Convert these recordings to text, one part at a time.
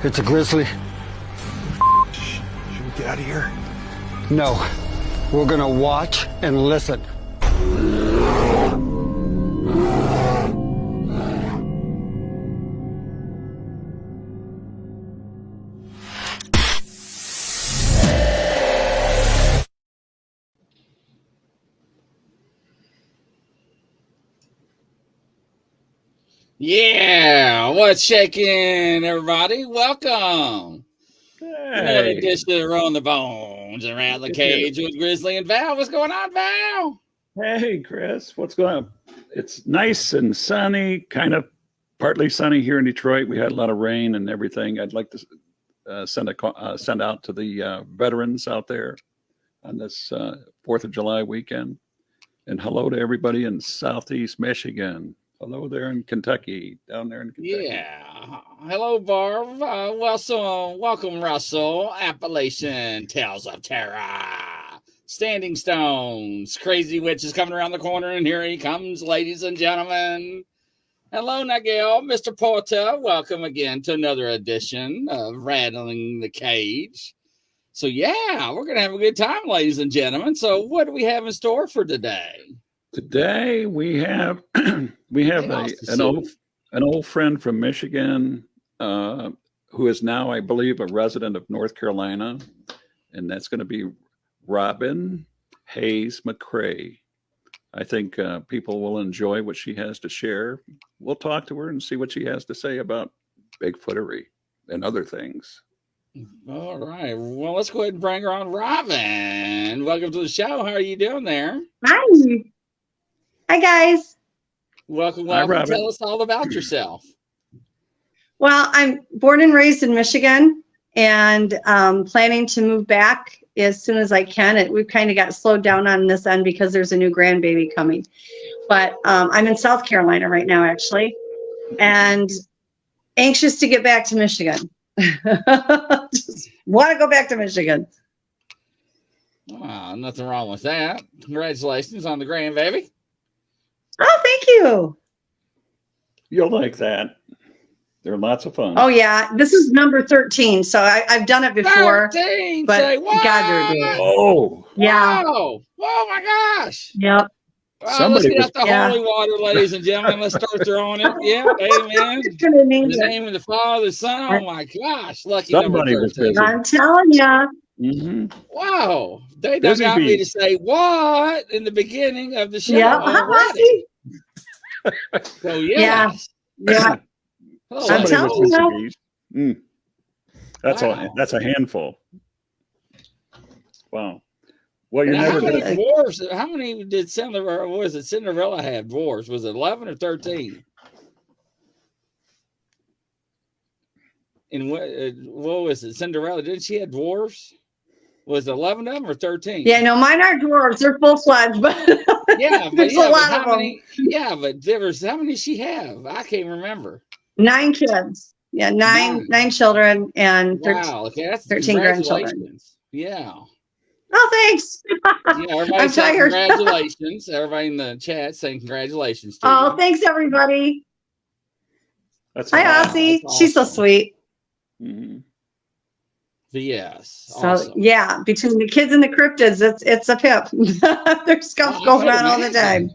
It's a grizzly. Should we get out of here? No. We're gonna watch and listen. Yeah, what's shaking, everybody? Welcome. Hey. Another edition of Rolling the Bones and Rattling Cage with Grizzly and Val. What's going on, Val? Hey, Chris, what's going on? It's nice and sunny, kind of partly sunny here in Detroit. We had a lot of rain and everything. I'd like to send out to the veterans out there on this 4th of July weekend. And hello to everybody in Southeast Michigan. Hello there in Kentucky, down there in Kentucky. Yeah. Hello, Barb. Welcome, Russell. Appalachian Tales of Terror. Standing Stones. Crazy Witch is coming around the corner, and here he comes, ladies and gentlemen. Hello, Nigel. Mr. Porter. Welcome again to another edition of Rattling the Cage. So, yeah, we're going to have a good time, ladies and gentlemen. So, what do we have in store for today? Today we have an old friend from Michigan who is now, I believe, a resident of North Carolina, and that's going to be Robin Hayes McCrae. I think people will enjoy what she has to share. We'll talk to her and see what she has to say about Bigfootery and other things. All right. Well, let's go ahead and bring her on. Robin, welcome to the show. How are you doing there? Hi. Hi, guys. Welcome. Hi, Robin. Tell us all about yourself. Well, I'm born and raised in Michigan and planning to move back as soon as I can. We've kind of got slowed down on this end because there's a new grandbaby coming. But I'm in South Carolina right now, actually, and anxious to get back to Michigan. Just want to go back to Michigan. Wow, nothing wrong with that. Congratulations on the grandbaby. Oh, thank you. You'll like that. They're lots of fun. Oh, yeah. This is number 13. So I've done it before. 13, but say, God, they're good. Oh. Yeah. Whoa. Oh, my gosh. Yep. Let's get out the holy water, ladies and gentlemen. Let's start throwing it. Yeah, amen. In the name of the Father, the Son. Oh, my gosh. Lucky somebody number 13. was busy. I'm telling you. Mm-hmm. Wow. They done got me to say what in the beginning of the show. Yeah. Already. So, yes. Yeah. Oh, I'm telling you. That's a handful. Wow. Well, you're never many gonna... dwarfs? How many did Cinderella have dwarfs? Was it 11 or 13? And what was it? Cinderella, didn't she have dwarfs? Was it 11 of them or 13? Yeah, no, mine are dwarves. They're full-fledged, but yeah, but there's a lot of them. Yeah, but there was, how many did she have? I can't remember. 9 kids. Yeah, nine children and 13 grandchildren. Yeah. Oh, thanks. Yeah, everybody I'm tired. Congratulations. Everybody in the chat saying congratulations to you. Thanks, everybody. That's Hi, Aussie. Awesome. She's so sweet. Mm-hmm. Yes. So awesome. Yeah, between the kids and the cryptids, it's a pip. There's stuff going on all the time.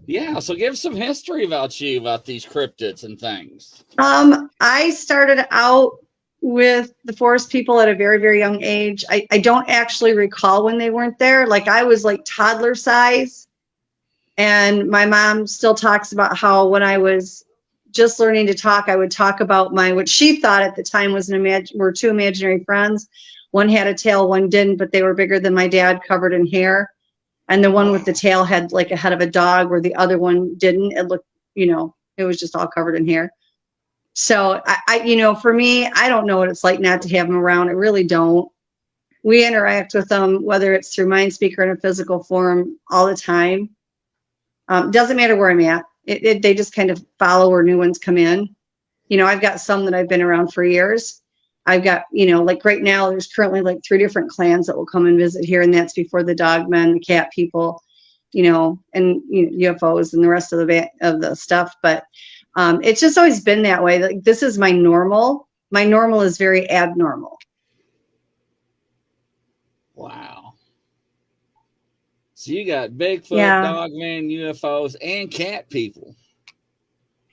Yeah, so give some history about these cryptids and things. I started out with the forest people at a very, very young age. I don't actually recall when they weren't there. Like, I was like toddler size. And my mom still talks about how when I was just learning to talk, I would talk about what she thought at the time was were 2 imaginary friends. One had a tail, one didn't, but they were bigger than my dad, covered in hair. And the one with the tail had like a head of a dog, where the other one didn't. It looked, it was just all covered in hair. So I for me, I don't know what it's like not to have them around. I really don't. We interact with them, whether it's through Mind Speaker in a physical form, all the time. Doesn't matter where I'm at. They just kind of follow where new ones come in. I've got some that I've been around for years. I've got, like right now, there's currently like 3 different clans that will come and visit here. And that's before the dog men, the cat people, and UFOs and the rest of the stuff. But it's just always been that way. Like, this is my normal. My normal is very abnormal. Wow. So you got Bigfoot, Yeah. Dogman, UFOs, and cat people.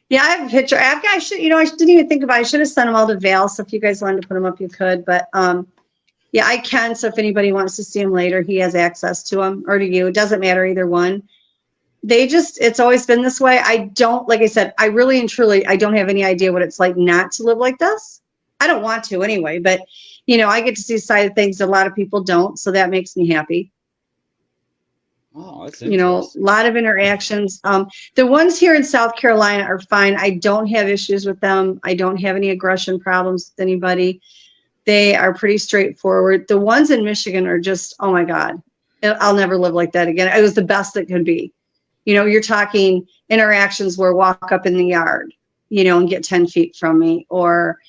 Yeah, I have a picture. I should, I didn't even think about it. I should have sent them all to Val. So if you guys wanted to put them up, you could. But yeah, I can. So if anybody wants to see them later, he has access to them, or to you. It doesn't matter, either one. It's always been this way. Like I said, I really and truly, I don't have any idea what it's like not to live like this. I don't want to anyway, but I get to see a side of things that a lot of people don't. So that makes me happy. Oh, that's interesting. A lot of interactions. The ones here in South Carolina are fine. I don't have issues with them. I don't have any aggression problems with anybody. They are pretty straightforward. The ones in Michigan are just, oh my God, I'll never live like that again. It was the best that could be. You're talking interactions where walk up in the yard, and get 10 feet from me. Or,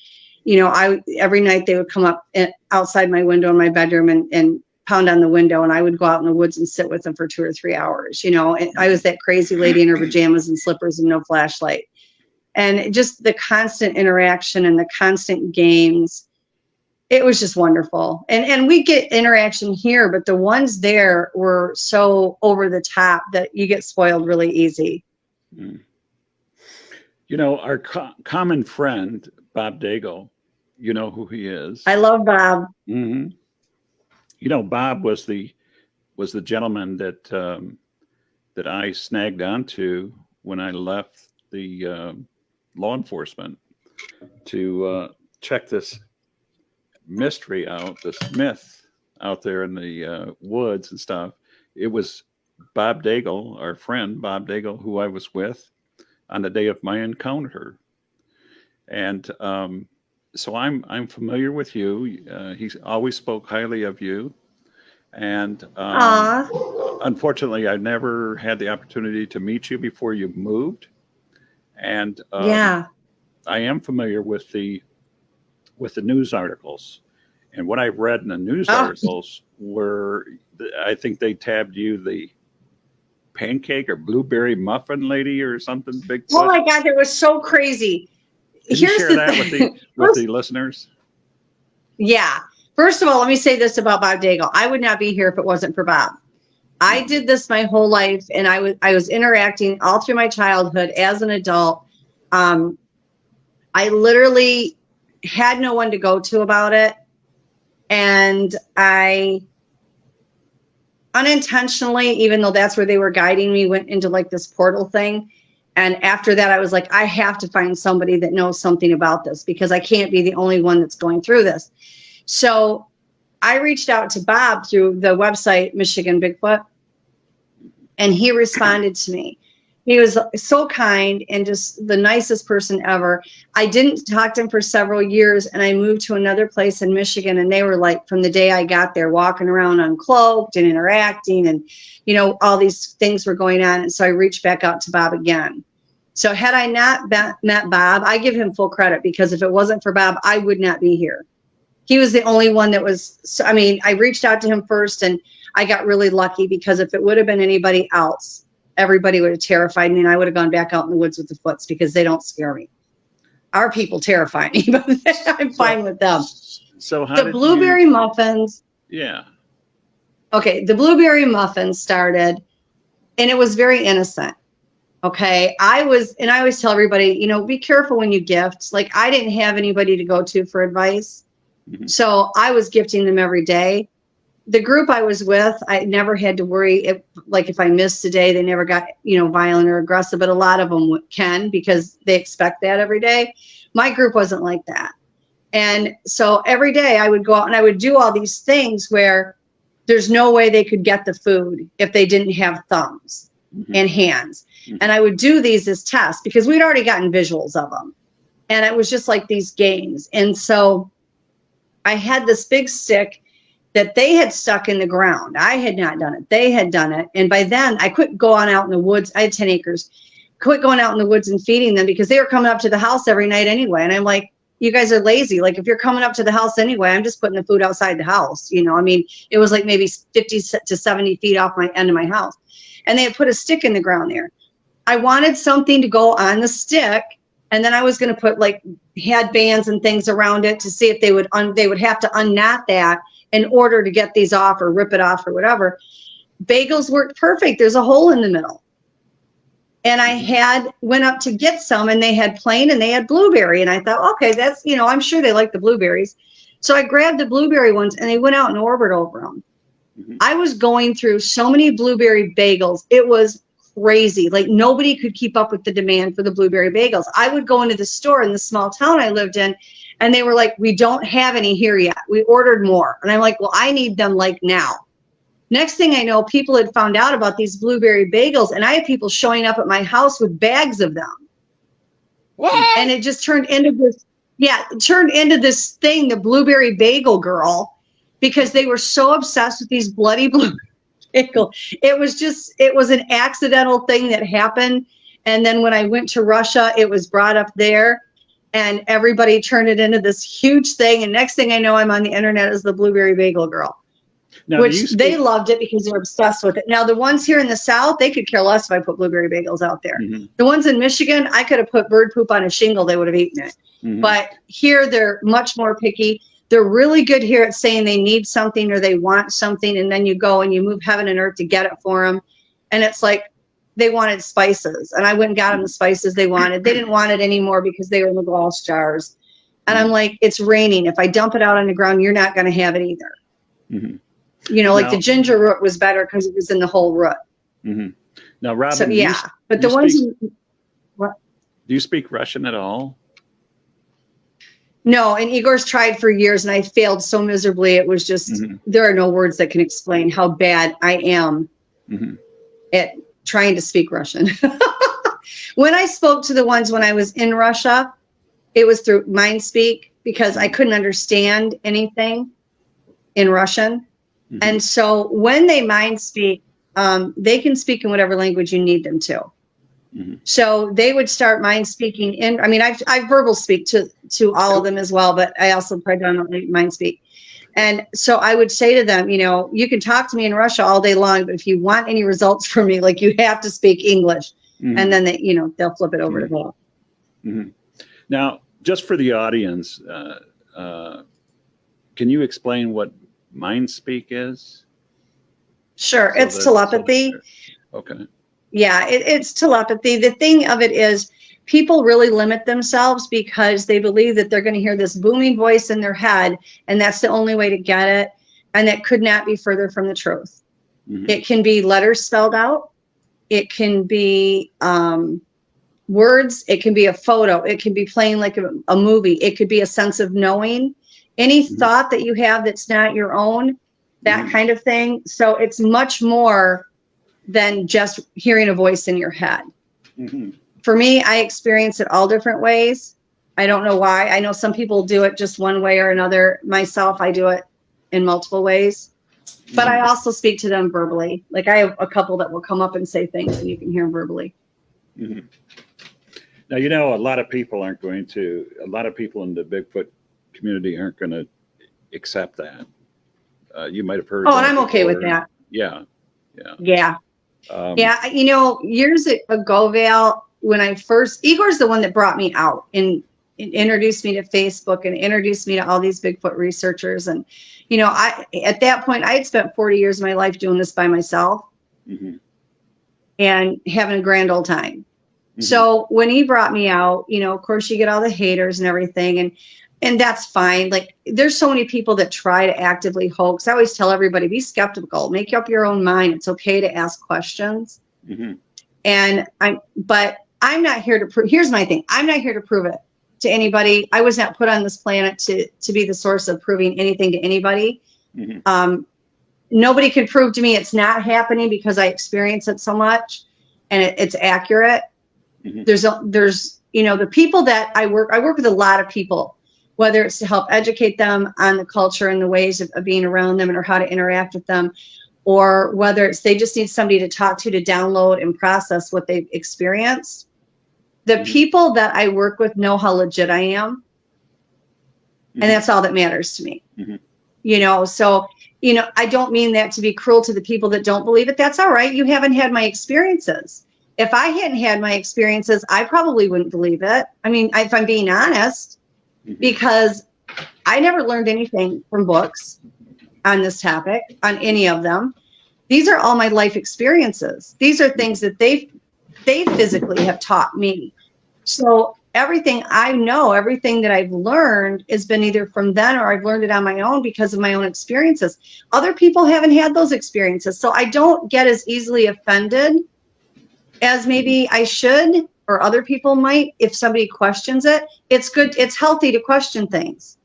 every night they would come up outside my window in my bedroom and pound on the window, and I would go out in the woods and sit with them for 2 or 3 hours. And I was that crazy lady in her pajamas and slippers and no flashlight. And just the constant interaction and the constant games. It was just wonderful. And we get interaction here, but the ones there were so over the top that you get spoiled really easy. Mm. Our common friend, Bob Daigle, you know who he is. I love Bob. Mm-hmm. Bob was the gentleman that I snagged onto when I left the law enforcement to check this mystery out, this myth out there in the woods and stuff. It was Bob Daigle, our friend Bob Daigle, who I was with on the day of my encounter. And so I'm familiar with you. He always spoke highly of you. And unfortunately, I never had the opportunity to meet you before you moved. And yeah, I am familiar with the news articles. And what I've read in the news articles were, I think they tabbed you the pancake or blueberry muffin lady or something. Bigfoot. Oh my God, that was so crazy. Can you share that with the listeners? Yeah. First of all, let me say this about Bob Daigle. I would not be here if it wasn't for Bob. I did this my whole life, and I was interacting all through my childhood as an adult. I literally had no one to go to about it. And I unintentionally, even though that's where they were guiding me, went into like this portal thing. And after that, I was like, I have to find somebody that knows something about this, because I can't be the only one that's going through this. So I reached out to Bob through the website, Michigan Bigfoot, and he responded to me. He was so kind and just the nicest person ever. I didn't talk to him for several years, and I moved to another place in Michigan, and they were like, from the day I got there, walking around uncloaked and interacting, and all these things were going on. And so I reached back out to Bob again. So had I not met Bob, I give him full credit, because if it wasn't for Bob, I would not be here. He was the only one that was, I reached out to him first, and I got really lucky, because if it would have been anybody else, everybody would have terrified me, and I would have gone back out in the woods with the Foots, because they don't scare me. Our people terrify me, but I'm fine with them. So how the blueberry muffins. Yeah. Okay, the blueberry muffins started, and it was very innocent. Okay, I always tell everybody, be careful when you gift. Like, I didn't have anybody to go to for advice. Mm-hmm. So I was gifting them every day. The group I was with, I never had to worry if I missed a day, they never got, violent or aggressive, but a lot of them can, because they expect that every day. My group wasn't like that. And so every day I would go out and I would do all these things where there's no way they could get the food if they didn't have thumbs and hands. And I would do these as tests, because we'd already gotten visuals of them. And it was just like these games. And so I had this big stick that they had stuck in the ground. I had not done it. They had done it. And by then I quit going out in the woods. I had 10 acres, quit going out in the woods and feeding them, because they were coming up to the house every night anyway. And I'm like, you guys are lazy. Like, if you're coming up to the house anyway, I'm just putting the food outside the house. It was like maybe 50 to 70 feet off my end of my house. And they had put a stick in the ground there. I wanted something to go on the stick And then I was going to put like headbands and things around it to see if they would have to unknot that in order to get these off or rip it off or whatever. Bagels worked perfect. There's a hole in the middle. And I went up to get some, and they had plain and they had blueberry. And I thought, okay, that's, I'm sure they like the blueberries. So I grabbed the blueberry ones, and they went out and ordered over them. I was going through so many blueberry bagels. It was crazy. Like, nobody could keep up with the demand for the blueberry bagels. I would go into the store in the small town I lived in, and they were like, we don't have any here yet. We ordered more. And I'm like, well, I need them like now. Next thing I know, people had found out about these blueberry bagels, and I had people showing up at my house with bags of them. What? And it just turned into this, this thing, the blueberry bagel girl, because they were so obsessed with these bloody blueberry bagels. It was an accidental thing that happened. And then when I went to Russia, it was brought up there, and everybody turned it into this huge thing. And next thing I know, I'm on the internet as the blueberry bagel girl. Now, which they loved it because they're obsessed with it. Now, the ones here in the South, they could care less if I put blueberry bagels out there. The ones in Michigan, I could have put bird poop on a shingle. They would have eaten it. But here, they're much more picky. They're really good here at saying they need something or they want something. And then you go and you move heaven and earth to get it for them. And it's like they wanted spices. And I went and got them the spices they wanted. They didn't want it anymore because they were in the glass jars. And I'm like, it's raining. If I dump it out on the ground, you're not going to have it either. Like the ginger root was better because it was in the whole root. Now, Robin, so, but the ones. Do you speak Russian at all? No, and Igor's tried for years, and I failed so miserably. It was just there are no words that can explain how bad I am at trying to speak Russian. When I spoke to the ones when I was in Russia, it was through MindSpeak because I couldn't understand anything in Russian. And so when they mind speak, they can speak in whatever language you need them to. So they would start mind speaking I verbal speak to all of them as well, but I also predominantly mind speak. And so I would say to them, you can talk to me in Russia all day long, but if you want any results from me, like you have to speak English. And then they'll flip it over to that. Now, just for the audience, can you explain what MindSpeak is? Sure. It's telepathy. Okay. Yeah, it's telepathy. The thing of it is people really limit themselves because they believe that they're going to hear this booming voice in their head, and that's the only way to get it. And that could not be further from the truth. It can be letters spelled out. It can be words. It can be a photo. It can be playing like a movie. It could be a sense of knowing. Any thought that you have that's not your own, that kind of thing. So it's much more than just hearing a voice in your head. For me, I experience it all different ways. I don't know why. I know some people do it just one way or another. Myself, I do it in multiple ways. But I also speak to them verbally. Like I have a couple that will come up and say things and you can hear them verbally. Now, a lot of people in the Bigfoot community aren't going to accept that. You might have heard. Oh, and I'm okay with that. Yeah. Years ago, Val, when Igor's the one that brought me out and introduced me to Facebook and introduced me to all these Bigfoot researchers. And, at that point, I had spent 40 years of my life doing this by myself and having a grand old time. So when he brought me out, of course you get all the haters and everything. And that's fine. Like there's so many people that try to actively hoax. I always tell everybody, be skeptical, make up your own mind. It's okay to ask questions. But I'm not here to prove, here's my thing. I'm not here to prove it to anybody. I was not put on this planet to be the source of proving anything to anybody. Nobody can prove to me it's not happening because I experience it so much and it's accurate. There's the people that I work with a lot of people, whether it's to help educate them on the culture and the ways of being around them and or how to interact with them, or whether it's they just need somebody to talk to download and process what they've experienced. The people that I work with know how legit I am. And that's all that matters to me. So, I don't mean that to be cruel to the people that don't believe it. That's all right. You haven't had my experiences. if I hadn't had my experiences, I probably wouldn't believe it. I mean, if I'm being honest, because I never learned anything from books on this topic, on any of them. These are all my life experiences. These are things that they physically have taught me. So everything I know, everything that I've learned has been either from them or I've learned it on my own because of my own experiences. Other people haven't had those experiences. So I don't get as easily offended as maybe I should or other people might if somebody questions it. It's good. It's healthy to question things.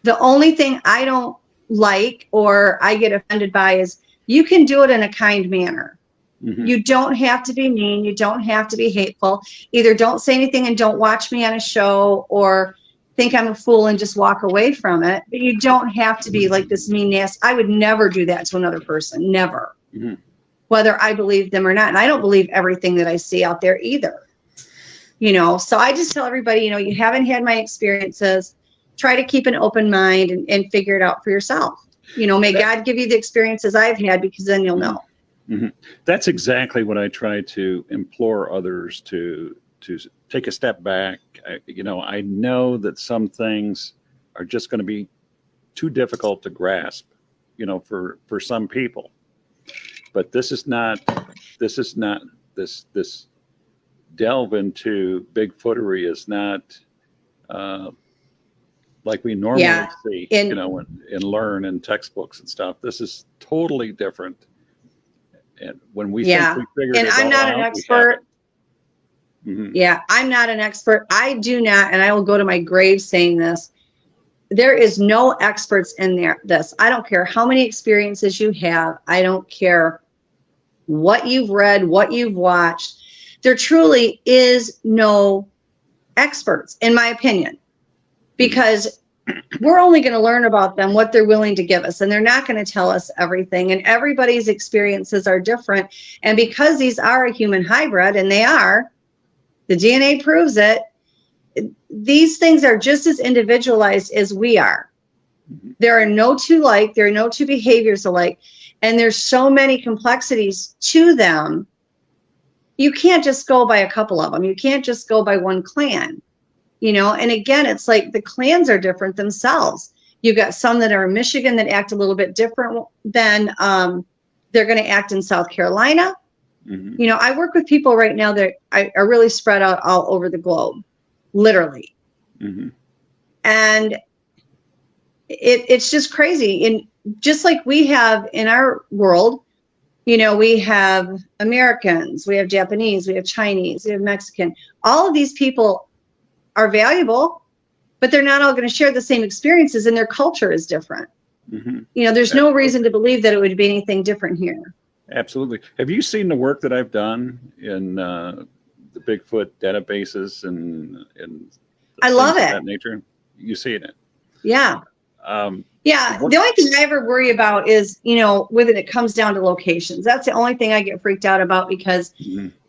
The only thing I don't like or I get offended by is you can do it in a kind manner. You don't have to be mean. You don't have to be hateful. Either don't say anything and don't watch me on a show, or think I'm a fool and just walk away from it. But you don't have to be like this mean, nasty. I would never do that to another person. Never. Whether I believe them or not. And I don't believe everything that I see out there either. You know, so I just tell everybody, you know, you haven't had my experiences. Try to keep an open mind and figure it out for yourself. You know, may God give you the experiences I've had, because then you'll know. That's exactly what I try to implore others to take a step back. I know that some things are just going to be too difficult to grasp, you know, for some people. But this delve into Bigfootery is not like we normally see, you know, and learn in textbooks and stuff. This is totally different. And when we think we figured it all out, I'm not an expert. Yeah, I'm not an expert. I do not, and I will go to my grave saying this. There is no experts in this. I don't care how many experiences you have. I don't care what you've read, what you've watched. There truly is no experts, in my opinion, because we're only going to learn about them what they're willing to give us, and they're not going to tell us everything, and everybody's experiences are different. And because these are a human hybrid, and they are, the DNA proves it, these things are just as individualized as we are. There are no two alike, there are no two behaviors alike, and there's so many complexities to them. You can't just go by a couple of them. You can't just go by one clan. You know, and again, it's like the clans are different themselves. You've got some that are in Michigan that act a little bit different than they're going to act in South Carolina. You know, I work with people right now that are really spread out all over the globe, literally. And it's just crazy. And just like we have in our world, you know, we have Americans, we have Japanese, we have Chinese, we have Mexican. All of these people are valuable, but they're not all going to share the same experiences, and their culture is different. You know, there's no reason to believe that it would be anything different here. Absolutely. Have you seen the work that I've done in the Bigfoot databases and I love of it. that nature? You see it? Yeah. Yeah. The only thing I ever worry about is, you know, when it comes down to locations. That's the only thing I get freaked out about, because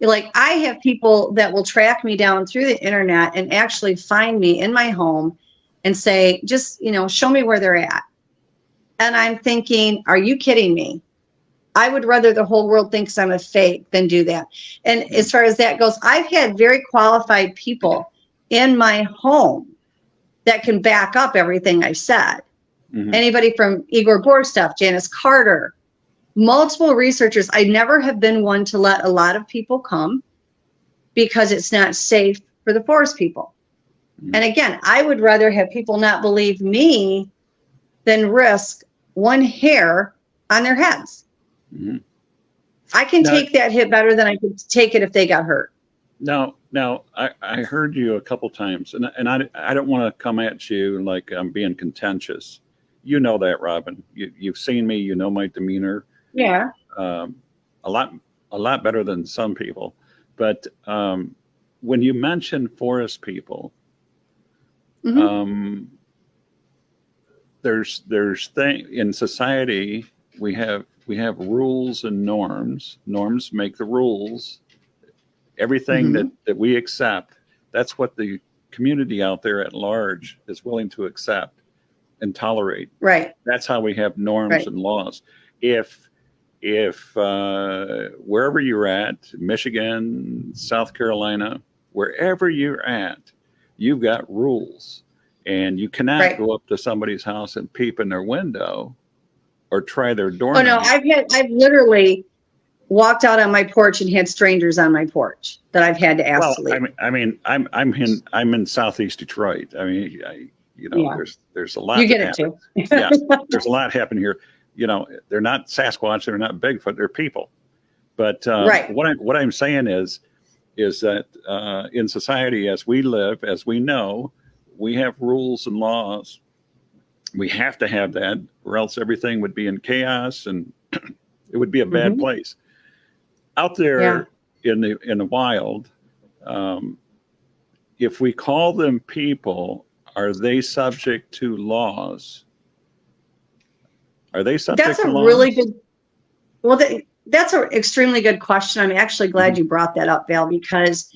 like I have people that will track me down through the internet and actually find me in my home and say, just, you know, show me where they're at. And I'm thinking, are you kidding me? I would rather the whole world thinks I'm a fake than do that. And as far as that goes, I've had very qualified people in my home that can back up everything I said. Anybody from Igor Borstov, Janice Carter, multiple researchers. I never have been one to let a lot of people come because it's not safe for the forest people. And again, I would rather have people not believe me than risk one hair on their heads. I can take that hit better than I could take it if they got hurt. Now, I heard you a couple times, and I don't want to come at you like I'm being contentious. You know that, Robin. You've seen me. You know my demeanor. Yeah. A lot better than some people. But when you mention forest people, there's in society we have rules and norms. Norms make the rules. Everything that we accept, that's what the community out there at large is willing to accept and tolerate. Right. That's how we have norms and laws. If if wherever you're at, Michigan, South Carolina, wherever you're at, you've got rules, and you cannot Right. go up to somebody's house and peep in their window or try their Oh doorknob. no, I've literally walked out on my porch and had strangers on my porch that I've had to ask Well, to leave. I'm in Southeast Detroit. I mean, Yeah. there's a lot. You that get it too. happens. Yeah, there's a lot happening here. They're not Sasquatch, they're not Bigfoot, they're people. But Right. what I'm saying is that in society, as we live, as we know, we have rules and laws. We have to have that, or else everything would be in chaos, and it would be a bad place. Out there in the wild, if we call them people, are they subject to laws? Are they subject That's to a laws? really good. Well, that's an extremely good question. I'm actually glad you brought that up, Val, because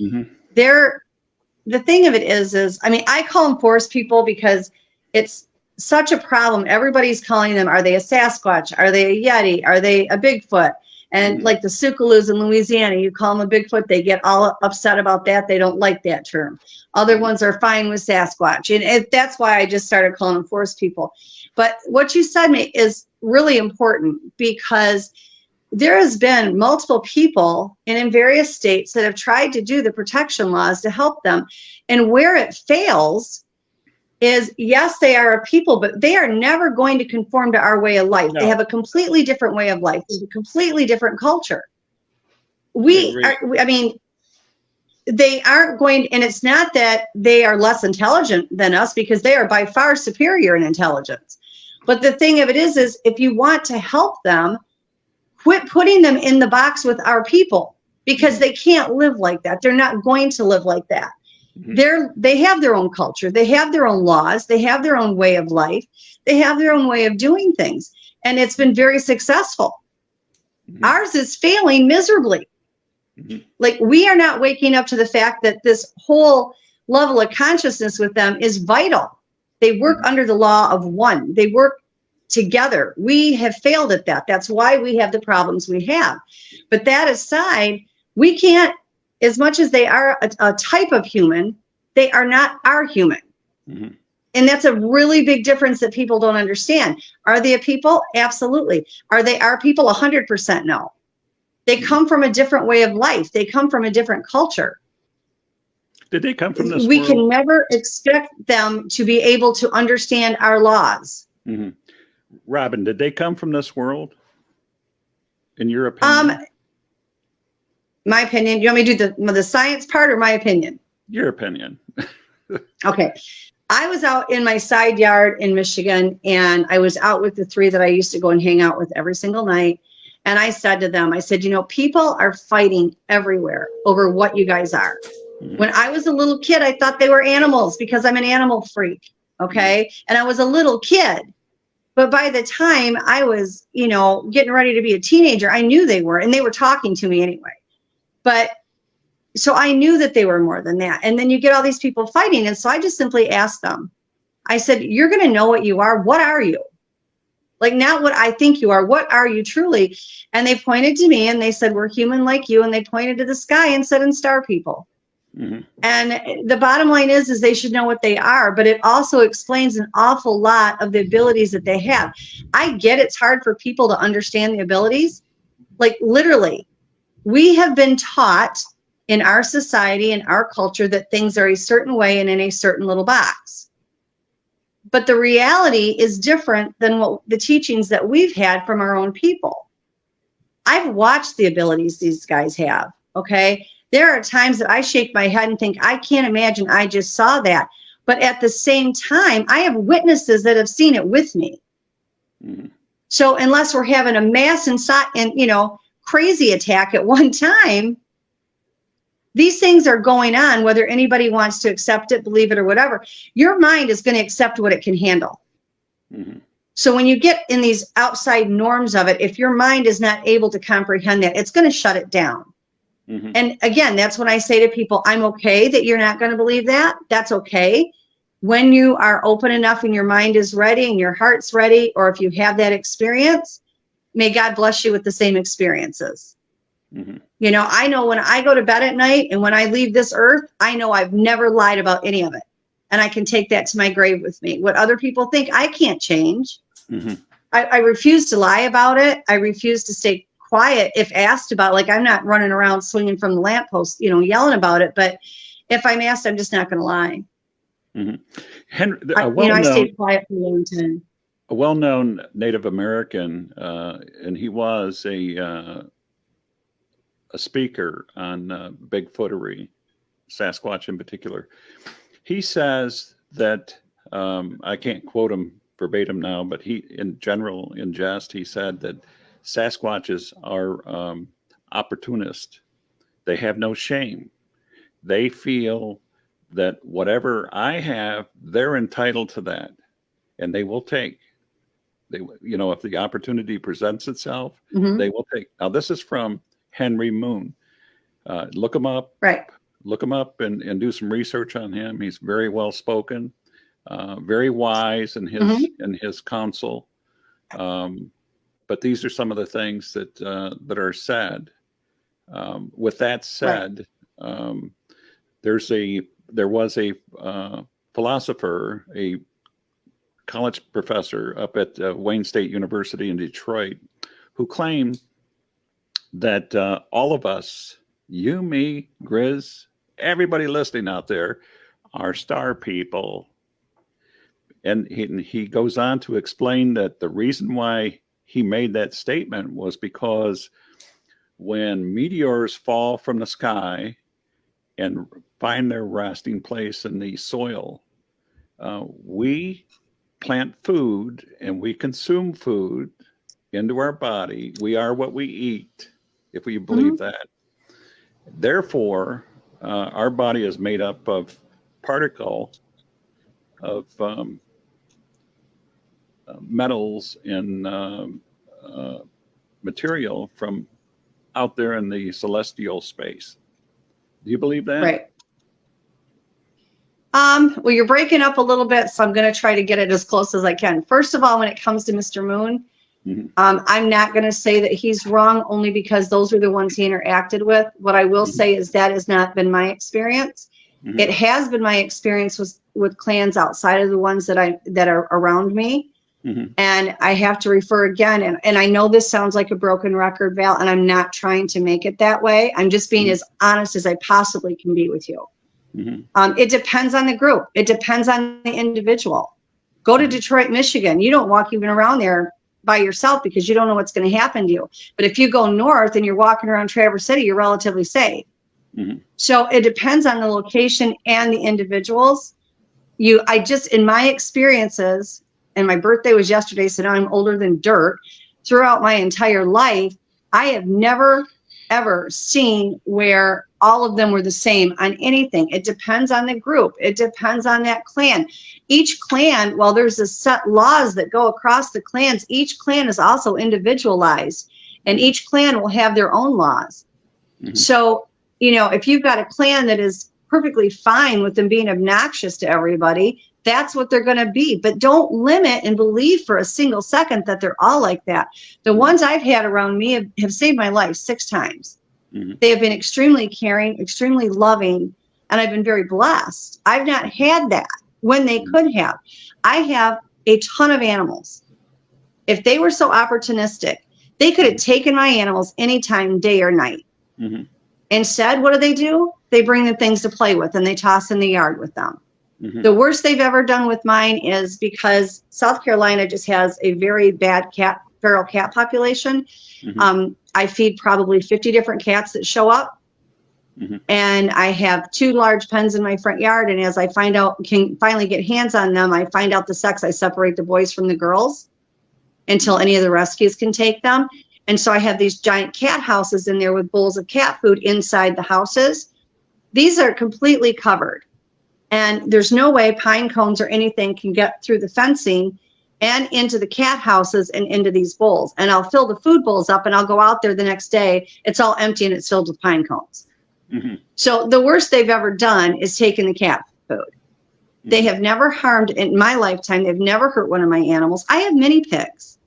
the thing of it is, I mean, I call them forest people because it's such a problem. Everybody's calling them, are they a Sasquatch? Are they a Yeti? Are they a Bigfoot? And like the Sucaloos in Louisiana, you call them a Bigfoot, they get all upset about that. They don't like that term. Other ones are fine with Sasquatch. And that's why I just started calling them forest people. But what you said is really important, because there has been multiple people and in various states that have tried to do the protection laws to help them. And where it fails is, yes, they are a people, but they are never going to conform to our way of life. No. They have a completely different way of life. There's a completely different culture. I mean, they aren't going, and it's not that they are less intelligent than us, because they are by far superior in intelligence. But the thing of it is if you want to help them, quit putting them in the box with our people, because they can't live like that. They're not going to live like that. They have their own culture. They have their own laws. They have their own way of life. They have their own way of doing things. And it's been very successful. Ours is failing miserably. Like, we are not waking up to the fact that this whole level of consciousness with them is vital. They work under the law of one. They work together. We have failed at that. That's why we have the problems we have. But that aside, we can't, as much as they are a type of human, they are not our human. And that's a really big difference that people don't understand. Are they a people? Absolutely. Are they our people? 100% no. They come from a different way of life. They come from a different culture. Did they come from this We world? can never expect them to be able to understand our laws. Robin, did they come from this world, in your opinion? My opinion. You want me to do the science part or my opinion? Your opinion. Okay. I was out in my side yard in Michigan, and I was out with the three that I used to go and hang out with every single night. And I said to them, I said, people are fighting everywhere over what you guys are. When I was a little kid, I thought they were animals because I'm an animal freak. Okay. And I was a little kid. But by the time I was, getting ready to be a teenager, I knew they were, and they were talking to me anyway. But so I knew that they were more than that. And then you get all these people fighting. And so I just simply asked them, I said, you're going to know what you are. What are you? Like, not what I think you are. What are you truly? And they pointed to me and they said, we're human like you. And they pointed to the sky and said, and star people. And the bottom line is they should know what they are, but it also explains an awful lot of the abilities that they have. I get it's hard for people to understand the abilities. Like, literally, we have been taught in our society and our culture that things are a certain way and in a certain little box. But the reality is different than what the teachings that we've had from our own people. I've watched the abilities these guys have, okay? There are times that I shake my head and think, I can't imagine I just saw that. But at the same time, I have witnesses that have seen it with me. So unless we're having a mass crazy attack at one time, these things are going on, whether anybody wants to accept it, believe it, or whatever. Your mind is going to accept what it can handle. So when you get in these outside norms of it, if your mind is not able to comprehend that, it's going to shut it down. And again, that's when I say to people, I'm okay that you're not going to believe that. That's okay. When you are open enough and your mind is ready and your heart's ready, or if you have that experience, may God bless you with the same experiences. Mm-hmm. You know, I know when I go to bed at night and when I leave this earth, I know I've never lied about any of it. And I can take that to my grave with me. What other people think, I can't change. Mm-hmm. I refuse to lie about it. I refuse to stay quiet if asked about. Like, I'm not running around swinging from the lamppost, you know, yelling about it. But if I'm asked, I'm just not going to lie. Mm-hmm. Henry, I stayed quiet for a long time. A well-known Native American, and he was a speaker on Bigfootery, Sasquatch in particular. He says that, I can't quote him verbatim now, but he, in general, in jest, he said that Sasquatches are opportunist. They have no shame. They feel that whatever I have, they're entitled to that, and they will take. They, you know, if the opportunity presents itself, they will take. Now, this is from Henry Moon. Look him up. Right. Look him up and do some research on him. He's very well spoken, very wise in his counsel. But these are some of the things that that are said. With that said, there was a philosopher, a college professor up at Wayne State University in Detroit, who claimed that all of us, you, me, Grizz, everybody listening out there, are star people. And he goes on to explain that the reason why he made that statement was because when meteors fall from the sky and find their resting place in the soil, we plant food and we consume food into our body. We are what we eat, if we believe that. Therefore, our body is made up of particle of metals and material from out there in the celestial space. Do you believe that? Right. Well, you're breaking up a little bit, so I'm going to try to get it as close as I can. First of all, when it comes to Mr. Moon, I'm not going to say that he's wrong, only because those are the ones he interacted with. What I will say is that has not been my experience. It has been my experience with clans outside of the ones that are around me. And I have to refer again, and I know this sounds like a broken record, Val, and I'm not trying to make it that way. I'm just being as honest as I possibly can be with you. It depends on the group. It depends on the individual. Go to Detroit, Michigan. You don't walk even around there by yourself because you don't know what's going to happen to you. But if you go north and you're walking around Traverse City, you're relatively safe. So it depends on the location and the individuals. In my experiences, and my birthday was yesterday, so now I'm older than dirt. Throughout my entire life, I have never, ever seen where all of them were the same on anything. It depends on the group. It depends on that clan. Each clan, while there's a set laws that go across the clans, each clan is also individualized, and each clan will have their own laws. So, you know, if you've got a clan that is perfectly fine with them being obnoxious to everybody, that's what they're going to be. But don't limit and believe for a single second that they're all like that. The ones I've had around me have saved my life 6 times. They have been extremely caring, extremely loving, and I've been very blessed. I've not had that when they could have. I have a ton of animals. If they were so opportunistic, they could have taken my animals anytime, day or night. Instead, what do? They bring the things to play with and they toss in the yard with them. The worst they've ever done with mine is because South Carolina just has a very bad feral cat population. I feed probably 50 different cats that show up. And I have 2 large pens in my front yard. And as I can finally get hands on them, I find out the sex. I separate the boys from the girls until any of the rescues can take them. And so I have these giant cat houses in there with bowls of cat food inside the houses. These are completely covered. And there's no way pine cones or anything can get through the fencing and into the cat houses and into these bowls. And I'll fill the food bowls up and I'll go out there the next day. It's all empty and it's filled with pine cones. So the worst they've ever done is taken the cat food. They have never harmed, in my lifetime, they've never hurt one of my animals. I have mini pigs.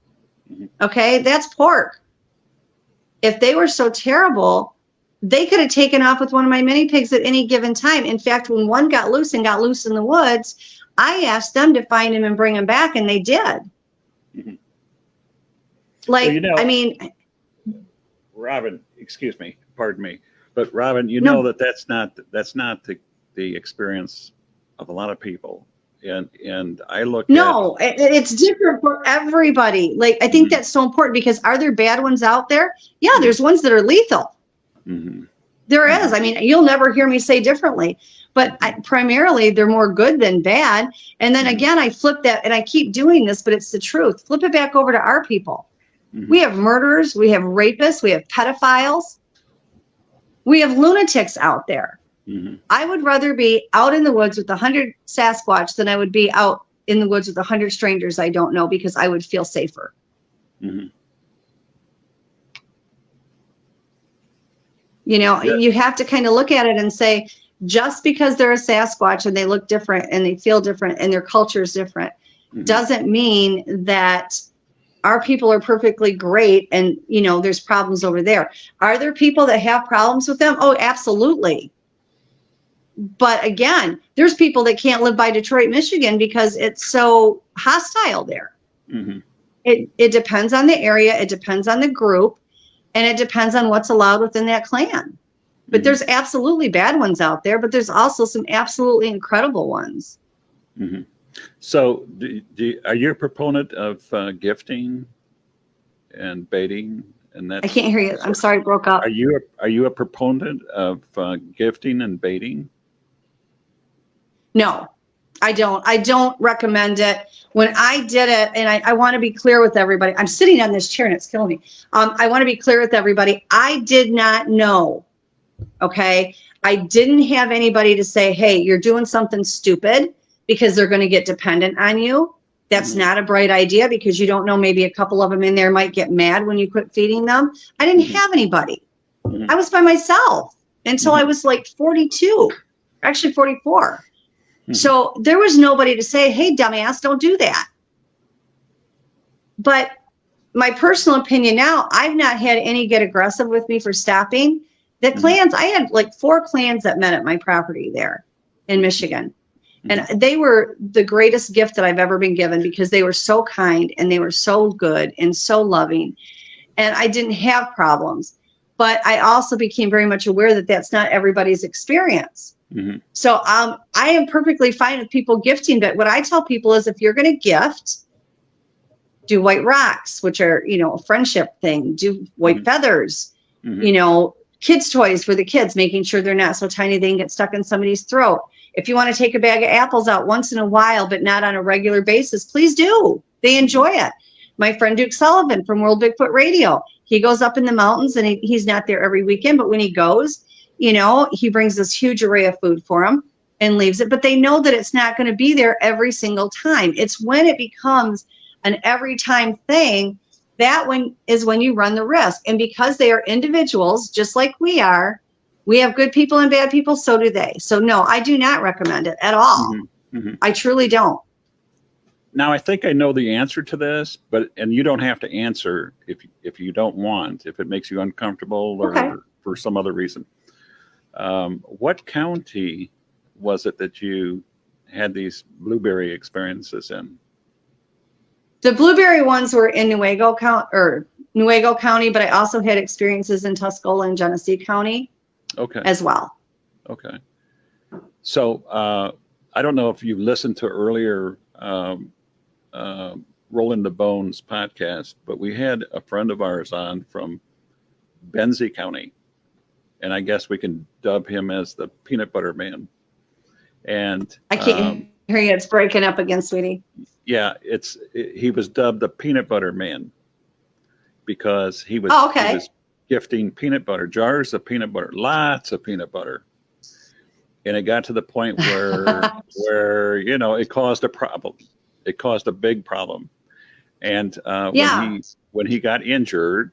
Okay, that's pork. If they were so terrible, they could have taken off with one of my mini pigs at any given time. In fact, when one got loose in the woods, I asked them to find him and bring him back, and they did. Mhm. Like, Well, you know, I mean, Robin, excuse me, pardon me, but Robin, you No. know that's not the experience of a lot of people, and I look at no, it's different for everybody. Like, I think Mhm. that's so important because are there bad ones out there? Yeah, Mhm. there's ones that are lethal. Mhm. There Mhm. is. I mean, you'll never hear me say differently, but primarily they're more good than bad. And then Mhm. again, I flip that and I keep doing this, but it's the truth. Flip it back over to our people. Mhm. We have murderers, we have rapists, we have pedophiles, we have lunatics out there. Mhm. I would rather be out in the woods with 100 Sasquatch than I would be out in the woods with 100 strangers I don't know, because I would feel safer. Mhm. You know, Yeah. you have to kind of look at it and say, just because they're a Sasquatch and they look different and they feel different and their culture is different, Mhm. doesn't mean that our people are perfectly great and, you know, there's problems over there. Are there people that have problems with them? Oh, absolutely. But again, there's people that can't live by Detroit, Michigan because it's so hostile there. Mhm. It depends on the area, it depends on the group, and it depends on what's allowed within that clan. But Mhm. there's absolutely bad ones out there, but there's also some absolutely incredible ones. Mhm. So, are you a proponent of gifting and baiting and I can't hear you. I'm sort? sorry, it broke up. Are you a proponent of gifting and baiting? No, I don't. I don't recommend it. When I did it, and I want to be clear with everybody, I'm sitting on this chair and it's killing me. I want to be clear with everybody. I did not know. Okay. I didn't have anybody to say, hey, you're doing something stupid, because they're going to get dependent on you. That's Mhm. not a bright idea, because you don't know, maybe a couple of them in there might get mad when you quit feeding them. I didn't Mhm. have anybody. Mhm. I was by myself until I Mhm. was like 42, actually 44. Mhm. So there was nobody to say, hey, dumbass, don't do that. But my personal opinion now, I've not had any get aggressive with me for stopping. The Mhm. clans, I had like 4 clans that met at my property there in Michigan. And they were the greatest gift that I've ever been given, because they were so kind and they were so good and so loving. And I didn't have problems. But I also became very much aware that that's not everybody's experience. Mhm. So I am perfectly fine with people gifting. But what I tell people is, if you're going to gift, do white rocks, which are, you know, a friendship thing, do white Mhm. feathers, Mhm. you know, kids' toys for the kids, making sure they're not so tiny they can get stuck in somebody's throat. If you want to take a bag of apples out once in a while, but not on a regular basis, please do. They enjoy it. My friend Duke Sullivan from World Bigfoot Radio, he goes up in the mountains, and he's not there every weekend, but when he goes, you know, he brings this huge array of food for them and leaves it. But they know that it's not going to be there every single time. It's when it becomes an every time thing, that one is when you run the risk. And because they are individuals, just like we are, we have good people and bad people, so do they. So no, I do not recommend it at all. Mhm. Mhm. I truly don't. Now, I think I know the answer to this, and you don't have to answer if you don't want, if it makes you uncomfortable Okay. or for some other reason. What county was it that you had these blueberry experiences in? The blueberry ones were in Nuevo County, but I also had experiences in Tuscola and Genesee County Okay. as well. Okay. So I don't know if you listened to earlier Rolling the Bones podcast, but we had a friend of ours on from Benzie County, and I guess we can dub him as the Peanut Butter Man. And I can't hear you. It's breaking up again, sweetie. yeah, he was dubbed the Peanut Butter Man because he Oh, okay. was gifting peanut butter, jars of peanut butter, lots of peanut butter. And it got to the point where you know, it caused a problem. It caused a big problem. And Yeah. when he got injured,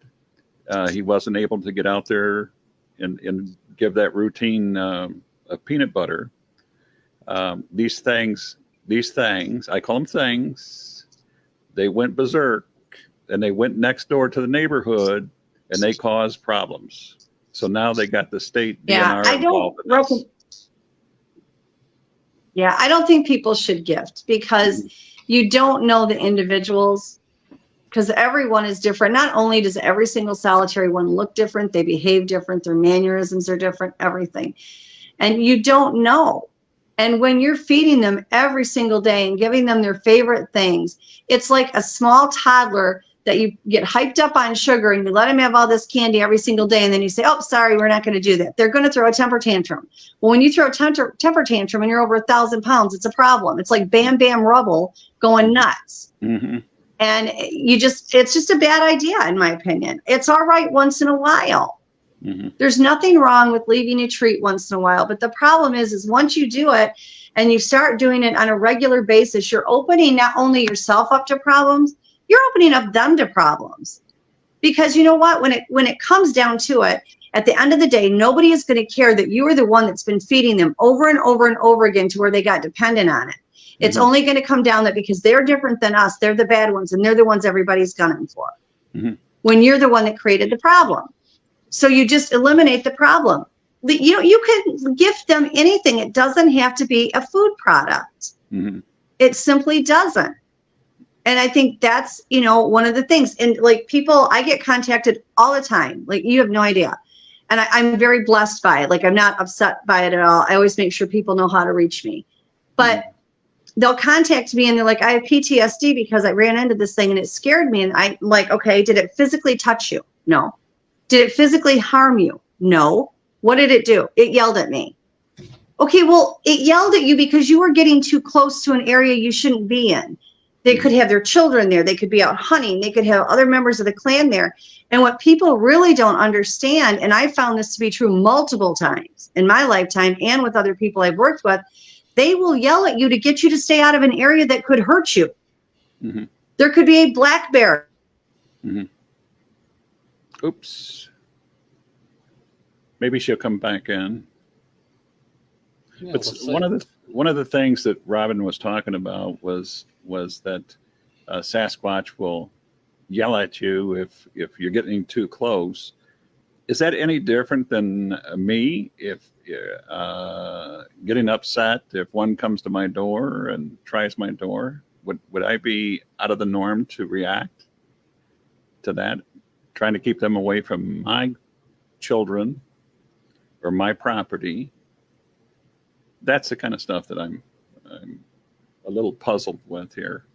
he wasn't able to get out there and give that routine of peanut butter. These things, I call them things, they went berserk and they went next door to the neighborhood and they caused problems. So now they got the state DNR involved in this. Yeah, I don't think people should gift because you don't know the individuals, because everyone is different. Not only does every single solitary one look different, they behave different, their mannerisms are different, everything. And you don't know. And when you're feeding them every single day and giving them their favorite things, it's like a small toddler that you get hyped up on sugar and you let them have all this candy every single day. And then you say, oh, sorry, we're not going to do that. They're going to throw a temper tantrum. Well, when you throw a temper tantrum and you're over 1,000 pounds, it's a problem. It's like Bam Bam Rubble going nuts. Mm-hmm. And it's just a bad idea, in my opinion. It's all right once in a while. Mm-hmm. There's nothing wrong with leaving a treat once in a while. But the problem is once you do it and you start doing it on a regular basis, you're opening not only yourself up to problems, you're opening up them to problems. Because you know what? When it comes down to it, at the end of the day, nobody is going to care that you are the one that's been feeding them over and over and over again to where they got dependent on it. It's only going to come down that because they're different than us, they're the bad ones, and they're the ones everybody's gunning for. Mm-hmm. When you're the one that created the problem. So you just eliminate the problem. You can gift them anything. It doesn't have to be a food product. Mm-hmm. It simply doesn't. And I think that's, one of the things. And like people, I get contacted all the time. Like you have no idea. And I'm very blessed by it. Like I'm not upset by it at all. I always make sure people know how to reach me. But they'll contact me and they're like, I have PTSD because I ran into this thing and it scared me. And I'm like, okay, did it physically touch you? No. Did it physically harm you? No. What did it do? It yelled at me. Okay, well, it yelled at you because you were getting too close to an area you shouldn't be in. They could have their children there. They could be out hunting. They could have other members of the clan there. And what people really don't understand, and I found this to be true multiple times in my lifetime and with other people I've worked with, they will yell at you to get you to stay out of an area that could hurt you. Mm-hmm. There could be a black bear. Mm-hmm. Oops. Maybe she'll come back in. Yeah, But we'll one of the things that Robin was talking about was that Sasquatch will yell at you if you're getting too close. Is that any different than me if getting upset if one comes to my door and tries my door? Would I be out of the norm to react to that, trying to keep them away from my children or my property? That's the kind of stuff that I'm a little puzzled with here.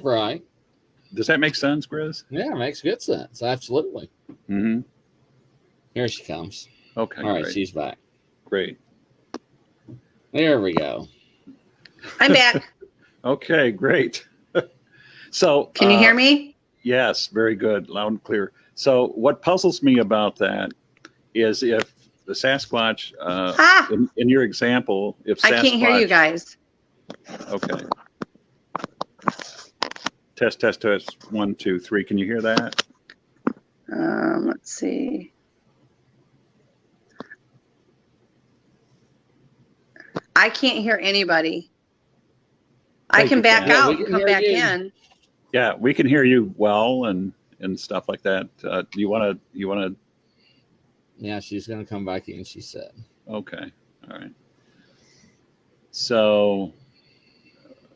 Right. Does that make sense, Grizz? Yeah, it makes good sense. Absolutely. Mm-hmm. Here she comes. Okay. All right, great. she's back. Great. There we go. I'm back. Okay, great. So Can you hear me? Yes, very good, loud and clear. So what puzzles me about that is if the Sasquatch, in your example, if Sasquatch, I can't hear you guys. Okay. Test. 1, 2, 3. Can you hear that? Let's see. I can't hear anybody. I can back Yeah, out we and can come hear back you. in. Yeah, we can hear you well and stuff like that. Do you want to? Yeah, she's going to come back in, she said. Okay. All right. So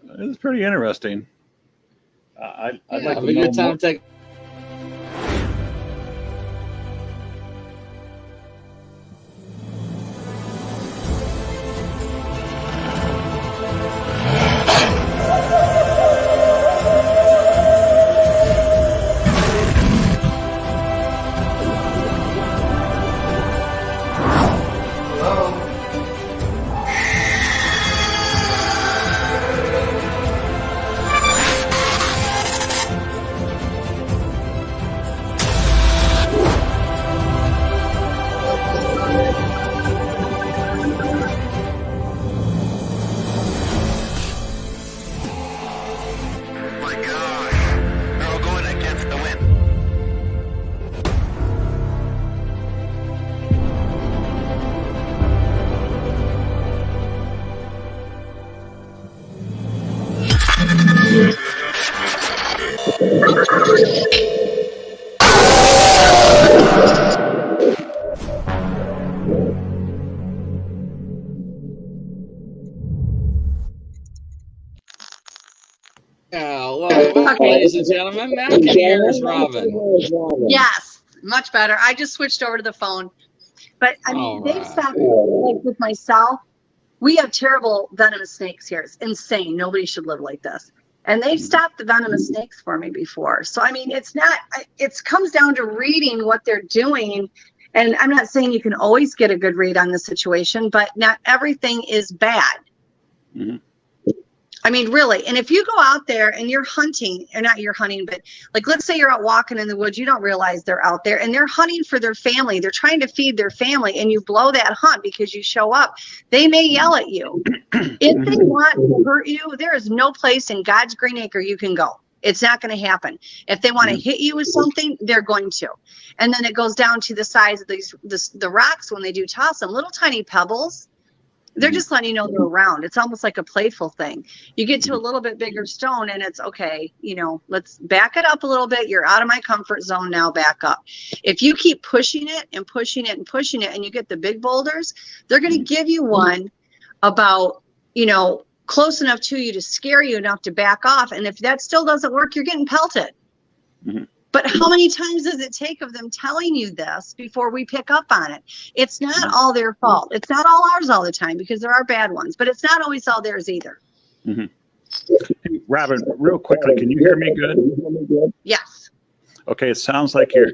it's pretty interesting. I'd like to be a know good time more. to take. My gosh, they're all going against the wind. Well, ladies and gentlemen, now can you hear us, Robin? Yes, much better. I just switched over to the phone. But I mean, All they've right. stopped, like with myself. We have terrible venomous snakes here. It's insane. Nobody should live like this. And they've stopped the venomous snakes for me before. So, I mean, it's not, it comes down to reading what they're doing. And I'm not saying you can always get a good read on the situation, but not everything is bad. Mhm. I mean, really. And if you go out there and you're hunting, or not you're hunting, but like, let's say you're out walking in the woods, you don't realize they're out there and they're hunting for their family. They're trying to feed their family, and you blow that hunt because you show up. They may yell at you. If they want to hurt you, there is no place in God's green acre you can go. It's not going to happen. If they want to hit you with something, they're going to. And then it goes down to the size of the rocks when they do toss them, little tiny pebbles. They're just letting you know they're around. It's almost like a playful thing. You get to a little bit bigger stone and it's okay. You know, let's back it up a little bit. You're out of my comfort zone now, back up. If you keep pushing it and pushing it and pushing it and you get the big boulders, they're going to give you one about, you know, close enough to you to scare you enough to back off. And if that still doesn't work, you're getting pelted. Mm-hmm. But how many times does it take of them telling you this before we pick up on it? It's not all their fault. It's not all ours all the time, because there are bad ones, but it's not always all theirs either. Mm-hmm. Hey, Robin, real quickly, can you hear me good? Yes. Okay, it sounds like do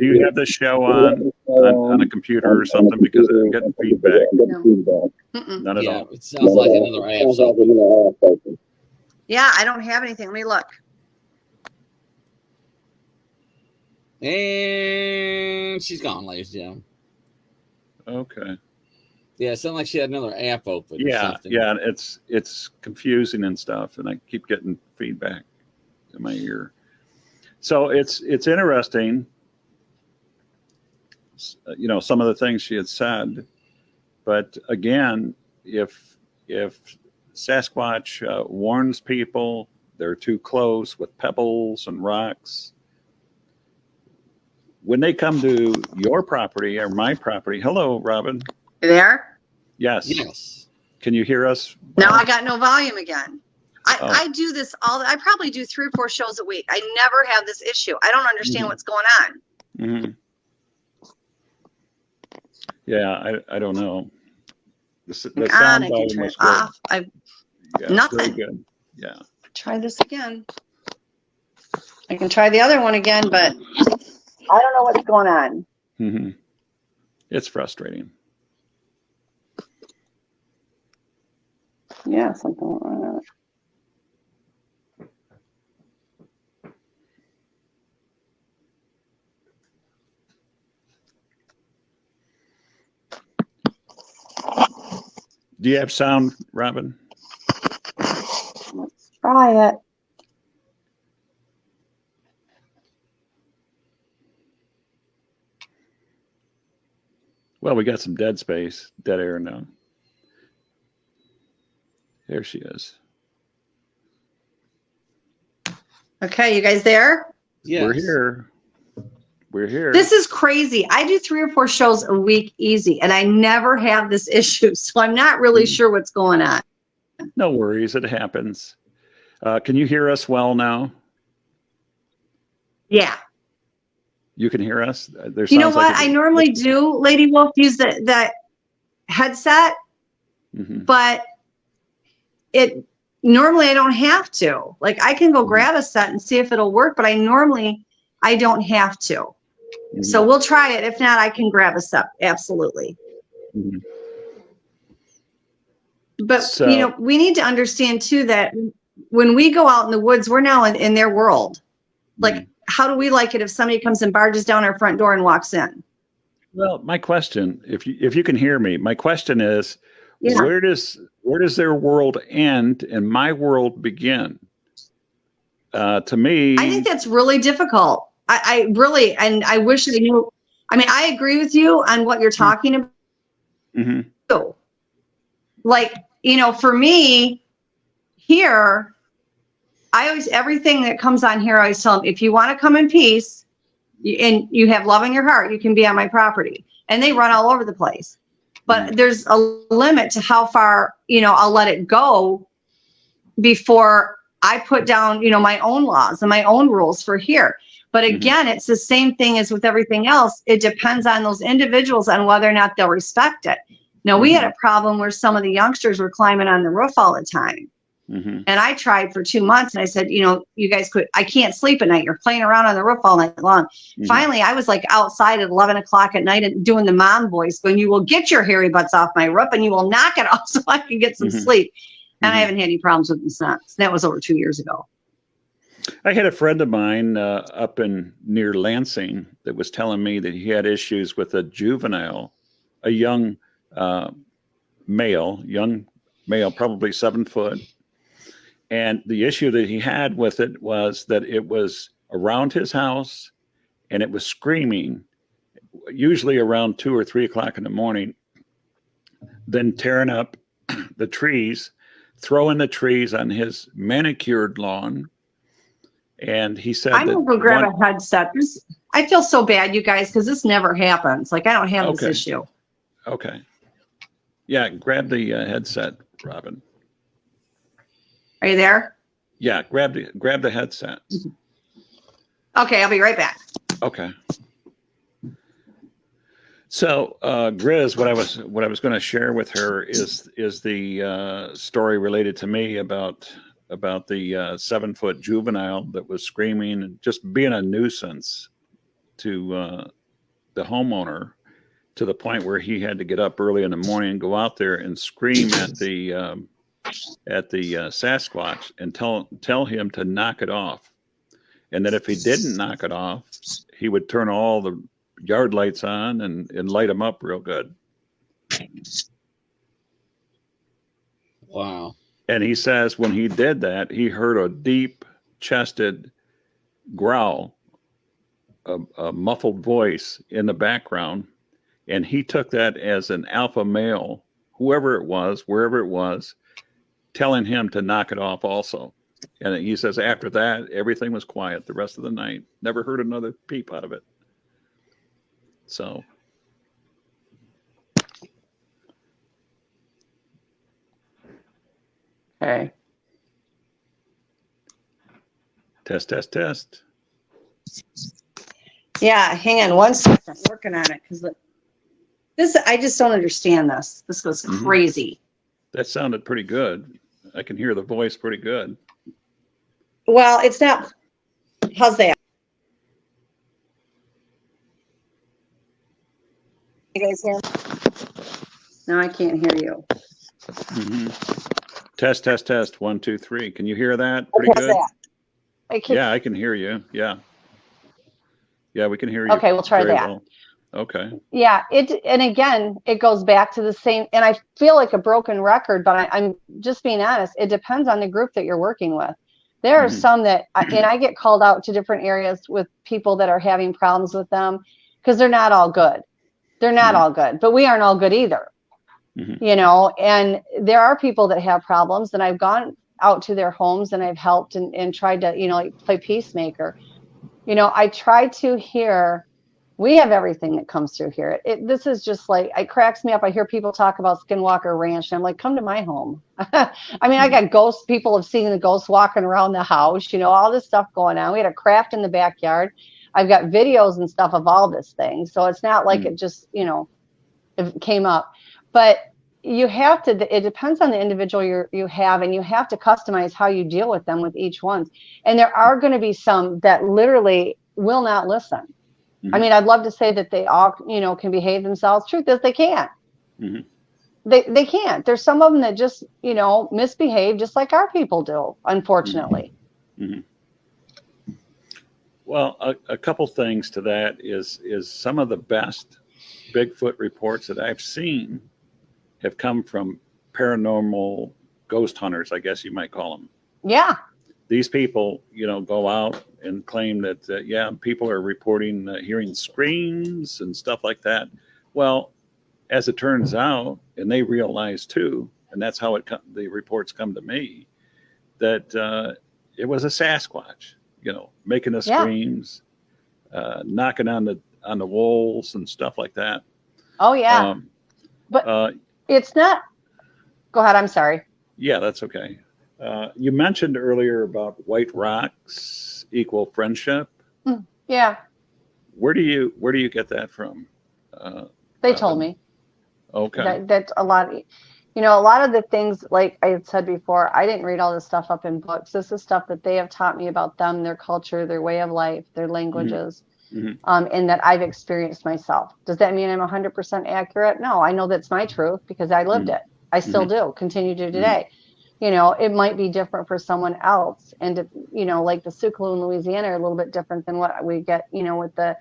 you have this show on a computer or something, because I'm getting feedback? No. None at Yeah, all. it sounds like another app's open. Yeah, I don't have anything. Let me look. And she's gone, ladies and gentlemen. Okay. Yeah, it sounded like she had another app open. Or Yeah, something. yeah, it's confusing and stuff, and I keep getting feedback in my ear. So it's interesting, you know, some of the things she had said, but again, if Sasquatch warns people they're too close with pebbles and rocks, when they come to your property or my property, hello, Robin. You there? Yes. Yes. Can you hear us? Now I got no volume again. Oh. I do this I probably do 3 or 4 shows a week. I never have this issue. I don't understand what's going on. Mm-hmm. Yeah, I don't know. The On, sound I can volume turn was it good. off. Yeah, nothing. very good. Yeah. Try this again. I can try the other one again, but I don't know what's going on. Mm-hmm. It's frustrating. Yeah, something wrong. Do you have sound, Robin? Let's try it. Well, we got some dead air now. There she is. Okay, you guys there? Yes. We're here. We're here. This is crazy. I do 3 or 4 shows a week easy, and I never have this issue. So I'm not really sure what's going on. No worries. It happens. Can you hear us well now? Yeah. You can hear us? You know what? I normally do, Lady Wolf, use that headset, but normally I don't have to. Like, I can go grab a set and see if it'll work, but I don't have to. So we'll try it. If not, I can grab a set. Absolutely. But, you know, we need to understand too that when we go out in the woods, we're now in their world. Like, how do we like it if somebody comes and barges down our front door and walks in? Well, my question, if you can hear me, my question is, where does their world end and my world begin? To me, I think that's really difficult. I really, and I wish I knew. I mean, I agree with you on what you're talking about. Like, you know, for me here, everything that comes on here, I always tell them, if you want to come in peace and you have love in your heart, you can be on my property. And they run all over the place. But there's a limit to how far, you know, I'll let it go before I put down, my own laws and my own rules for here. But again, it's the same thing as with everything else. It depends on those individuals on whether or not they'll respect it. Now, we had a problem where some of the youngsters were climbing on the roof all the time. And I tried for 2 months and I said, you guys I can't sleep at night. You're playing around on the roof all night long. Finally, I was like outside at 11 o'clock at night and doing the mom voice going, you will get your hairy butts off my roof and you will knock it off so I can get some sleep. And I haven't had any problems with them since. That was over 2 years ago. I had a friend of mine up in near Lansing that was telling me that he had issues with a juvenile, a young male, probably 7 foot. And the issue that he had with it was that it was around his house and it was screaming, usually around 2 or 3 o'clock in the morning, then tearing up the trees, throwing the trees on his manicured lawn. And he said, I'm going to go grab a headset. I feel so bad, you guys, because this never happens. Like, I don't have this issue. Okay. Yeah, grab the headset, Robin. Are you there? Yeah, grab the headset. Okay, I'll be right back. Okay. So, Grizz, what I was going to share with her is the story related to me about the 7 foot juvenile that was screaming and just being a nuisance to the homeowner, to the point where he had to get up early in the morning and go out there and scream at the Sasquatch and tell him to knock it off, and that if he didn't knock it off, he would turn all the yard lights on and light them up real good. Wow. And he says when he did that, he heard a deep chested growl, a muffled voice in the background. And he took that as an alpha male, whoever it was, wherever it was, telling him to knock it off also. And he says after that, everything was quiet the rest of the night. Never heard another peep out of it. So. Okay. Test. Yeah, hang on one second. I'm working on it because I just don't understand this. This goes crazy. That sounded pretty good. I can hear the voice pretty good. Well, it's not. How's that? You guys hear? No, I can't hear you. Test. 1, 2, 3. Can you hear that? Pretty good. Yeah, I can hear you. Yeah, we can hear you. Okay, we'll try that. Well. Okay. Yeah, and again, it goes back to the same, and I feel like a broken record, but I'm just being honest. It depends on the group that you're working with. There are some that, and I get called out to different areas with people that are having problems with them because they're not all good. They're not all good, but we aren't all good either. And there are people that have problems, and I've gone out to their homes and I've helped and tried to, like play peacemaker. I try to hear. We have everything that comes through here. This is just like, it cracks me up. I hear people talk about Skinwalker Ranch, and I'm like, come to my home. I mean, I got ghosts. People have seen the ghosts walking around the house, all this stuff going on. We had a craft in the backyard. I've got videos and stuff of all this thing. So it's not like it just, it came up. But you have to, it depends on the individual you have, and you have to customize how you deal with them with each one. And there are going to be some that literally will not listen. I mean, I'd love to say that they all, can behave themselves. Truth is, they can't. They can't. There's some of them that just, misbehave just like our people do, unfortunately. Well, a couple things to that is some of the best Bigfoot reports that I've seen have come from paranormal ghost hunters, I guess you might call them. Yeah. These people, go out and claim that, people are reporting hearing screams and stuff like that. Well, as it turns out, and they realize too, and that's how the reports come to me, that it was a Sasquatch, making the screams, knocking on the walls and stuff like that. Oh yeah, but it's not. Go ahead. I'm sorry. Yeah, that's okay. You mentioned earlier about white rocks equal friendship. Yeah, Where do you get that from? they told Robin? me Okay. that a lot, a lot of the things, like I had said before, I didn't read all this stuff up in books. This is stuff that they have taught me about them, their culture, their way of life, their Hmm. languages, Hmm. and that I've experienced myself. Does that mean I'm 100% accurate? No, I know that's my truth because I lived Hmm. it. I still Hmm. do, continue to Hmm. today. It might be different for someone else. And, like the Sioux in Louisiana are a little bit different than what we get, with the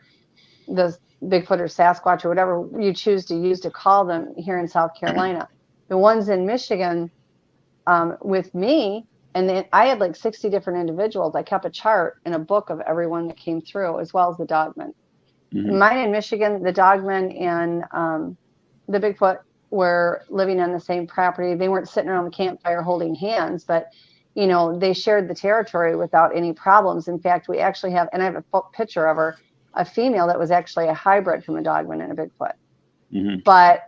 Bigfoot or Sasquatch or whatever you choose to use to call them here in South Carolina. The ones in Michigan, with me, and then I had like 60 different individuals. I kept a chart and a book of everyone that came through, as well as the dogmen. Hmm. Mine in Michigan, the dogmen and the Bigfoot were living on the same property. They weren't sitting around the campfire holding hands, but they shared the territory without any problems. In fact, we actually have, and I have a picture of her, a female that was actually a hybrid from a dogman and a Bigfoot. Hmm. But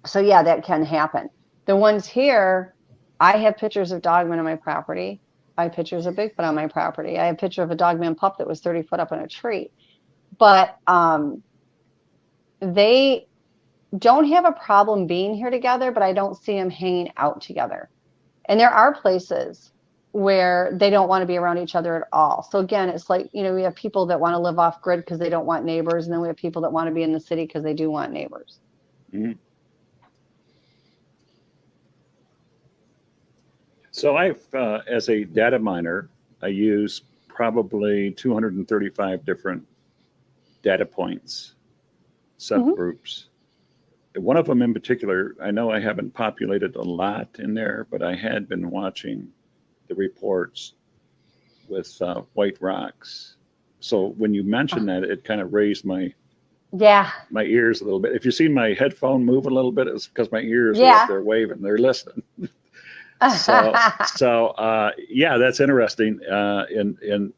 so yeah, that can happen. The ones here, I have pictures of dogmen on my property. I have pictures of Bigfoot on my property. I have a picture of a dogman pup that was 30 foot up in a tree. But they don't have a problem being here together, but I don't see them hanging out together. And there are places where they don't want to be around each other at all. So again, it's like, we have people that want to live off grid because they don't want neighbors. And then we have people that want to be in the city because they do want neighbors. Hmm. So as a data miner, I use probably 235 different data points, subgroups. One of them in particular, I know I haven't populated a lot in there, but I had been watching the reports with white rocks. So when you mentioned that, it kind of raised Yeah. my ears a little bit. If you see my headphone move a little bit, it's because my ears are up Yeah. there waving. They're listening. Yeah, that's interesting. In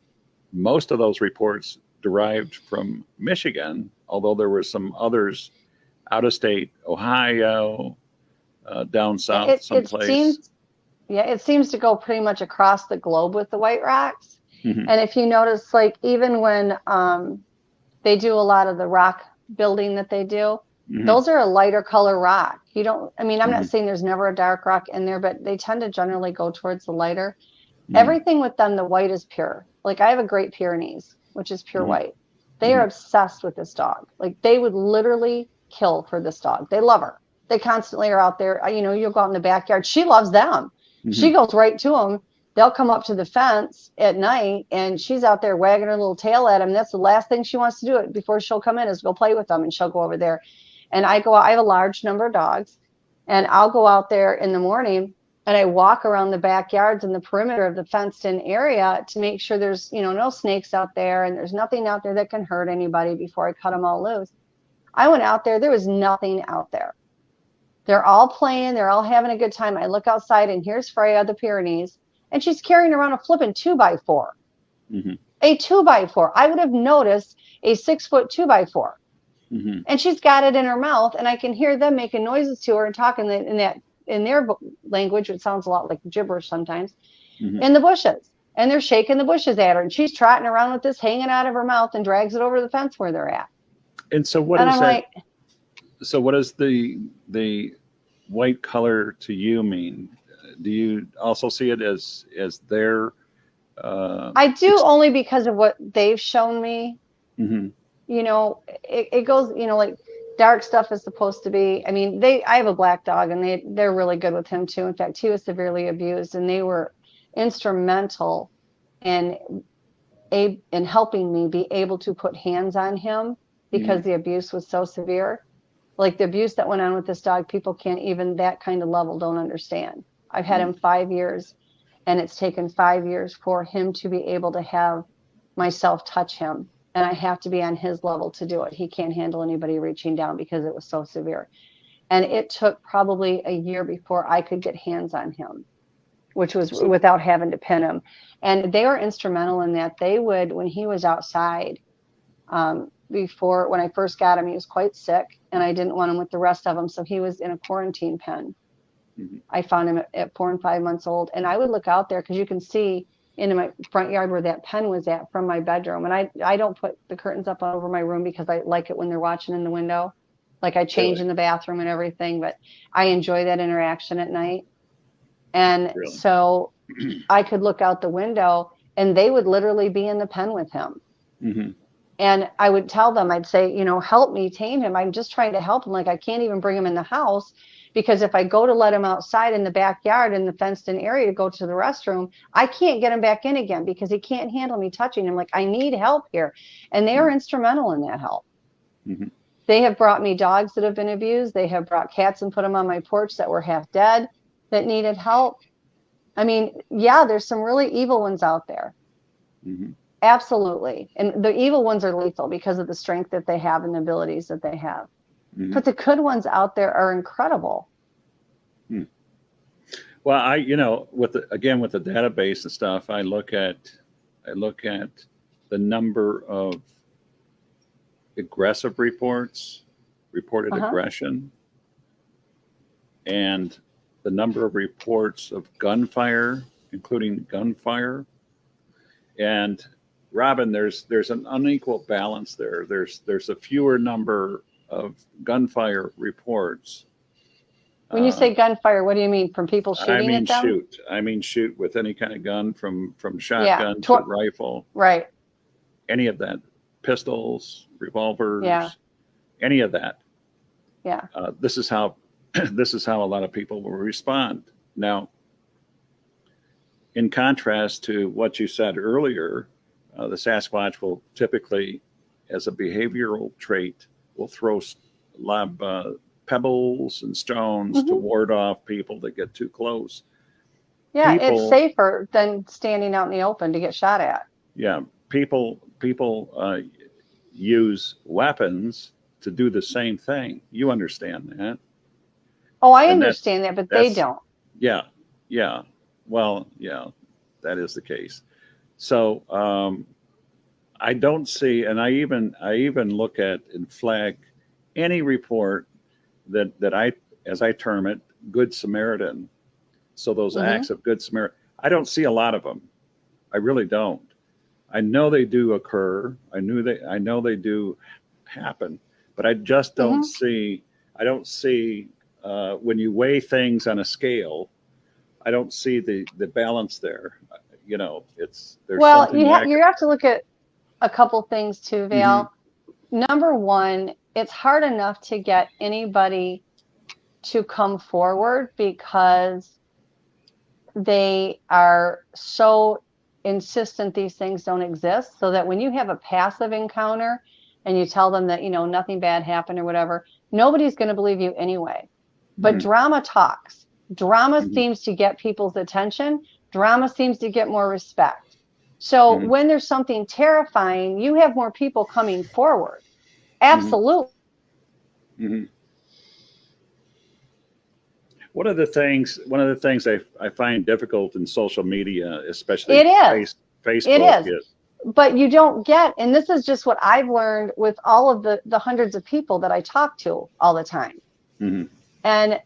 most of those reports derived from Michigan, although there were some others out of state, Ohio, down south It someplace. seems, yeah, it seems to go pretty much across the globe with the white rocks. Hmm. And if you notice, like even when they do a lot of the rock building that they do, Hmm. those are a lighter color rock. I'm Hmm. not saying there's never a dark rock in there, but they tend to generally go towards the lighter. Hmm. Everything with them, the white is pure. Like I have a Great Pyrenees, which is pure Hmm. white. They are Hmm. obsessed with this dog. Like they would literally kill for this dog. They love her. They constantly are out there. You'll go out in the backyard. She loves them. Hmm. She goes right to them. They'll come up to the fence at night and she's out there wagging her little tail at them. That's the last thing she wants to do it before she'll come in is go play with them, and she'll go over there. And I have a large number of dogs, and I'll go out there in the morning and I walk around the backyards and the perimeter of the fenced in area to make sure there's, no snakes out there and there's nothing out there that can hurt anybody before I cut them all loose. I went out there was nothing out there. They're all playing, they're all having a good time. I look outside and here's Freya, the Pyrenees, and she's carrying around a flipping 2x4. Hmm. A 2x4. I would have noticed a 6-foot 2x4. Hmm. And she's got it in her mouth, and I can hear them making noises to her and talking in their language, which sounds a lot like gibberish sometimes, Hmm. in the bushes. And they're shaking the bushes at her, and she's trotting around with this hanging out of her mouth and drags it over the fence where they're at. And so what And is I'm that? like, So what does the white color to you mean? Do you also see it as their I do only because of what they've shown me. Mm-hmm. It goes, like dark stuff is supposed to be. I mean, I have a black dog, and they're really good with him too. In fact, he was severely abused, and they were instrumental in in helping me be able to put hands on him because Mm-hmm. the abuse was so severe. Like the abuse that went on with this dog, people can't even that kind of level don't understand. I've had him 5 years, and it's taken 5 years for him to be able to have myself touch him. And I have to be on his level to do it. He can't handle anybody reaching down because it was so severe. And it took probably a year before I could get hands on him, which was So, without having to pin him. And they were instrumental in that. They would, when he was outside, before, when I first got him, he was quite sick, and I didn't want him with the rest of them. So he was in a quarantine pen. Mhm. I found him at 4 and 5 months old. And I would look out there because you can see into my front yard where that pen was at from my bedroom. And I don't put the curtains up over my room because I like it when they're watching in the window. Like I change Really? in the bathroom and everything, but I enjoy that interaction at night. And Really? so I could look out the window and they would literally be in the pen with him. Hmm. And I would tell them, I'd say, help me tame him. I'm just trying to help him. Like, I can't even bring him in the house because if I go to let him outside in the backyard in the fenced in area to go to the restroom, I can't get him back in again because he can't handle me touching him. Like, I need help here. And they are instrumental in that help. Hmm. They have brought me dogs that have been abused. They have brought cats and put them on my porch that were half dead that needed help. I mean, yeah, there's some really evil ones out there. Hmm. Absolutely. And the evil ones are lethal because of the strength that they have and the abilities that they have. Hmm. But the good ones out there are incredible. Well, with the database and stuff, I look at the number of aggressive reported Uh-huh. aggression, and the number of reports of gunfire, including gunfire. And Robin, there's an unequal balance there. There's a fewer number of gunfire reports. When you say gunfire, what do you mean? From people shooting at them? I mean shoot with any kind of gun, from Yeah. shotgun to rifle, Right. any of that, pistols, revolvers, Yeah. any of that. Yeah. This is how this is how a lot of people will respond. Now, in contrast to what you said earlier, the Sasquatch will typically, as a behavioral trait, will throw lob pebbles and stones to Mhm. ward off people that get too close. Yeah, it's People, safer than standing out in the open to get shot at. yeah, people use weapons to do the same thing. You understand that? Oh, I And understand that, but they don't. yeah, yeah. Well, yeah, that is the case. So I don't see, and I even look at and flag any report that I, as I term it, Good Samaritan. So those Mhm. acts of Good Samaritan, I don't see a lot of them. I really don't. I know they do occur. I know they do happen, but I just don't Mhm. see. I don't see when you weigh things on a scale. I don't see the balance there. There's Well, something you lacking. have to look at a couple things too, Hmm. Val. Number one, it's hard enough to get anybody to come forward because they are so insistent these things don't exist. So that when you have a passive encounter and you tell them that, nothing bad happened or whatever, nobody's going to believe you anyway. But Hmm. drama talks. Drama Hmm. seems to get people's attention. Drama seems to get more respect. So Hmm. when there's something terrifying, you have more people coming forward. Hmm. Absolutely. Hmm. One of the things I find difficult in social media, especially It is. It Facebook, is. is. But you don't get, and this is just what I've learned with all of the hundreds of people that I talk to all the time. Hmm. And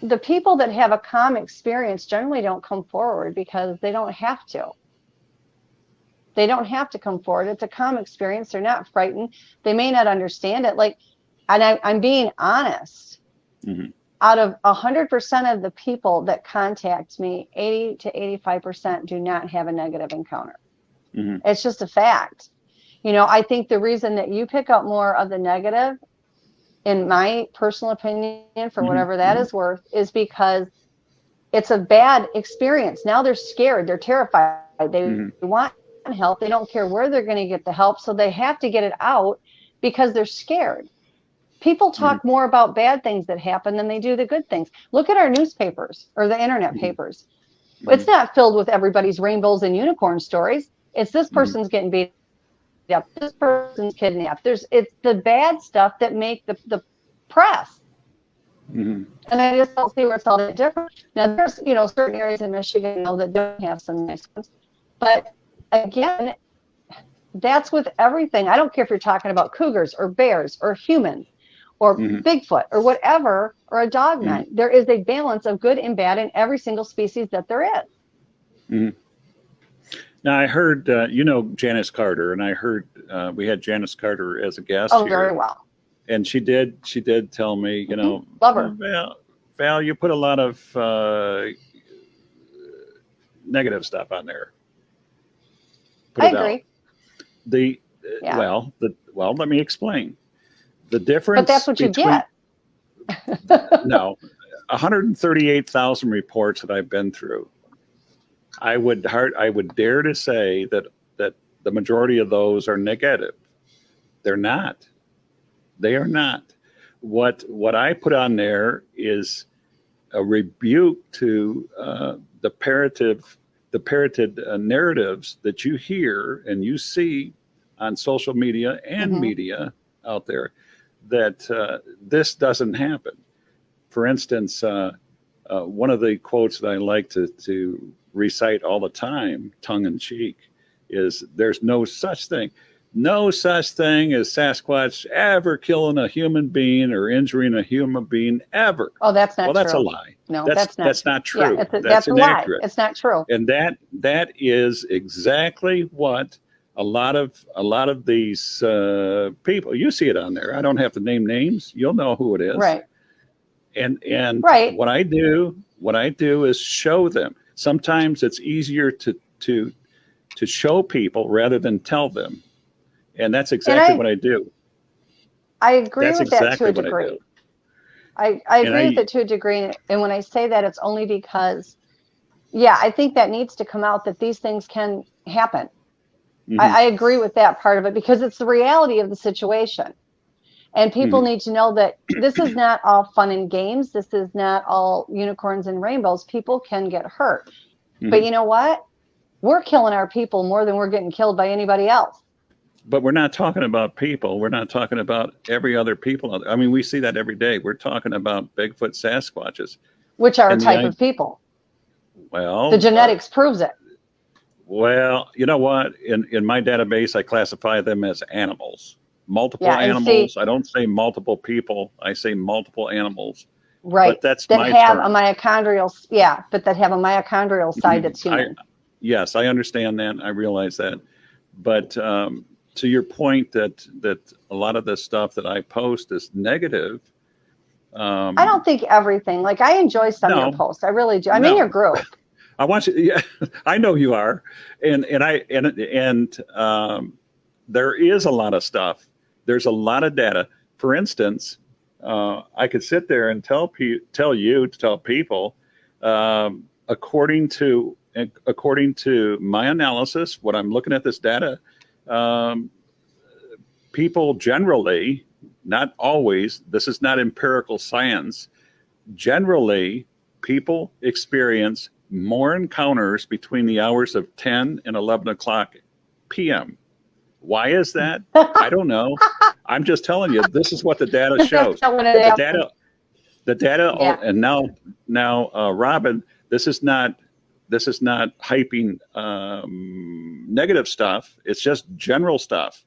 the people that have a calm experience generally don't come forward because they don't have to. They don't have to come forward. It's a calm experience. They're not frightened. They may not understand it. And I'm being honest. Hmm. Out of 100% of the people that contact me, 80 to 85% do not have a negative encounter. Hmm. It's just a fact. I think the reason that you pick up more of the negative, in my personal opinion, for Hmm. whatever that is worth, is because it's a bad experience. Now they're scared. They're terrified. They Hmm. want help. They don't care where they're going to get the help. So they have to get it out because they're scared. People Hmm. talk more about bad things that happen than they do the good things. Look at our newspapers or the internet Hmm. papers. Hmm. It's not filled with everybody's rainbows and unicorn stories. It's this Hmm. person's getting beat up. This person's kidnapped. It's the bad stuff that make the press. Hmm. And I just don't see where it's all that different. Now, there's, certain areas in Michigan, that don't have some nice ones. But again, that's with everything. I don't care if you're talking about cougars or bears or humans. or Mhm. Bigfoot or whatever, or a dogman. Mhm. There is a balance of good and bad in every single species that there is. Mhm. Now I heard, Janice Carter, and I heard we had Janice Carter as a guest Oh, very here, well. and she did tell me, Love her. Val, you put a lot of negative stuff on there. Put I it out. agree. The Yeah. let me explain the But that's difference what you between get. no 138,000 reports that I've been through. I would dare to say that the majority of those are negative. They're not. They are not. What I put on there is a rebuke to the parroted narratives that you hear and you see on social media and Mhm. media out there, that this doesn't happen. For instance, one of the quotes that I like to recite all the time, tongue in cheek, is "There's no such thing. No such thing as Sasquatch ever killing a human being or injuring a human being ever." Oh, that's not Well, that's a true. lie. No, That's that's not that's true. not Yeah, true. That's that's a lie. inaccurate. It's not true. And that is exactly what a lot of these people, you see it on there. I don't have to name names. You'll know who it is. Right. And Right. what I do is show them. Sometimes it's easier to show people rather than tell them. And that's exactly what I do. I agree That's with that to exactly a what I do. degree. I And agree with it to a degree. And when I say that, it's only because, yeah, I think that needs to come out, that these things can happen. Mhm, I agree with that part of it, because it's the reality of the situation. And people mhm, need to know that this is not all fun and games. This is not all unicorns and rainbows. People can get hurt. But mhm. you know what? We're killing our people more than we're getting killed by anybody else, But we're not talking about people. We're not talking about every other people. I mean, we see that every day. We're talking about Bigfoot, Sasquatches, which are a and the type of people. The well, genetics proves it. you know what? In my database, I classify them as animals, multiple Yeah. And see, animals. I don't say multiple people. I say multiple animals. right, But that's that my have a term. mitochondrial, yeah, but that have a mitochondrial side Mhm. that's human. Yes, I understand that. I realize that. But to your point that a lot of the stuff that I post is negative. I don't Um, think everything, like, I enjoy some of your no, posts. I really do. I'm in your no. group. I want you. Yeah, I know you are, and there is a lot of stuff. There's a lot of data. For instance, I could sit there and tell people, according to my analysis, what I'm looking at this data, um, people generally, not always. This is not empirical science. Generally, people experience more encounters between the hours of 10 and 11 o'clock p.m. Why is that? I don't know. I'm just telling you, this is what the data That's shows. not what it The happens. data, Yeah. and now, Robin, this is not hyping negative stuff. It's just general stuff.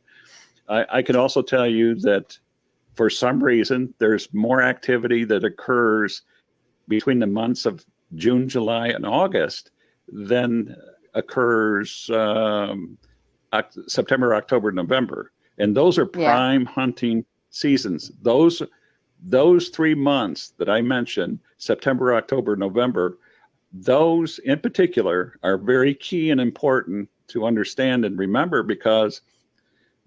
I can also tell you that for some reason, there's more activity that occurs between the months of June, July, and August than occurs September, October, November, and those are Yeah. prime hunting seasons. Those 3 months that I mentioned, September, October, November, those in particular are very key and important to understand and remember, because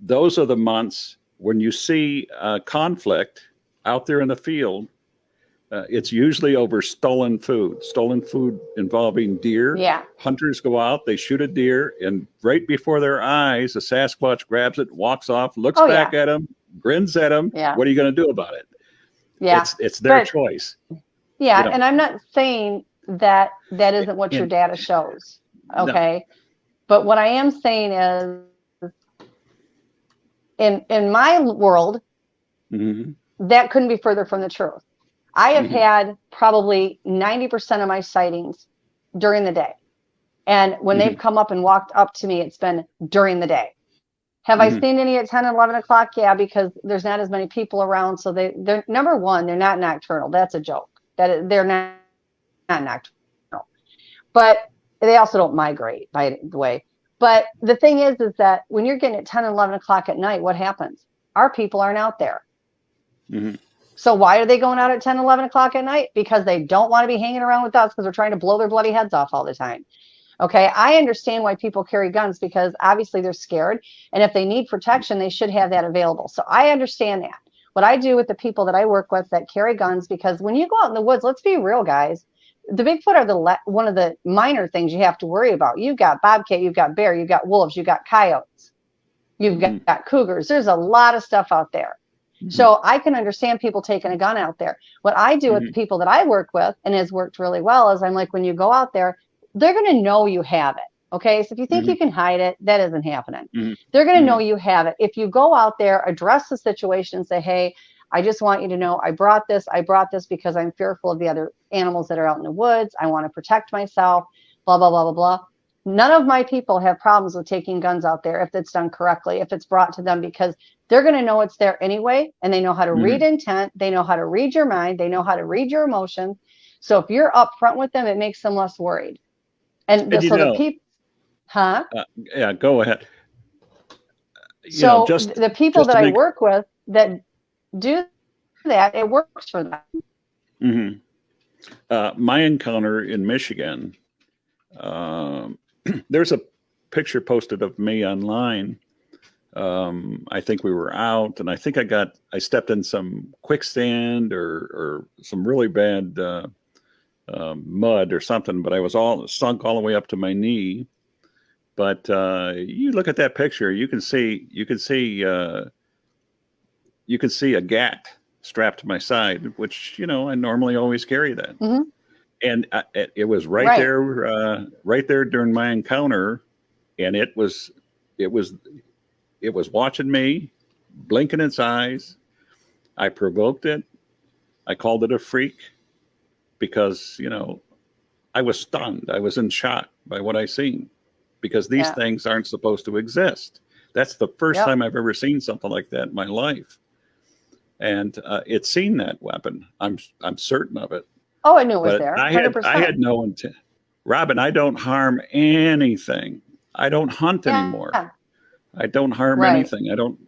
those are the months when you see conflict out there in the field. It's usually over stolen food involving deer. Yeah. Hunters go out, they shoot a deer, and right before their eyes, a Sasquatch grabs it, walks off, looks Oh, back yeah. at him, grins at him. Yeah. What are you going to do about it? Yeah. It's their But choice. yeah, You know, and I'm not saying that that isn't what your and data shows. no, Okay. But what I am saying is, in my world, mhm, that couldn't be further from the truth. I have mhm, had probably 90% of my sightings during the day. And when they've mhm, come up and walked up to me, it's been during the day. Have I seen any at 10 and 11 o'clock? Yeah, because there's not as many people around. So they're number one, they're not nocturnal. That's a joke. They're not nocturnal. But they also don't migrate, by the way. But the thing is that when you're getting at 10 and 11 o'clock at night, what happens? Our people aren't out there. So why are they going out at 10, 11 o'clock at night? Because they don't want to be hanging around with us because they're trying to blow their bloody heads off all the time. Okay, I understand why people carry guns because obviously they're scared. And if they need protection, they should have that available. So I understand that. What I do with the people that I work with that carry guns, because when you go out in the woods, let's be real, guys. The Bigfoot are one of the minor things you have to worry about. You've got bobcat, you've got bear, you've got wolves, you've got coyotes, you've got cougars. There's a lot of stuff out there. So I can understand people taking a gun out there. What I do with the people that I work with, and has worked really well, is I'm like, when you go out there, they're going to know you have it. Okay. So if you think you can hide it, that isn't happening. They're going to know you have it. If you go out there, address the situation and say, hey, I just want you to know I brought this because I'm fearful of the other animals that are out in the woods. I want to protect myself, blah, blah, blah, blah, blah. None of my people have problems with taking guns out there if it's done correctly, if it's brought to them, because they're going to know it's there anyway. And they know how to read intent. They know how to read your mind. They know how to read your emotions. So if you're upfront with them, it makes them less worried. And so the people, yeah, go ahead. So the people that I work with that do that, it works for them. My encounter in Michigan, there's a picture posted of me online. I think we were out, and I think I stepped in some quicksand or some really bad mud or something, but I was all sunk all the way up to my knee. But you look at that picture, you can see a gat strapped to my side, which I normally always carry that. And it was right there during my encounter, and it was watching me, blinking its eyes. I provoked it. I called it a freak because I was stunned. I was in shock by what I seen, because these things aren't supposed to exist. That's the first time I've ever seen something like that in my life. And it's seen that weapon. I'm certain of it. Oh, I knew it was there. 100%. I had no intent. Robin, I don't harm anything. I don't hunt anymore. I don't harm anything. I don't,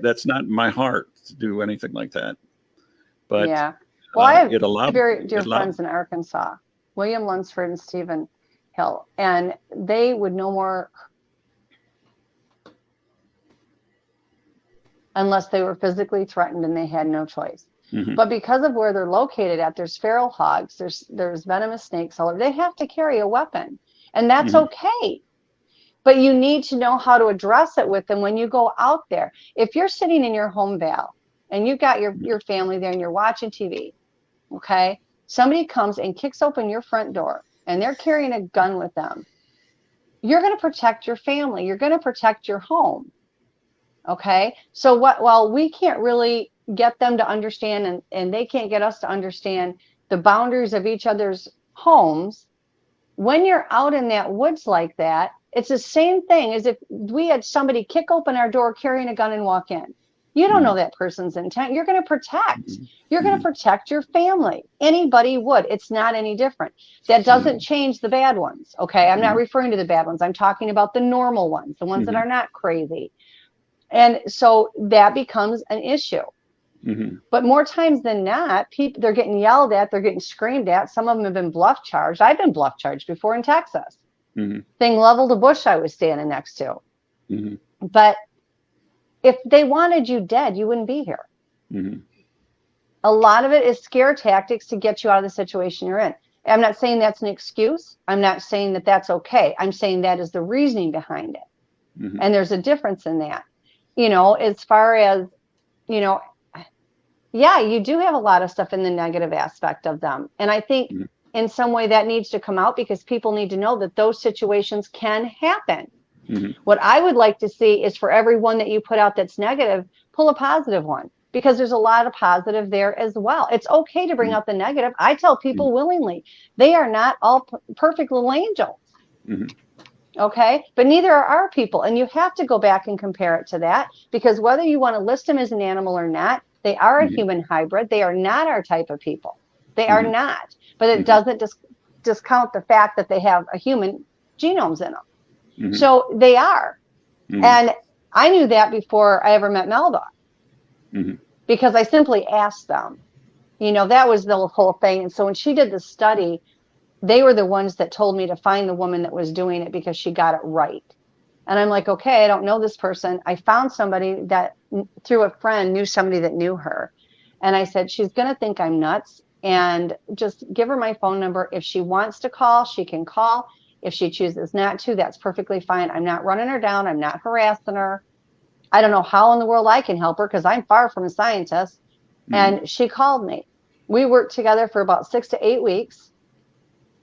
that's not my heart to do anything like that. But well, I have two very dear friends in Arkansas, William Lunsford and Stephen Hill, and they would no more unless they were physically threatened and they had no choice. But because of where they're located at, there's feral hogs, there's venomous snakes all over. They have to carry a weapon, and that's okay. But you need to know how to address it with them when you go out there. If you're sitting in your home, Val, and you've got your family there and you're watching TV, okay? Somebody comes and kicks open your front door and they're carrying a gun with them. You're going to protect your family. You're going to protect your home, okay? So while we can't really get them to understand and they can't get us to understand the boundaries of each other's homes, when you're out in that woods like that, it's the same thing as if we had somebody kick open our door carrying a gun and walk in. You don't know that person's intent. You're going to protect. You're going to protect your family. Anybody would. It's not any different. That doesn't change the bad ones, okay? I'm not referring to the bad ones. I'm talking about the normal ones, the ones that are not crazy. And so that becomes an issue. But more times than not, they're getting yelled at, they're getting screamed at. Some of them have been bluff charged. I've been bluff charged before in Texas. Thing leveled a bush I was standing next to. But if they wanted you dead, you wouldn't be here. A lot of it is scare tactics to get you out of the situation you're in. I'm not saying that's an excuse. I'm not saying that that's okay. I'm saying that is the reasoning behind it. And there's a difference in that. As far as, you do have a lot of stuff in the negative aspect of them. And I think in some way that needs to come out because people need to know that those situations can happen. What I would like to see is for every one that you put out that's negative, pull a positive one, because there's a lot of positive there as well. It's okay to bring out the negative. I tell people willingly, they are not all perfect little angels. Okay. But neither are our people. And you have to go back and compare it to that, because whether you want to list them as an animal or not, they are a Mhm. human hybrid. They are not our type of people. They are Mhm. not. But it Mhm. doesn't discount the fact that they have a human genomes in them. Mhm. So they are. Mhm. And I knew that before I ever met Melba, Mhm. because I simply asked them. That was the whole thing. And so when she did the study, they were the ones that told me to find the woman that was doing it because she got it right. And I'm like, okay, I don't know this person. I found somebody that through a friend knew somebody that knew her. And I said, she's going to think I'm nuts. And just give her my phone number. If she wants to call, she can call. If she chooses not to, that's perfectly fine. I'm not running her down. I'm not harassing her. I don't know how in the world I can help her because I'm far from a scientist. Mhm. And she called me. We worked together for about 6 to 8 weeks.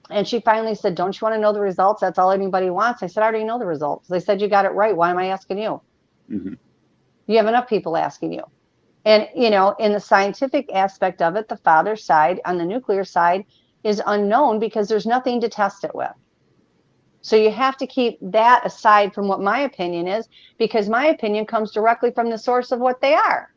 And she finally said, don't you want to know the results? That's all anybody wants. I said, I already know the results. They said, you got it right. Why am I asking you? Mhm. You have enough people asking you. And, in the scientific aspect of it, the father side on the nuclear side is unknown because there's nothing to test it with. So you have to keep that aside from what my opinion is, because my opinion comes directly from the source of what they are.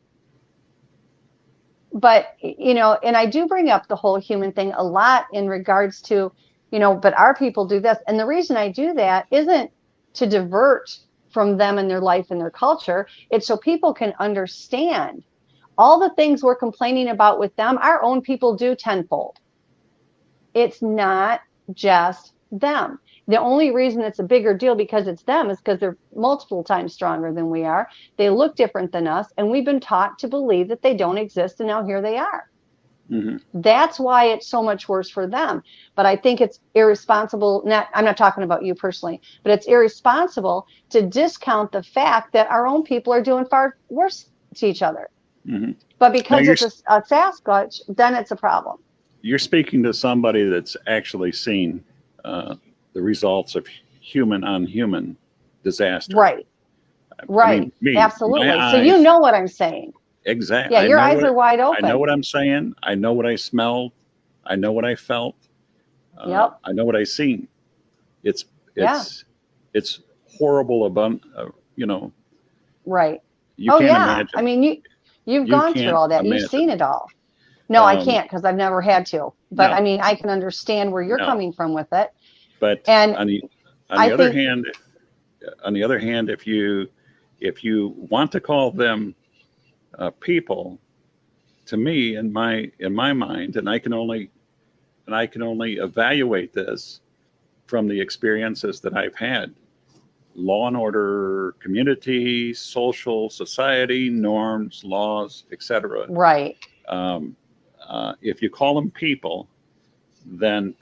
But, and I do bring up the whole human thing a lot in regards to, but our people do this. And the reason I do that isn't to divert from them and their life and their culture. It's so people can understand all the things we're complaining about with them, our own people do tenfold. It's not just them. The only reason it's a bigger deal because it's them is because they're multiple times stronger than we are. They look different than us, and we've been taught to believe that they don't exist, and now here they are. Mhm. That's why it's so much worse for them. But I think it's irresponsible. I'm not talking about you personally, but it's irresponsible to discount the fact that our own people are doing far worse to each other. Mhm. But Now because it's a Sasquatch, then it's a problem. you're speaking to somebody that's actually seen uh, the results of human on human disaster. Right. I Right. mean, me, my Absolutely. So you eyes, know what I'm saying. exact. Yeah, your eyes are wide I know open. what I'm saying. I know what I smelled. I know what I felt. Yep. I know what I seen. It's Yeah. it's it's horrible. You know, Right. you Oh can't yeah. I imagine. mean, you've You gone through can't all that. You've seen imagine. it all. No, I Um, can't because I've never had to. But I no, mean, I can understand where you're no. coming from with it. But And on I the other think, hand, if you want to call them people, to me in my mind, and I can only evaluate this from the experiences that I've had: law and order, community, social, society, norms, laws, etc. right. Um, if you call them people, then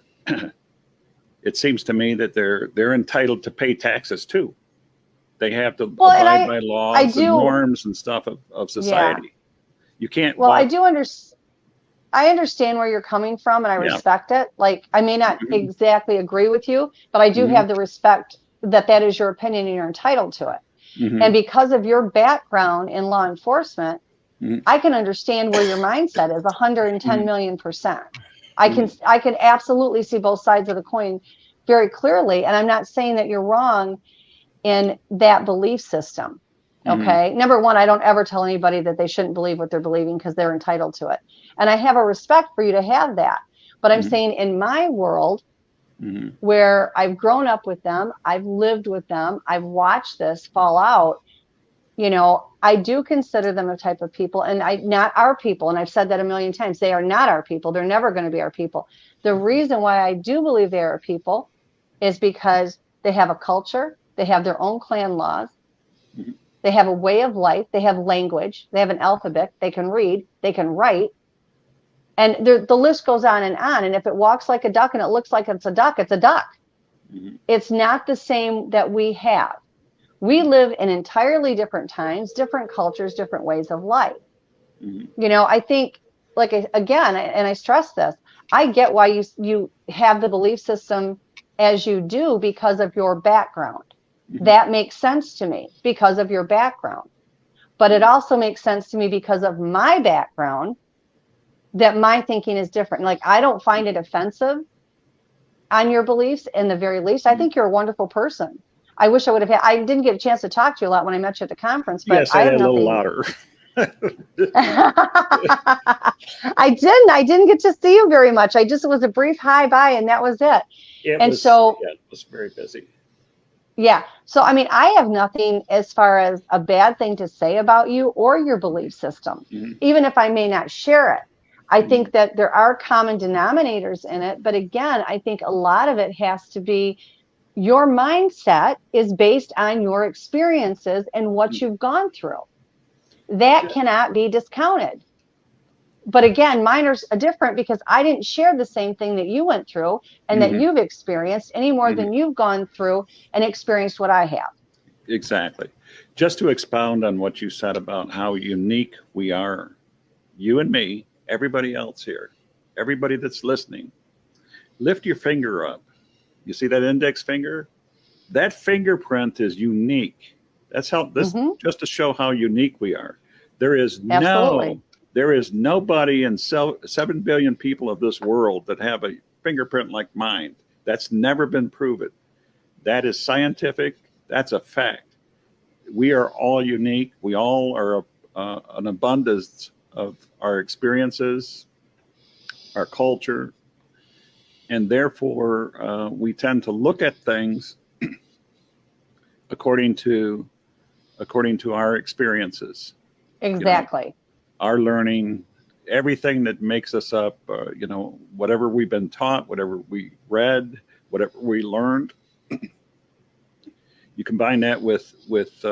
it seems to me that they're entitled to pay taxes too. They have to Well, and abide by I laws and do, norms and stuff of yeah. society. You can't Well, walk. I understand where you're coming from and I Yeah. respect it. Like, I may not Hmm. exactly agree with you, but I do Hmm. have the respect that that is your opinion and you're entitled to it. Hmm. And because of your background in law enforcement, Hmm. I can understand where your mindset is 110 Hmm. million percent. Hmm. I can absolutely see both sides of the coin very clearly. And I'm not saying that you're wrong in that belief system. Hmm. Okay. Number one, I don't ever tell anybody that they shouldn't believe what they're believing because they're entitled to it. And I have a respect for you to have that. But I'm Hmm. saying in my world, Hmm. where I've grown up with them, I've lived with them, I've watched this fall out, I do consider them a type of people, and not our people. And I've said that a million times. They are not our people. They're never going to be our people. The reason why I do believe they are people is because they have a culture, they have their own clan laws, they have a way of life, they have language, they have an alphabet, they can read, they can write, and the list goes on and on. And if it walks like a duck and it looks like it's a duck, it's a duck. Hmm. It's not the same that we have. We live in entirely different times, different cultures, different ways of life. Hmm. I think, like, again, and I stress this, I get why you have the belief system as you do because of your background. Hmm. That makes sense to me because of your background. But it also makes sense to me because of my background that my thinking is different. Like, I don't find it offensive. on your beliefs in the very least. I think you're a wonderful person. I wish I would have had, I didn't get a chance to talk to you a lot when I met you at the conference, but Yes, I I have had a little nothing. louder. I didn't get to see you very much. I just, it was a brief hi bye and that was it. And so, Yeah, it was very busy. yeah. So, I mean, I have nothing as far as a bad thing to say about you or your belief system, Mhm. even if I may not share it. I Mhm. think that there are common denominators in it. But again, I think a lot of it has to be your mindset is based on your experiences and what you've gone through. That cannot be discounted. But again, mine are different because I didn't share the same thing that you went through and that Mhm. you've experienced any more Mhm. than you've gone through and experienced what I have. Exactly. Just to expound on what you said about how unique we are, you and me, everybody else here, everybody that's listening, lift your finger up. You see that index finger? That fingerprint is unique. That's how this, Hmm. just to show how unique we are. There is no, Absolutely. there is nobody in 7 billion people of this world that have a fingerprint like mine. That's never been proven. That is scientific. That's a fact. We are all unique. We all are an abundance of our experiences, our culture, and therefore we tend to look at things according to our experiences. You know, Exactly. our learning, everything that makes us up. Whatever we've been taught, whatever we read, whatever we learned. You combine that with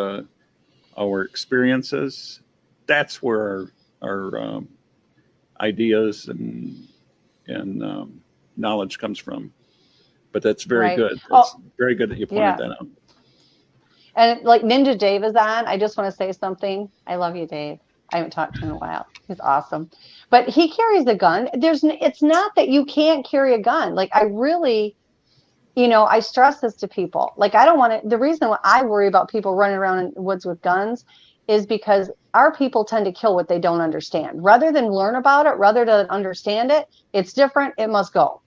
our experiences. That's where our ideas and knowledge comes from. But that's very Right. good. Oh, That's very good that you pointed yeah. that out. And like Ninja Dave is on. I just want to say something. I love you, Dave. I haven't talked to him in a while. He's awesome. But he carries a gun. It's not that you can't carry a gun. Like I really, I stress this to people. Like I don't want to, the reason why I worry about people running around in the woods with guns is because our people tend to kill what they don't understand. Rather than learn about it, rather than understand it, it's different, it must go.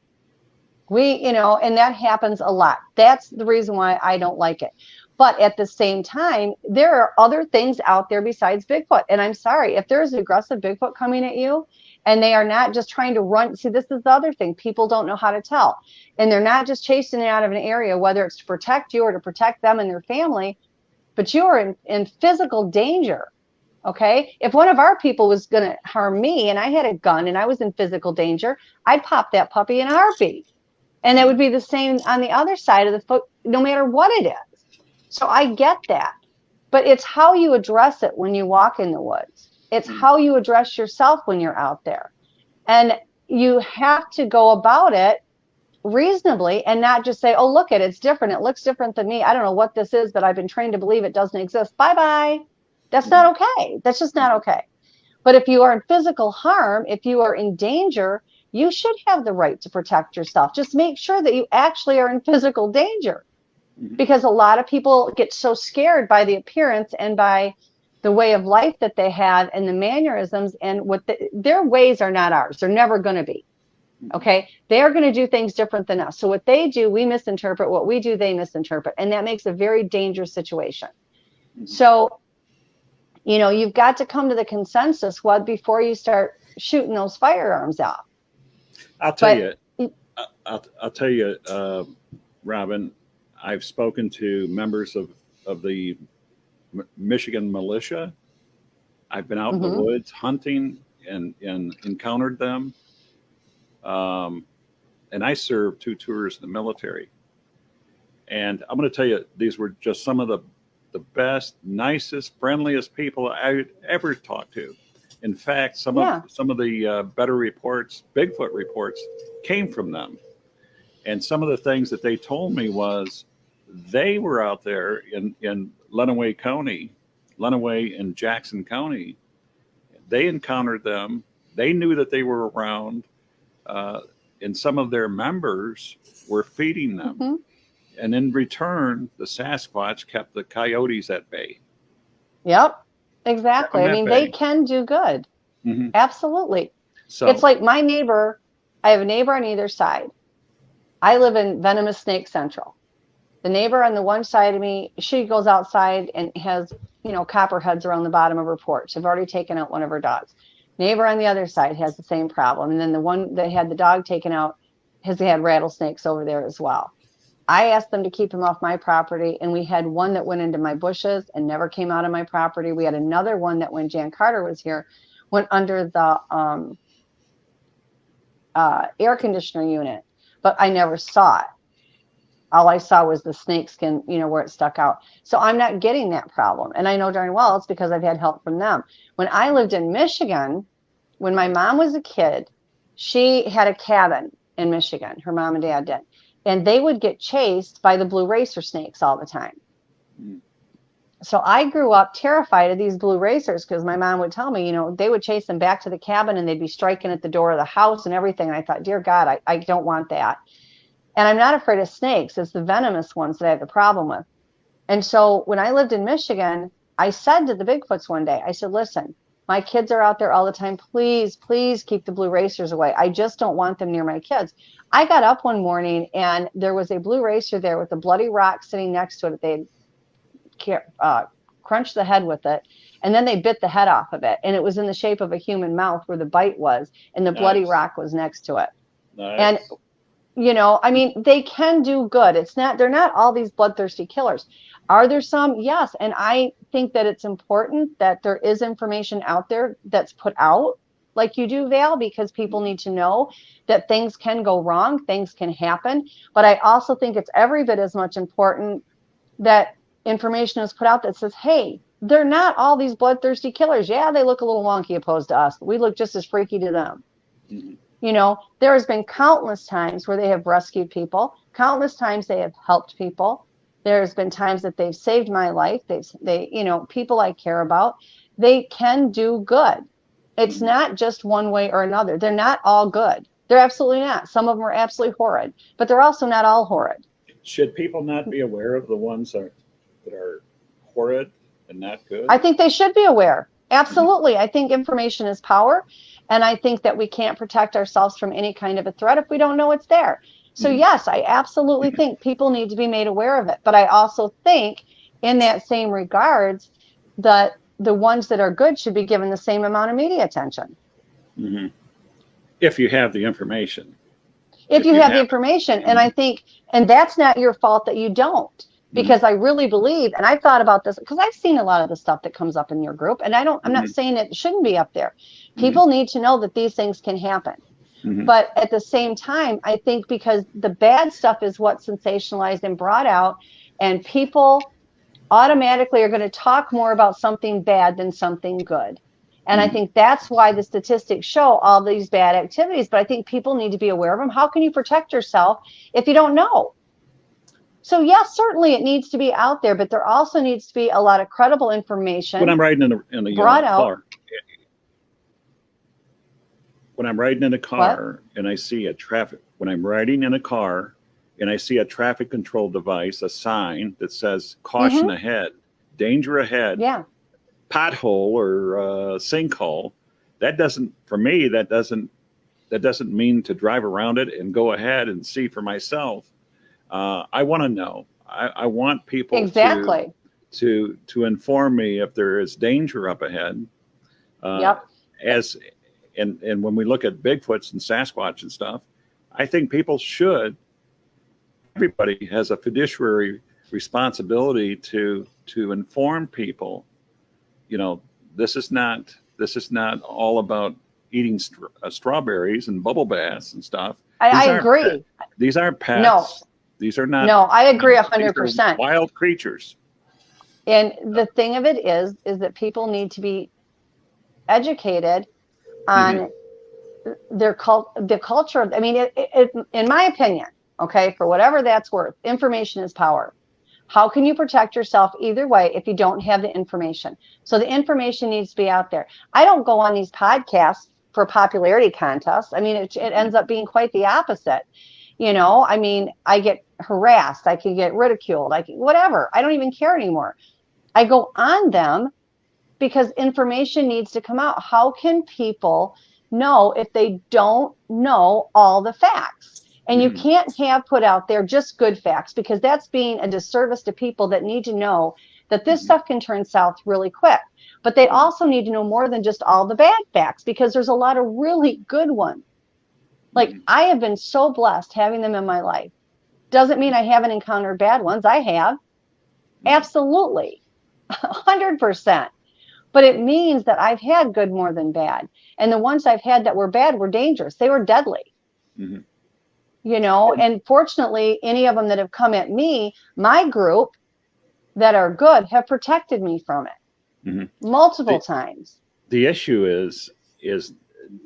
And that happens a lot. That's the reason why I don't like it. But at the same time, there are other things out there besides Bigfoot. And I'm sorry, if there's an aggressive Bigfoot coming at you and they are not just trying to run, see, this is the other thing. People don't know how to tell. And they're not just chasing it out of an area, whether it's to protect you or to protect them and their family, but you are in physical danger. Okay. If one of our people was going to harm me and I had a gun and I was in physical danger, I'd pop that puppy in a heartbeat. And it would be the same on the other side of the foot, no matter what it is. So I get that. But it's how you address it when you walk in the woods. It's how you address yourself when you're out there. And you have to go about it reasonably and not just say, oh, look, it's different. It looks different than me. I don't know what this is, but I've been trained to believe it doesn't exist. Bye bye. That's not okay. That's just not okay. But if you are in physical harm, if you are in danger, you should have the right to protect yourself. Just make sure that you actually are in physical danger because a lot of people get so scared by the appearance and by the way of life that they have and the mannerisms and their ways are not ours. They're never going to be. Okay. They are going to do things different than us. So what they do, we misinterpret. What we do, they misinterpret. And that makes a very dangerous situation. So you've got to come to the consensus before you start shooting those firearms off. I'll tell you, I'll tell you, Robin, I've spoken to members of the Michigan militia. I've been out in the woods hunting and encountered them. And I served 2 tours in the military. And I'm going to tell you, these were just some of the best, nicest, friendliest people I ever talked to. In fact, some of the better reports, Bigfoot reports, came from them. And some of the things that they told me was they were out there in Lenawee County, Lenawee and Jackson County. They encountered them. They knew that they were around, and some of their members were feeding them. Mm-hmm. And in return, the Sasquatch kept the coyotes at bay. Yep, exactly. I mean, they can do good. Absolutely. So it's like my neighbor. I have a neighbor on either side. I live in Venomous Snake Central. The neighbor on the one side of me, she goes outside and has, copperheads around the bottom of her porch. I've already taken out one of her dogs. Neighbor on the other side has the same problem. And then the one that had the dog taken out has had rattlesnakes over there as well. I asked them to keep him off my property, and we had one that went into my bushes and never came out of my property. We had another one that when Jan Carter was here, went under the air conditioner unit, but I never saw it. All I saw was the snake skin, where it stuck out. So I'm not getting that problem. And I know darn well it's because I've had help from them. When I lived in Michigan, when my mom was a kid, she had a cabin in Michigan. Her mom and dad did. And they would get chased by the blue racer snakes all the time. So I grew up terrified of these blue racers because my mom would tell me, they would chase them back to the cabin and they'd be striking at the door of the house and everything. And I thought, dear God, I don't want that. And I'm not afraid of snakes. It's the venomous ones that I have the problem with. And so when I lived in Michigan, I said to the Bigfoots one day, I said, listen, my kids are out there all the time. Please, please keep the blue racers away. I just don't want them near my kids. I got up one morning and there was a blue racer there with a bloody rock sitting next to it. They crunched the head with it. And then they bit the head off of it. And it was in the shape of a human mouth where the bite was. And the bloody rock was next to it. Nice. And they can do good. They're not all these bloodthirsty killers. Are there some? Yes. And I think that it's important that there is information out there that's put out like you do, Val, because people need to know that things can go wrong, things can happen. But I also think it's every bit as much important that information is put out that says, hey, they're not all these bloodthirsty killers. Yeah, they look a little wonky opposed to us, but we look just as freaky to them. Mm-hmm. There has been countless times where they have rescued people, countless times they have helped people. There's been times that they've saved my life. People I care about, they can do good. It's not just one way or another. They're not all good. They're absolutely not. Some of them are absolutely horrid, but they're also not all horrid. Should people not be aware of the ones that are horrid and not good? I think they should be aware. Absolutely. I think information is power. And I think that we can't protect ourselves from any kind of a threat if we don't know it's there. So yes, I absolutely think people need to be made aware of it. But I also think in that same regards that the ones that are good should be given the same amount of media attention. Mm-hmm. If you have the information. If you have the information. And I think, and that's not your fault that you don't. Because I really believe, and I've thought about this, because I've seen a lot of the stuff that comes up in your group, and I'm not saying it shouldn't be up there. People need to know that these things can happen. But at the same time, I think because the bad stuff is what's sensationalized and brought out, and people automatically are going to talk more about something bad than something good. And I think that's why the statistics show all these bad activities. But I think people need to be aware of them. How can you protect yourself if you don't know? So yes, certainly it needs to be out there, but there also needs to be a lot of credible information. When I'm riding in a car, when I'm riding in a car and I see when I'm riding in a car and I see a traffic control device, a sign that says caution ahead, danger ahead, pothole or sinkhole, that doesn't mean to drive around it and go ahead and see for myself. I want to know. I want people to inform me if there is danger up ahead. And when we look at Bigfoots and Sasquatch and stuff, I think everybody has a fiduciary responsibility to inform people. This is not all about eating strawberries and bubble baths and stuff. I agree. These aren't pets. No. These are not. No, I agree 100%. Wild creatures. And the thing of it is that people need to be educated on the culture of. I mean, in my opinion, okay, for whatever that's worth, information is power. How can you protect yourself either way if you don't have the information? So the information needs to be out there. I don't go on these podcasts for popularity contests. I mean, it ends up being quite the opposite. I mean, I get harassed. I can get ridiculed. Whatever. I don't even care anymore. I go on them because information needs to come out. How can people know if they don't know all the facts? And you can't have put out there just good facts, because that's being a disservice to people that need to know that this stuff can turn south really quick. But they also need to know more than just all the bad facts, because there's a lot of really good ones. Like, I have been so blessed having them in my life. Doesn't mean I haven't encountered bad ones. I have. Absolutely. 100%. But it means that I've had good more than bad. And the ones I've had that were bad were dangerous. They were deadly. You know, and fortunately, any of them that have come at me, my group that are good have protected me from it multiple times. The issue is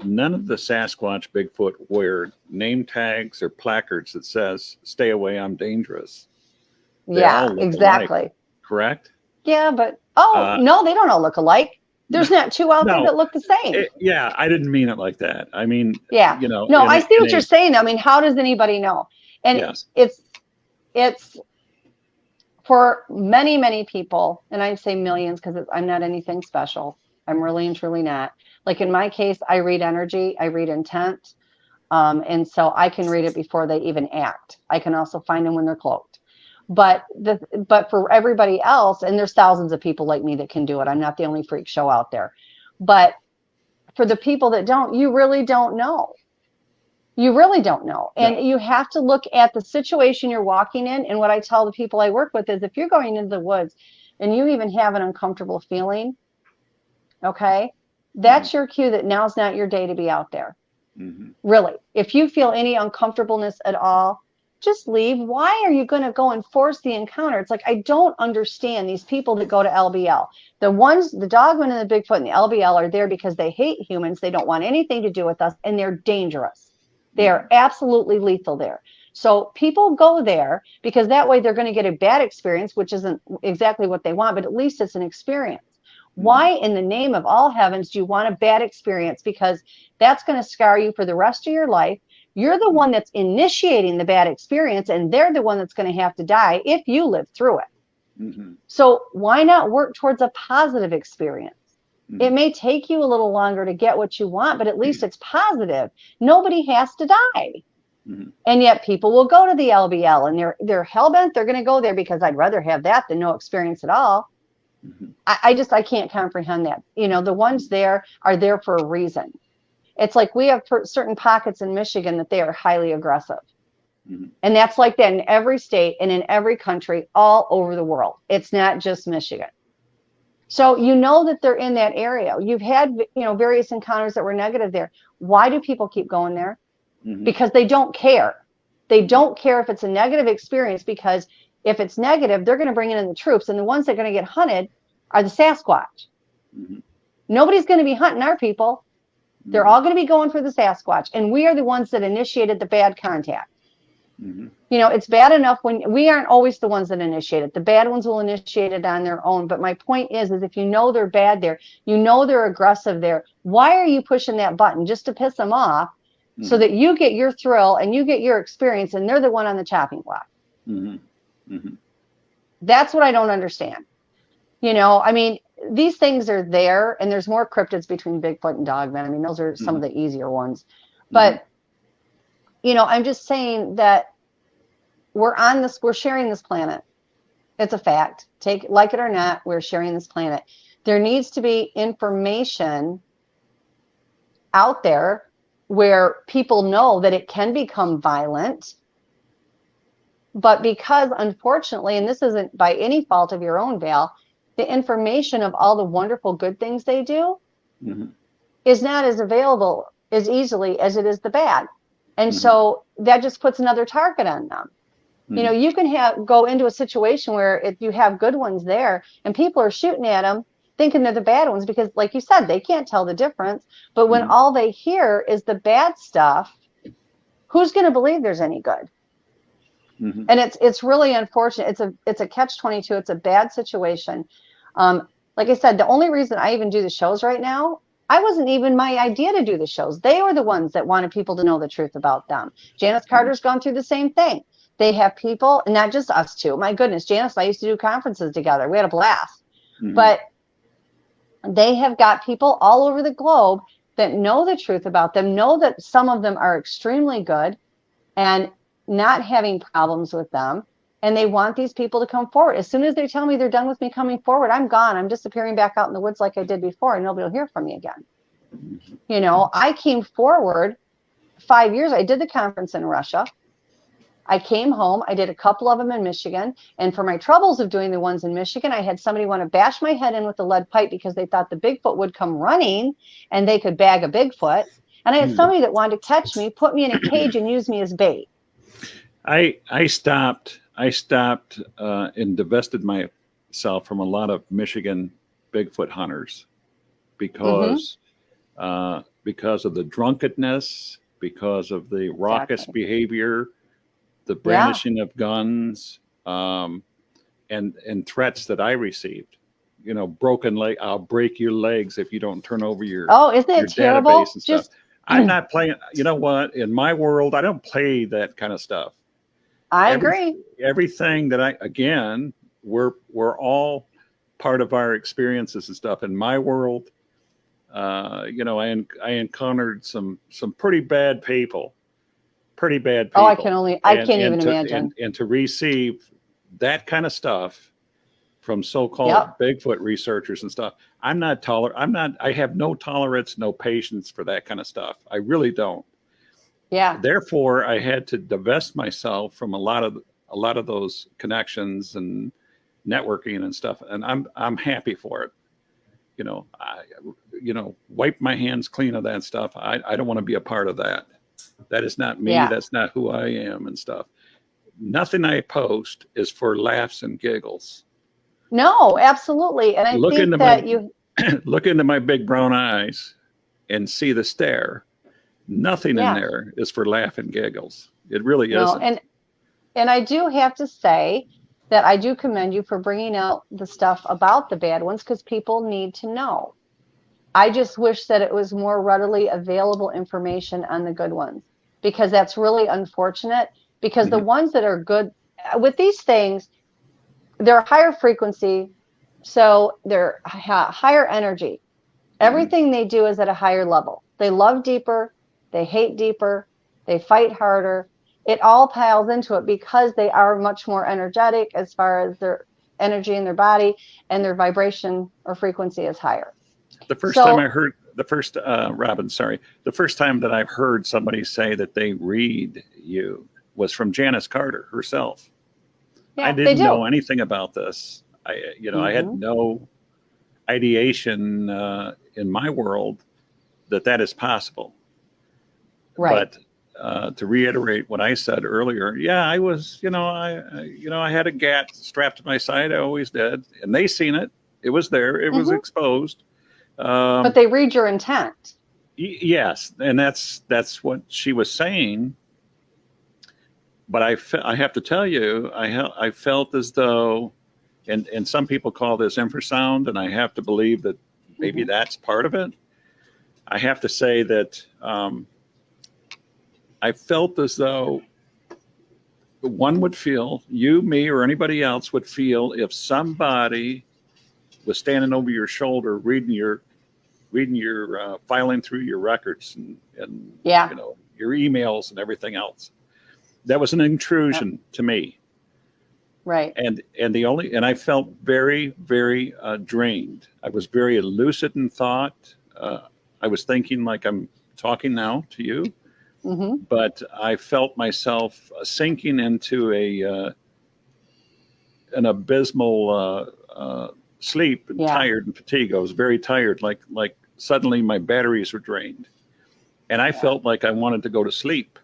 none of the Sasquatch, Bigfoot wear name tags or placards that says, "Stay away, I'm dangerous." They all look exactly. alike, correct? Yeah, but no, they don't all look alike. There's not two out there that look the same. Yeah, I didn't mean it like that. I mean, yeah, you know. No, I see what you're saying. I mean, how does anybody know? And it's for many, many people, and I say millions because I'm not anything special. I'm really and truly not. Like in my case, I read energy, I read intent, and so I can read it before they even act. I can also find them when they're cloaked. But for everybody else, and there's thousands of people like me that can do it. I'm not the only freak show out there. But for the people that don't, you really don't know. You really don't know. And you have to look at the situation you're walking in. And what I tell the people I work with is, if you're going into the woods and you even have an uncomfortable feeling, okay, that's your cue that now's not your day to be out there. Really. If you feel any uncomfortableness at all, just leave. Why are you going to go and force the encounter? It's like, I don't understand these people that go to LBL. The ones, the Dogman and the Bigfoot and the LBL are there because they hate humans. They don't want anything to do with us, and they're dangerous. They are absolutely lethal there. So people go there because that way they're going to get a bad experience, which isn't exactly what they want, but at least it's an experience. Why in the name of all heavens do you want a bad experience? Because that's going to scar you for the rest of your life. You're the one that's initiating the bad experience, and they're the one that's going to have to die if you live through it. So why not work towards a positive experience? It may take you a little longer to get what you want, but at least it's positive. Nobody has to die. And yet people will go to the LBL and they're hell-bent. They're going to go there because I'd rather have that than no experience at all. I can't comprehend that. You know, the ones there are there for a reason. It's like we have certain pockets in Michigan that they are highly aggressive. And that's like that in every state and in every country all over the world. It's not just Michigan. So you know that they're in that area. You've had, you know, various encounters that were negative there. Why do people keep going there? Because they don't care. They don't care if it's a negative experience, because if it's negative, they're going to bring in the troops, and the ones that are going to get hunted are the Sasquatch. Nobody's going to be hunting our people. They're all going to be going for the Sasquatch, and we are the ones that initiated the bad contact. You know, it's bad enough when we aren't always the ones that initiate it. The bad ones will initiate it on their own. But my point is if you know they're bad there, you know they're aggressive there, why are you pushing that button? Just to piss them off so that you get your thrill and you get your experience, and they're the one on the chopping block. That's what I don't understand. You know, I mean, these things are there, and there's more cryptids between Bigfoot and Dogman. I mean, those are some of the easier ones. But you know, I'm just saying that we're sharing this planet. It's a fact. Like it or not, we're sharing this planet. There needs to be information out there where people know that it can become violent. But because, unfortunately, and this isn't by any fault of your own, Val, the information of all the wonderful good things they do is not as available as easily as it is the bad. And so that just puts another target on them. You know, you can go into a situation where if you have good ones there and people are shooting at them thinking they're the bad ones, because like you said, they can't tell the difference. But when all they hear is the bad stuff, who's going to believe there's any good? And it's really unfortunate. It's a catch-22. It's a bad situation. Like I said, the only reason I even do the shows right now, I wasn't even my idea to do the shows. They were the ones that wanted people to know the truth about them. Janice Carter's gone through the same thing. They have people, and not just us two. My goodness, Janice and I used to do conferences together. We had a blast. But they have got people all over the globe that know the truth about them, know that some of them are extremely good, and not having problems with them. And they want these people to come forward. As soon as they tell me they're done with me coming forward, I'm gone. I'm disappearing back out in the woods like I did before, and nobody will hear from me again. You know, I came forward 5 years. I did the conference in Russia. I came home. I did a couple of them in Michigan. And for my troubles of doing the ones in Michigan, I had somebody want to bash my head in with a lead pipe because they thought the Bigfoot would come running and they could bag a Bigfoot. And I had somebody that wanted to catch me, put me in a cage, and use me as bait. I stopped and divested myself from a lot of Michigan Bigfoot hunters because of the drunkenness, because of the raucous behavior, the brandishing of guns, and threats that I received. You know, broken leg. I'll break your legs if you don't turn over your isn't it terrible? Database and stuff. I'm not playing. You know what? In my world, I don't play that kind of stuff. I agree. Everything that we're all part of our experiences and stuff. In my world, you know, I encountered some pretty bad people. Oh, I can't even imagine. And to receive that kind of stuff from so-called Bigfoot researchers and stuff, I have no tolerance, no patience for that kind of stuff. I really don't. Yeah. Therefore, I had to divest myself from a lot of those connections and networking and stuff, and I'm happy for it. You know, wipe my hands clean of that stuff. I don't want to be a part of that. That is not me. Yeah. That's not who I am and stuff. Nothing I post is for laughs and giggles. No, absolutely. And I think that you look into my big brown eyes and see the stare. Nothing in there is for laugh and giggles. It really isn't. And I do have to say that I do commend you for bringing out the stuff about the bad ones, because people need to know. I just wish that it was more readily available information on the good ones, because that's really unfortunate, because the ones that are good with these things, they're higher frequency, so they're higher energy. Everything they do is at a higher level. They love deeper, they hate deeper, they fight harder. It all piles into it because they are much more energetic as far as their energy in their body, and their vibration or frequency is higher. The first time that I've heard somebody say that they read you was from Janice Carter herself. Yeah, I didn't know anything about this. I had no ideation in my world that is possible. Right. But to reiterate what I said earlier, I was, I had a GAT strapped to my side. I always did, and they seen it. It was there. It was exposed. But they read your intent. Yes, and that's what she was saying. But I have to tell you, I felt as though, and some people call this infrasound, and I have to believe that maybe that's part of it. I have to say that I felt as though one would feel, you, me, or anybody else would feel, if somebody was standing over your shoulder reading your filing through your records and your emails and everything else. That was an intrusion to me. Right. And I felt very, very drained. I was very lucid in thought. I was thinking like I'm talking now to you, but I felt myself sinking into an abysmal sleep and tired and fatigue. I was very tired, like suddenly my batteries were drained, and I felt like I wanted to go to sleep.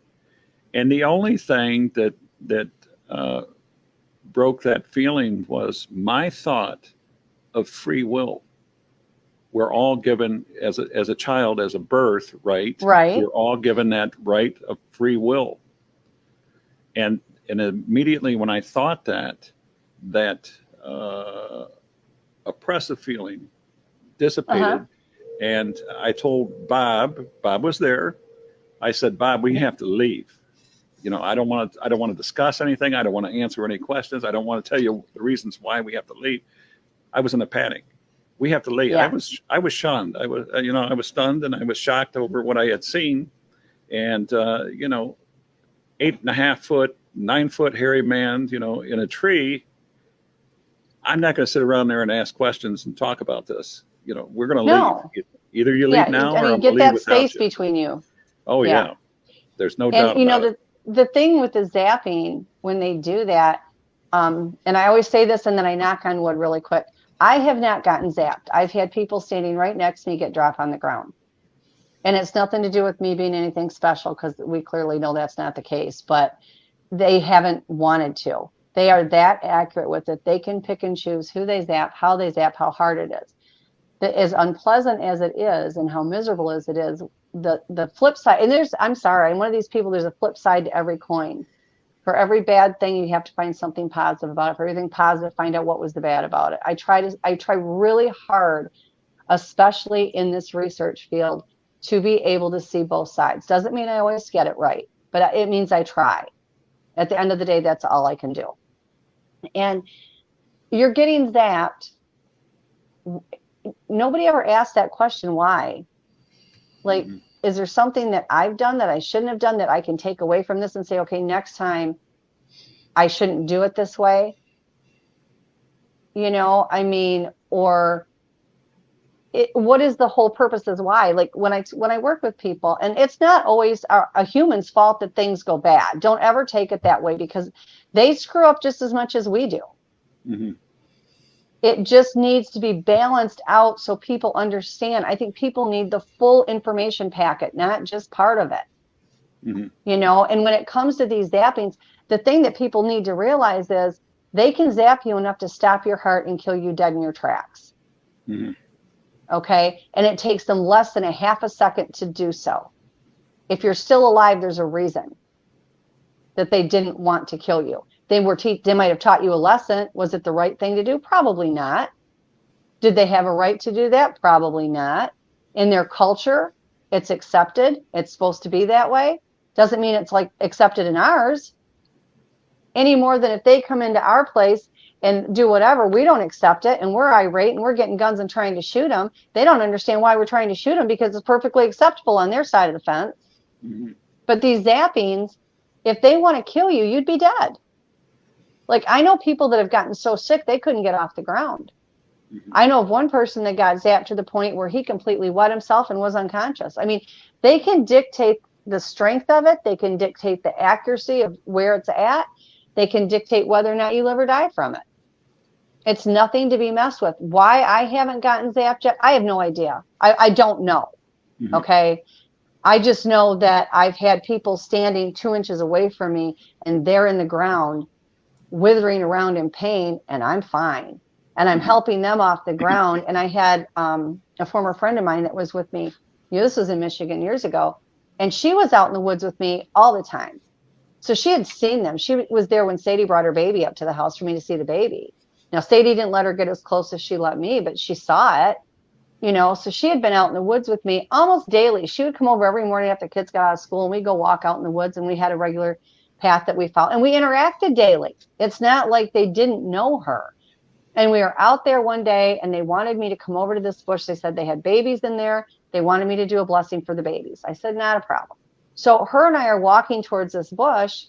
And the only thing that broke that feeling was my thought of free will. We're all given as a child, as a birth, right? Right. We're all given that right of free will. And immediately when I thought that oppressive feeling dissipated, and I told Bob was there. I said, Bob, we have to leave. I don't want to discuss anything. I don't want to answer any questions. I don't want to tell you the reasons why we have to leave. I was in a panic. We have to leave. Yeah. I was shunned. I was stunned, and I was shocked over what I had seen. And, 8.5 foot, 9 foot hairy man, in a tree, I'm not going to sit around there and ask questions and talk about this. We're going to No. leave. Either you Yeah. leave now I or mean, I'm get going to leave that without space you. between you. Oh, Yeah. yeah. There's no And doubt about it. the thing with the zapping when they do that, and I always say this and then I knock on wood really quick. I have not gotten zapped. I've had people standing right next to me get dropped on the ground. And it's nothing to do with me being anything special because we clearly know that's not the case, but they haven't wanted to. They are that accurate with it. They can pick and choose who they zap, how hard it is. That as unpleasant as it is and how miserable as it is, the flip side, and I'm sorry, I'm one of these people, there's a flip side to every coin. For every bad thing, you have to find something positive about it. For everything positive, find out what was the bad about it. I try really hard, especially in this research field, to be able to see both sides. Doesn't mean I always get it right, but it means I try. At the end of the day, that's all I can do. And you're getting zapped. Nobody ever asked that question, why? Like, is there something that I've done that I shouldn't have done that I can take away from this and say, okay, next time I shouldn't do it this way? I mean, or what is the whole purpose is why? Like when I work with people, and it's not always a human's fault that things go bad. Don't ever take it that way because they screw up just as much as we do. Mm-hmm. It just needs to be balanced out so people understand. I think people need the full information packet, not just part of it. Mm-hmm. And when it comes to these zappings, the thing that people need to realize is they can zap you enough to stop your heart and kill you dead in your tracks. Mm-hmm. Okay. And it takes them less than a half a second to do so. If you're still alive, there's a reason that they didn't want to kill you. They might have taught you a lesson. Was it the right thing to do? Probably not. Did they have a right to do that? Probably not. In their culture, it's accepted. It's supposed to be that way. Doesn't mean it's like accepted in ours any more than if they come into our place and do whatever, we don't accept it and we're irate and we're getting guns and trying to shoot them. They don't understand why we're trying to shoot them because it's perfectly acceptable on their side of the fence. Mm-hmm. But these zappings, if they want to kill you, you'd be dead. Like I know people that have gotten so sick they couldn't get off the ground. Mm-hmm. I know of one person that got zapped to the point where he completely wet himself and was unconscious. I mean, they can dictate the strength of it. They can dictate the accuracy of where it's at. They can dictate whether or not you live or die from it. It's nothing to be messed with. Why I haven't gotten zapped yet, I have no idea. I don't know. Mm-hmm. Okay. I just know that I've had people standing 2 inches away from me and they're in the ground withering around in pain and I'm fine. And I'm helping them off the ground. And I had a former friend of mine that was with me. This was in Michigan years ago. And she was out in the woods with me all the time. So she had seen them. She was there when Sadie brought her baby up to the house for me to see the baby. Now, Sadie didn't let her get as close as she let me, but she saw it, so she had been out in the woods with me almost daily. She would come over every morning after kids got out of school and we'd go walk out in the woods and we had a regular path that we followed and we interacted daily. It's not like they didn't know her. And we were out there one day and they wanted me to come over to this bush. They said they had babies in there. They wanted me to do a blessing for the babies. I said, not a problem. So her and I are walking towards this bush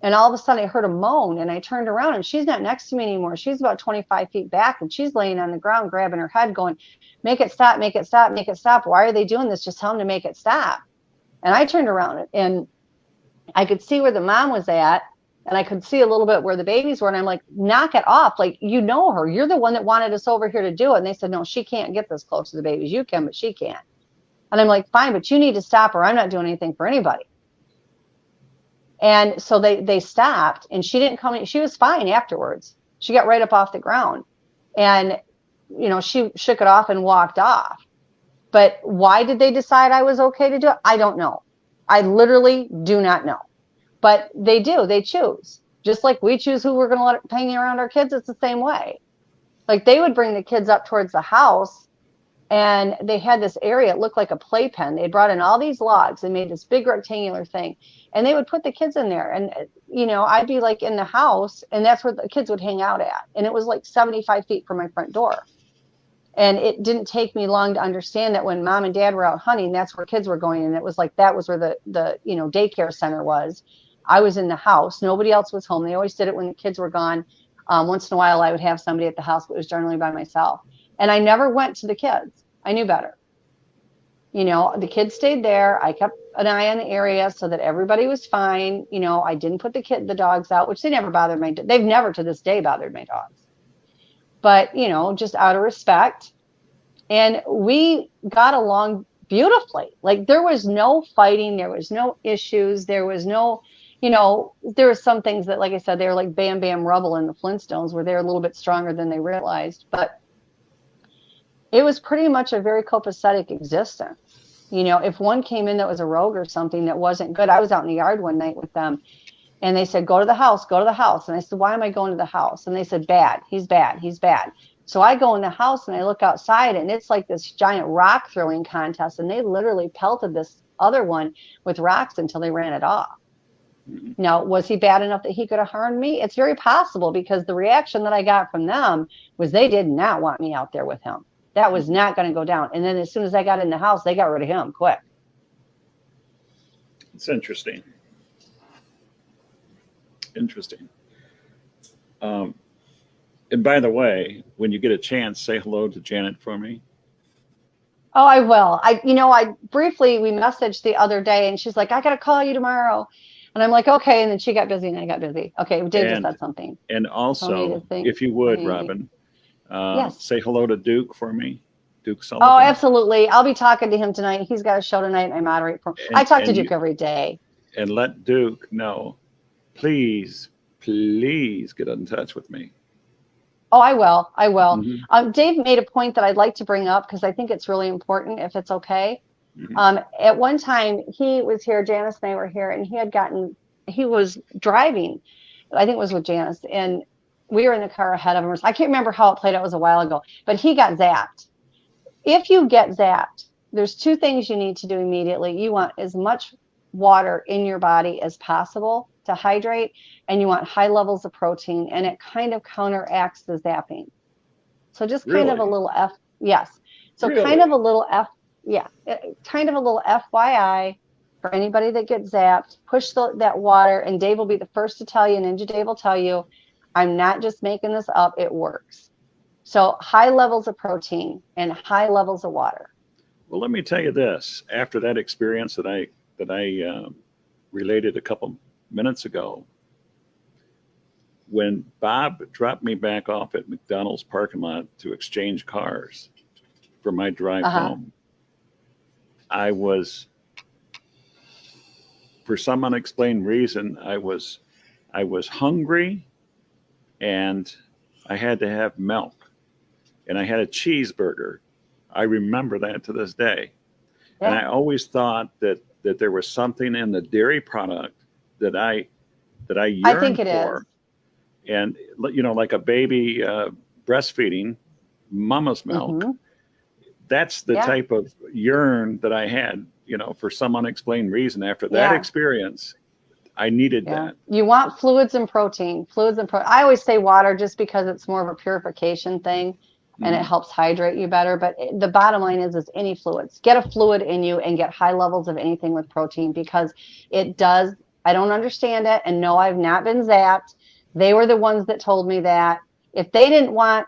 and all of a sudden I heard a moan and I turned around and she's not next to me anymore. She's about 25 feet back and she's laying on the ground, grabbing her head going, make it stop, make it stop, make it stop. Why are they doing this? Just tell them to make it stop. And I turned around and I could see where the mom was at and I could see a little bit where the babies were. And I'm like, knock it off. Like, you know her. You're the one that wanted us over here to do it. And they said, no, she can't get this close to the babies. You can, but she can't. And I'm like, fine, but you need to stop her. I'm not doing anything for anybody. And so they stopped and she didn't come in. She was fine afterwards. She got right up off the ground and, she shook it off and walked off. But why did they decide I was okay to do it? I don't know. I literally do not know. But they do. They choose. Just like we choose who we're going to let hang around our kids. It's the same way. Like they would bring the kids up towards the house and they had this area. It looked like a playpen. They brought in all these logs and made this big rectangular thing. And they would put the kids in there. And, I'd be like in the house and that's where the kids would hang out at. And it was like 75 feet from my front door. And it didn't take me long to understand that when mom and dad were out hunting, that's where kids were going. And it was like, that was where the daycare center was. I was in the house. Nobody else was home. They always did it when the kids were gone. Once in a while, I would have somebody at the house, but it was generally by myself. And I never went to the kids. I knew better. You know, the kids stayed there. I kept an eye on the area so that everybody was fine. You know, I didn't put the dogs out, which they never bothered they've never to this day bothered my dogs. But, you know, just out of respect. And we got along beautifully. Like there was no fighting. There was no issues. There was no, you know, there were some things that, like I said, they were like Bam Bam Rubble in the Flintstones where they're a little bit stronger than they realized. But it was pretty much a very copacetic existence. You know, if one came in that was a rogue or something that wasn't good, I was out in the yard one night with them and they said, go to the house, go to the house. And I said, why am I going to the house? And they said, bad, he's bad, he's bad. So I go in the house and I look outside and it's like this giant rock throwing contest. And they literally pelted this other one with rocks until they ran it off. Now, was he bad enough that he could have harmed me? It's very possible because the reaction that I got from them was they did not want me out there with him. That was not going to go down. And then as soon as I got in the house, they got rid of him quick. It's interesting. Interesting. And by the way, when you get a chance, say hello to Janet for me. Oh, I will. I briefly, we messaged the other day and she's like, I got to call you tomorrow. And I'm like, okay. And then she got busy and I got busy. Okay. Dave just said something. And also, if you would, Robin, yes. Say hello to Duke for me. Duke Sullivan. Oh, absolutely. I'll be talking to him tonight. He's got a show tonight and I moderate for him. I talk to Duke every day. And let Duke know, please get in touch with me. Oh, I will. I will. Mm-hmm. Dave made a point that I'd like to bring up because I think it's really important if it's okay. Mm-hmm. At one time he was here, Janice and I were here, and he was driving, I think it was with Janice, and we were in the car ahead of him. I can't remember how it played out, it was a while ago, but he got zapped. If you get zapped, there's two things you need to do immediately. You want as much water in your body as possible to hydrate, and you want high levels of protein, and it kind of counteracts the zapping. So just kind of a little yes. So kind of a little kind of a little FYI for anybody that gets zapped. Push that water, and Dave will be the first to tell you, Ninja Dave will tell you, I'm not just making this up, it works. So high levels of protein and high levels of water. Well, let me tell you this. After that experience that I related a couple minutes ago, when Bob dropped me back off at McDonald's parking lot to exchange cars for my drive home, I was, for some unexplained reason, I was hungry and I had to have milk. And I had a cheeseburger. I remember that to this day. Yeah. And I always thought that there was something in the dairy product that I yearned for. And, you know, like a baby breastfeeding mama's milk. That's the type of yearn that I had, you know, for some unexplained reason. After that experience, I needed that. You want fluids and protein. I always say water just because it's more of a purification thing. And it helps hydrate you better. But the bottom line is any fluids. Get a fluid in you and get high levels of anything with protein because it does. I don't understand it. And no, I've not been zapped. They were the ones that told me that. If they didn't want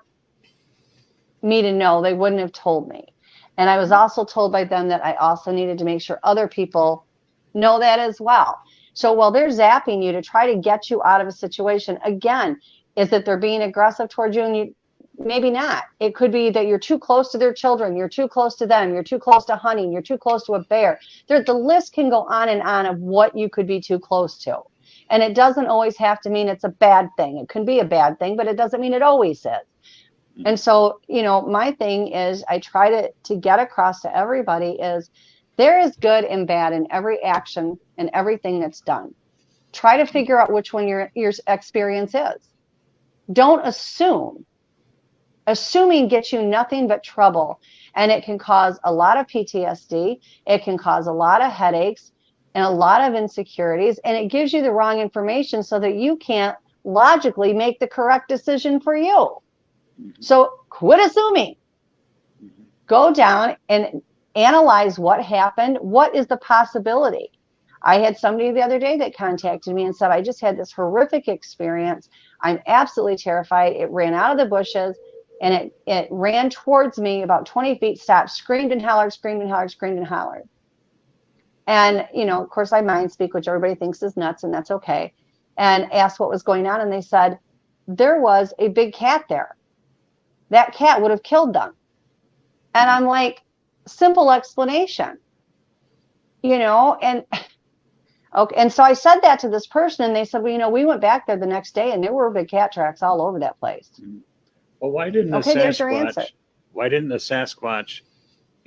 me to know, they wouldn't have told me. And I was also told by them that I also needed to make sure other people know that as well. So while they're zapping you to try to get you out of a situation, again, is that they're being aggressive towards you and you maybe not. It could be that you're too close to their children. You're too close to them. You're too close to hunting. You're too close to a bear. The list can go on and on of what you could be too close to. And it doesn't always have to mean it's a bad thing. It can be a bad thing, but it doesn't mean it always is. And so, you know, my thing is I try to get across to everybody is there is good and bad in every action and everything that's done. Try to figure out which one your experience is. Don't assume. Assuming gets you nothing but trouble, and it can cause a lot of PTSD. It can cause a lot of headaches and a lot of insecurities, and it gives you the wrong information so that you can't logically make the correct decision for you. So quit assuming. Go down and analyze what happened. What is the possibility? I had somebody the other day that contacted me and said, I just had this horrific experience. I'm absolutely terrified. It ran out of the bushes and it ran towards me about 20 feet, stopped, screamed and hollered, screamed and hollered, screamed and hollered. And, you know, of course, I mind speak, which everybody thinks is nuts, and that's okay. And asked what was going on. And they said, there was a big cat there. That cat would have killed them. And I'm like, simple explanation, you know, and okay. And so I said that to this person, and they said, well, you know, we went back there the next day and there were big cat tracks all over that place. Well, why didn't the Okay, there's your answer. Sasquatch? Why didn't the Sasquatch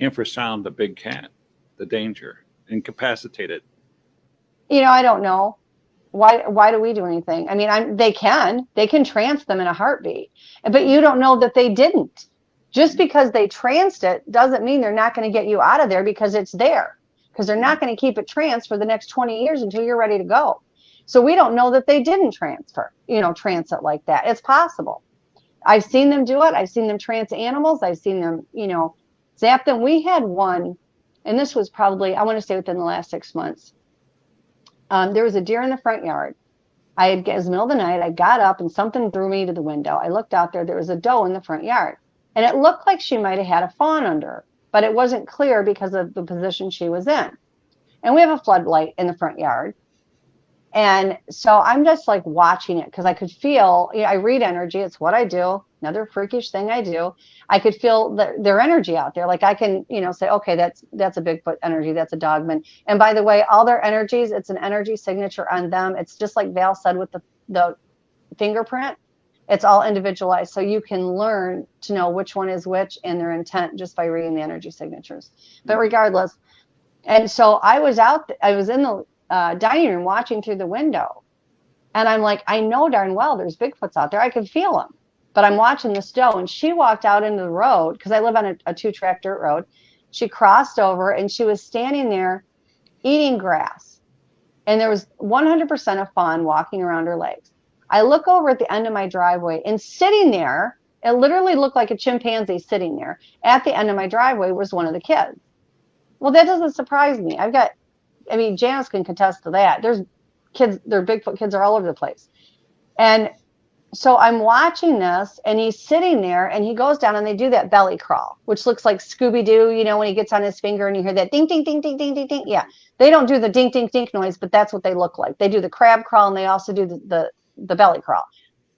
infrasound the big cat, the danger, incapacitate it? You know, I don't know. Why do we do anything? I mean, they can trance them in a heartbeat, but you don't know that they didn't. Just because they tranced it doesn't mean they're not going to get you out of there, because it's there, because they're not going to keep it tranced for the next 20 years until you're ready to go. So we don't know that they didn't trance it like that. It's possible. I've seen them do it. I've seen them trance animals. I've seen them, you know, zap them. We had one, and this was probably, I want to say within the last 6 months. There was a deer in the front yard. It was the middle of the night. I got up and something threw me to the window. I looked out there. There was a doe in the front yard. And it looked like she might have had a fawn under her, but it wasn't clear because of the position she was in. And we have a floodlight in the front yard. And so I'm just like watching it because I could feel, you know, I read energy. It's what I do. Another freakish thing I do. I could feel their energy out there. Like I can, you know, say, okay, that's a Bigfoot energy. That's a Dogman. And by the way, all their energies, it's an energy signature on them. It's just like Val said with the fingerprint. It's all individualized. So you can learn to know which one is which and their intent just by reading the energy signatures. But regardless. And so I was in the dining room watching through the window. And I'm like, I know darn well there's Bigfoots out there. I can feel them. But I'm watching this doe, and she walked out into the road because I live on a 2-track dirt road. She crossed over and she was standing there eating grass. And there was 100% of fawn walking around her legs. I look over at the end of my driveway, and sitting there, it literally looked like a chimpanzee sitting there. At the end of my driveway was one of the kids. Well, that doesn't surprise me. Janice can contest to that. There's kids, their Bigfoot kids are all over the place. And so I'm watching this, and he's sitting there, and he goes down, and they do that belly crawl, which looks like Scooby-Doo, you know, when he gets on his finger and you hear that ding, ding, ding, ding, ding, ding, ding. Yeah, they don't do the ding, ding, ding noise, but that's what they look like. They do the crab crawl, and they also do the belly crawl.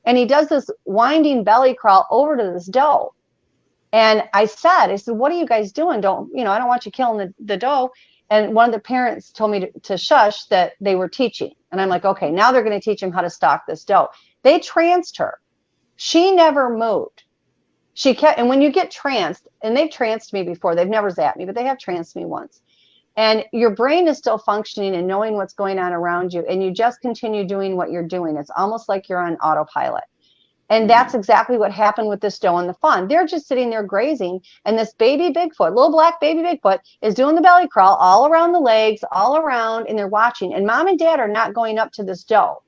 And he does this winding belly crawl over to this doe. And I said, what are you guys doing? I don't want you killing the doe. And one of the parents told me to shush, that they were teaching. And I'm like, okay, now they're going to teach him how to stalk this doe. They tranced her. She never moved. She kept, and when you get tranced, and they've tranced me before, they've never zapped me, but they have tranced me once. And your brain is still functioning and knowing what's going on around you. And you just continue doing what you're doing. It's almost like you're on autopilot. And that's exactly what happened with this doe and the fawn. They're just sitting there grazing, and this baby Bigfoot, little black baby Bigfoot, is doing the belly crawl all around the legs, all around, and they're watching. And mom and dad are not going up to this doe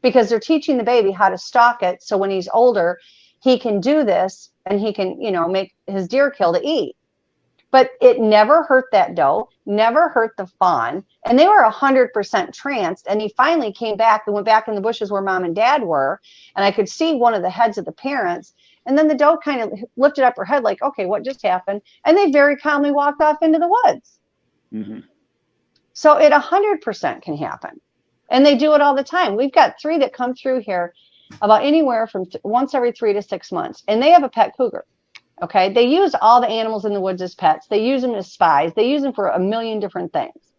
because they're teaching the baby how to stalk it. So when he's older, he can do this, and he can, you know, make his deer kill to eat. But it never hurt that doe, never hurt the fawn. And they were 100% tranced. And he finally came back and went back in the bushes where mom and dad were. And I could see one of the heads of the parents. And then the doe kind of lifted up her head like, okay, what just happened? And they very calmly walked off into the woods. Mm-hmm. So it 100% can happen. And they do it all the time. We've got 3 that come through here about anywhere from once every 3 to 6 months. And they have a pet cougar. Okay, they use all the animals in the woods as pets. They use them as spies. They use them for a million different things.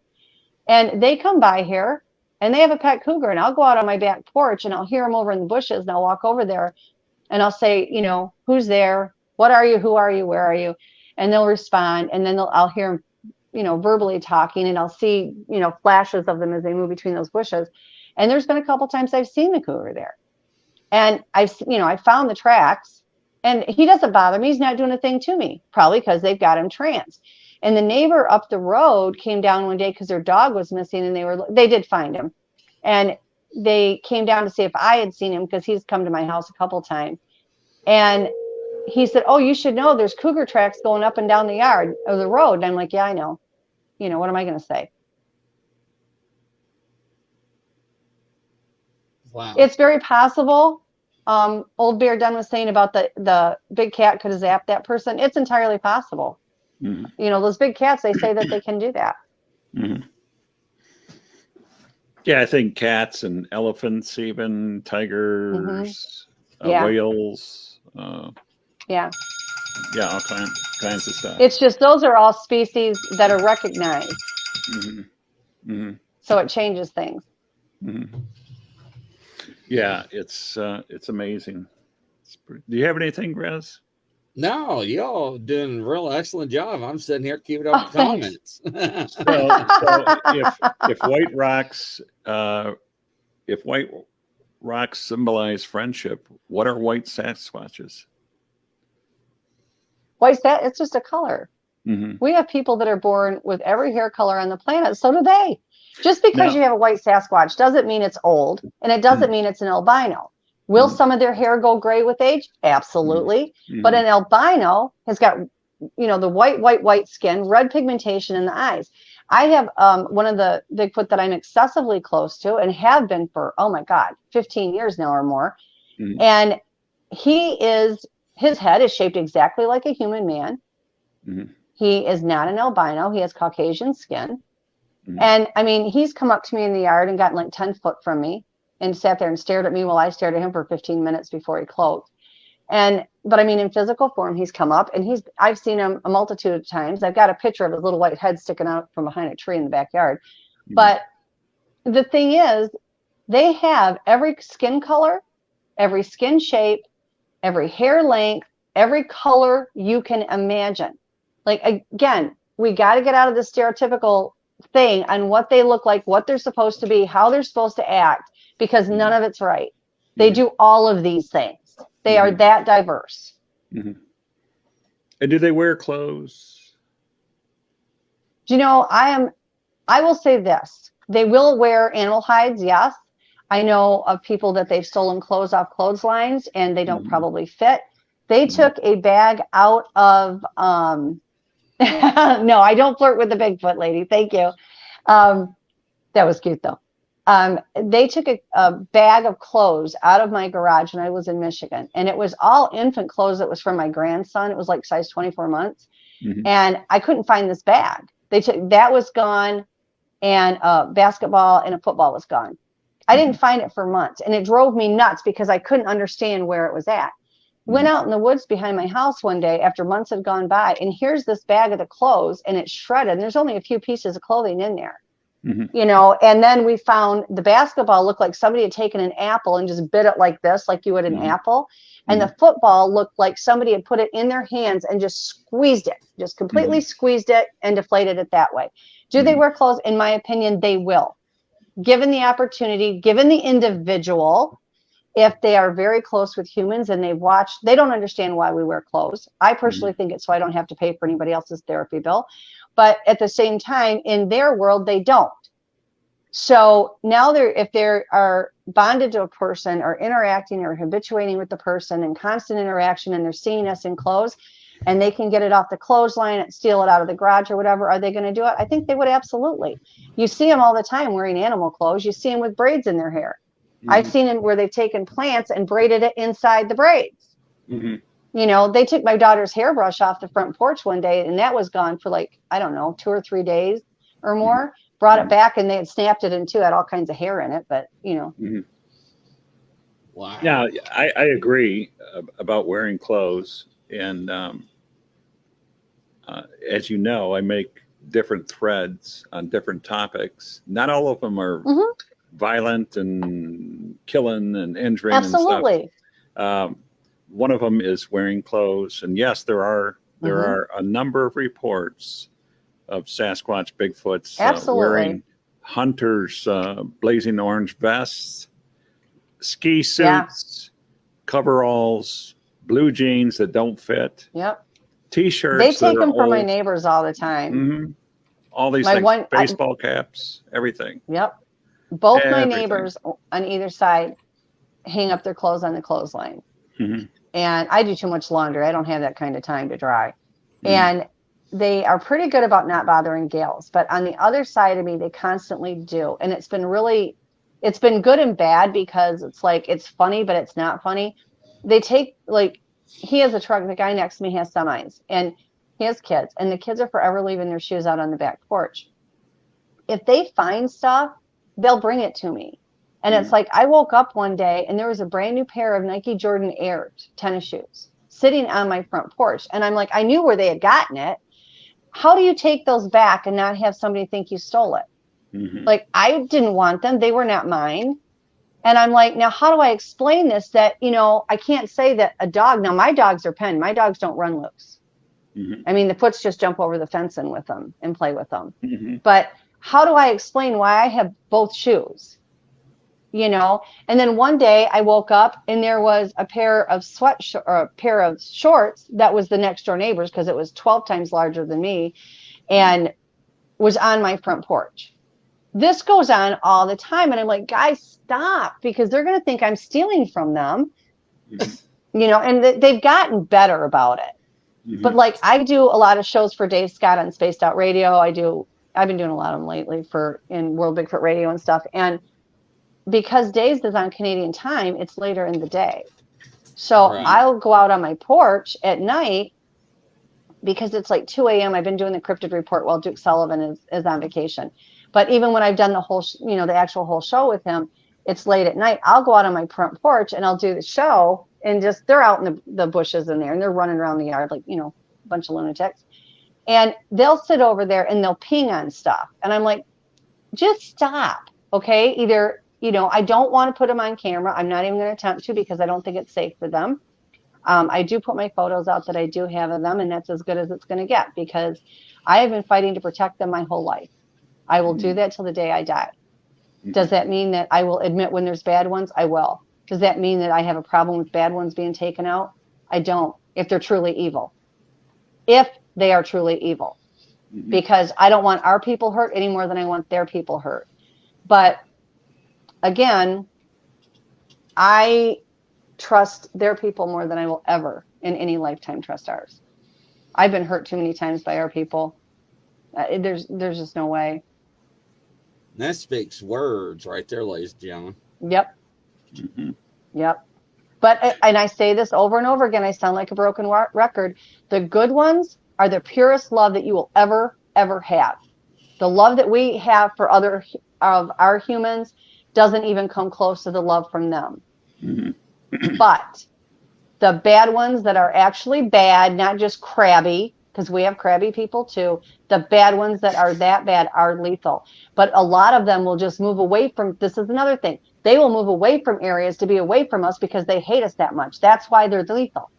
And they come by here, and they have a pet cougar. And I'll go out on my back porch, and I'll hear them over in the bushes. And I'll walk over there, and I'll say, you know, who's there? What are you? Who are you? Where are you? And they'll respond. And then I'll hear them, you know, verbally talking. And I'll see, you know, flashes of them as they move between those bushes. And there's been a couple times I've seen the cougar there. And I found the tracks. And he doesn't bother me. He's not doing a thing to me, probably because they've got him tranced. And the neighbor up the road came down one day because their dog was missing, and they did find him. And they came down to see if I had seen him because he's come to my house a couple times. And he said, oh, you should know there's cougar tracks going up and down the yard of the road. And I'm like, yeah, I know. You know, what am I going to say? Wow. It's very possible. Old Bear Dunn was saying about the big cat could have zapped that person. It's entirely possible. Mhm. You know, those big cats, they say that they can do that. Mhm. Yeah, I think cats and elephants, even tigers, Yeah. whales, Yeah. yeah, all kinds of stuff. It's just those are all species that are recognized. Hmm. Hmm. So it changes things. Hmm. Yeah, it's amazing. Do you have anything, Rez? No, y'all doing a real excellent job. I'm sitting here keeping up Oh, with thanks. comments. So if white rocks symbolize friendship, what are white Sasquatches? Why is that? It's just a color. Hmm. We have people that are born with every hair color on the planet. So do they. Just because Now, you have a white Sasquatch doesn't mean it's old, and it doesn't mean it's an albino. Will Mhm. some of their hair go gray with age? Absolutely. Mhm. But an albino has got, you know, the white skin, red pigmentation in the eyes. I have one of the Bigfoot that I'm excessively close to and have been for, oh my God, 15 years now or more. Mhm. And his head is shaped exactly like a human man. Mhm. He is not an albino. He has Caucasian skin. Mhm. And I mean, he's come up to me in the yard and gotten like 10 foot from me and sat there and stared at me while I stared at him for 15 minutes before he cloaked. But I mean, in physical form, he's come up and I've seen him a multitude of times. I've got a picture of his little white head sticking out from behind a tree in the backyard. Mhm. But the thing is, they have every skin color, every skin shape, every hair length, every color you can imagine. Like, again, we got to get out of the stereotypical thing on what they look like, what they're supposed to be, how they're supposed to act, because none of it's right. They Mhm. do all of these things. They are Mhm. that diverse. Mhm. And do they wear clothes? Do you know, I will say this. They will wear animal hides, yes. I know of people that they've stolen clothes off clotheslines and they don't Mhm. probably fit. They Mhm. took a bag out of no, I don't flirt with the Bigfoot lady. Thank you. That was cute though. They took a bag of clothes out of my garage when I was in Michigan, and it was all infant clothes that was from my grandson. It was like size 24 months, Mhm. and I couldn't find this bag. They took that was gone, and basketball and a football was gone. I didn't Mhm. find it for months, and it drove me nuts because I couldn't understand where it was at. Went Mhm. out in the woods behind my house one day after months had gone by, and here's this bag of the clothes, and it's shredded, and there's only a few pieces of clothing in there. Mhm. You know, and then we found the basketball looked like somebody had taken an apple and just bit it like this, like you would an Mhm. apple. And Mhm. the football looked like somebody had put it in their hands and just squeezed it, just completely Mhm. squeezed it and deflated it that way. Do they Mhm. wear clothes? In my opinion, they will. Given the opportunity, given the individual, if they are very close with humans and they've watched, they don't understand why we wear clothes. I personally Mhm. think it's so I don't have to pay for anybody else's therapy bill. But at the same time, in their world, they don't. So now if they are bonded to a person or interacting or habituating with the person in constant interaction and they're seeing us in clothes and they can get it off the clothesline and steal it out of the garage or whatever, are they going to do it? I think they would absolutely. You see them all the time wearing animal clothes. You see them with braids in their hair. I've Mhm. seen them where they've taken plants and braided it inside the braids. Mhm. You know, they took my daughter's hairbrush off the front porch one day and that was gone for like, I don't know, 2 or 3 days or Mhm. more. Brought it Mhm. back and they had snapped it in two, had all kinds of hair in it, but you know. Mhm. Wow. Yeah, I agree about wearing clothes. And as you know, I make different threads on different topics. Not all of them are Mhm. violent and killing and injuring and stuff. Absolutely. Um, one of them is wearing clothes, and yes, there Mhm. are a number of reports of Sasquatch Bigfoots Absolutely. wearing hunters' blazing orange vests, ski Yeah. suits, coveralls, blue jeans that don't fit, Yep. They T-shirts that take are them from my old, neighbors all the time. hmm all these My things, one, baseball caps, everything, yep. Both my everything. neighbors on either side hang up their clothes on the clothesline. Hmm. And I do too much laundry. I don't have that kind of time to dry. Hmm. And they are pretty good about not bothering gals. But on the other side of me, they constantly do. And it's been really it's been good and bad because it's like, it's funny, but it's not funny. They take, like, he has a truck. The guy next to me has semis and he has kids, and the kids are forever leaving their shoes out on the back porch. If they find stuff, they'll bring it to me. And it's like, I woke up one day and there was a brand new pair of Nike Jordan Air tennis shoes sitting on my front porch. And I'm like, I knew where they had gotten it. How do you take those back and not have somebody think you stole it? Like, I didn't want them. They were not mine. And I'm like, now how do I explain this? That, you know, I can't say that a dog, now my dogs are penned. My dogs don't run loose. I mean, the Foots just jump over the fence and with them and play with them. But how do I explain why I have both shoes? You know? And then one day I woke up and there was a pair of a pair of shorts that was the next door neighbor's, because it was 12 times larger than me, and was on my front porch. This goes on all the time. And I'm like, guys, stop, because they're going to think I'm stealing from them. You know, and they've gotten better about it. But like, I do a lot of shows for Dave Scott on Spaced Out Radio. I've been doing a lot of them lately in World Bigfoot Radio and stuff. And because Dave's is on Canadian time, it's later in the day. So I'll go out on my porch at night because it's like 2 a.m. I've been doing the cryptid report while Duke Sullivan is on vacation. But even when I've done the whole, the actual whole show with him, it's late at night. I'll go out on my front porch and I'll do the show, and just, they're out in the bushes in there and they're running around the yard like, a bunch of lunatics. And they'll sit over there and they'll ping on stuff. And I'm like, just stop. Okay. Either, I don't want to put them on camera. I'm not even going to attempt to, because I don't think it's safe for them. I do put my photos out that I do have of them, and that's as good as it's going to get, because I have been fighting to protect them my whole life. I will do that till the day I die. Does that mean that I will admit when there's bad ones? I will. Does that mean that I have a problem with bad ones being taken out? I don't, if they're truly evil. If they are truly evil. Because I don't want our people hurt any more than I want their people hurt. But again, I trust their people more than I will ever in any lifetime trust ours. I've been hurt too many times by our people. There's just no way. That speaks words right there, ladies and gentlemen. Yep. Yep. But, and I say this over and over again, I sound like a broken record. The good ones are the purest love that you will ever, ever have. The love that we have for other of our humans doesn't even come close to the love from them. But the bad ones that are actually bad, not just crabby, because we have crabby people too, the bad ones that are that bad are lethal. But a lot of them will just move away from, this is another thing, they will move away from areas to be away from us because they hate us that much. That's why they're lethal.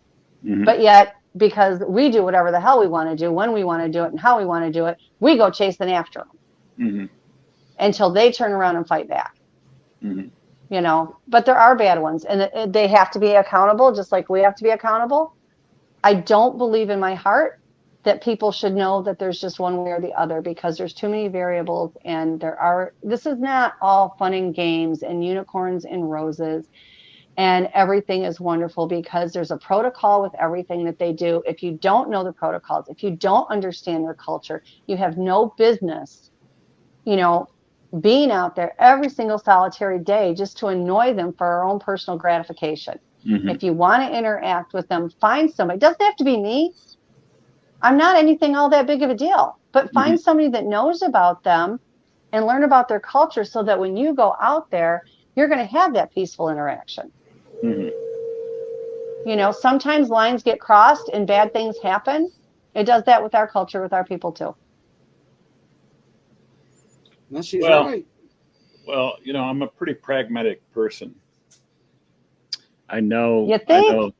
But yet, because we do whatever the hell we want to do, when we want to do it, and how we want to do it, we go chasing after them until they turn around and fight back. But there are bad ones, and they have to be accountable, just like we have to be accountable. I don't believe in my heart that people should know that there's just one way or the other, because there's too many variables, and this is not all fun and games and unicorns and roses and everything is wonderful, because there's a protocol with everything that they do. If you don't know the protocols, if you don't understand their culture, you have no business, being out there every single solitary day just to annoy them for our own personal gratification. If you want to interact with them, find somebody. It doesn't have to be me. I'm not anything all that big of a deal, but find somebody that knows about them and learn about their culture, so that when you go out there, you're going to have that peaceful interaction. Sometimes lines get crossed and bad things happen. It does that with our culture, with our people too. No, she's right. Well, I'm a pretty pragmatic person. I know. You think? I know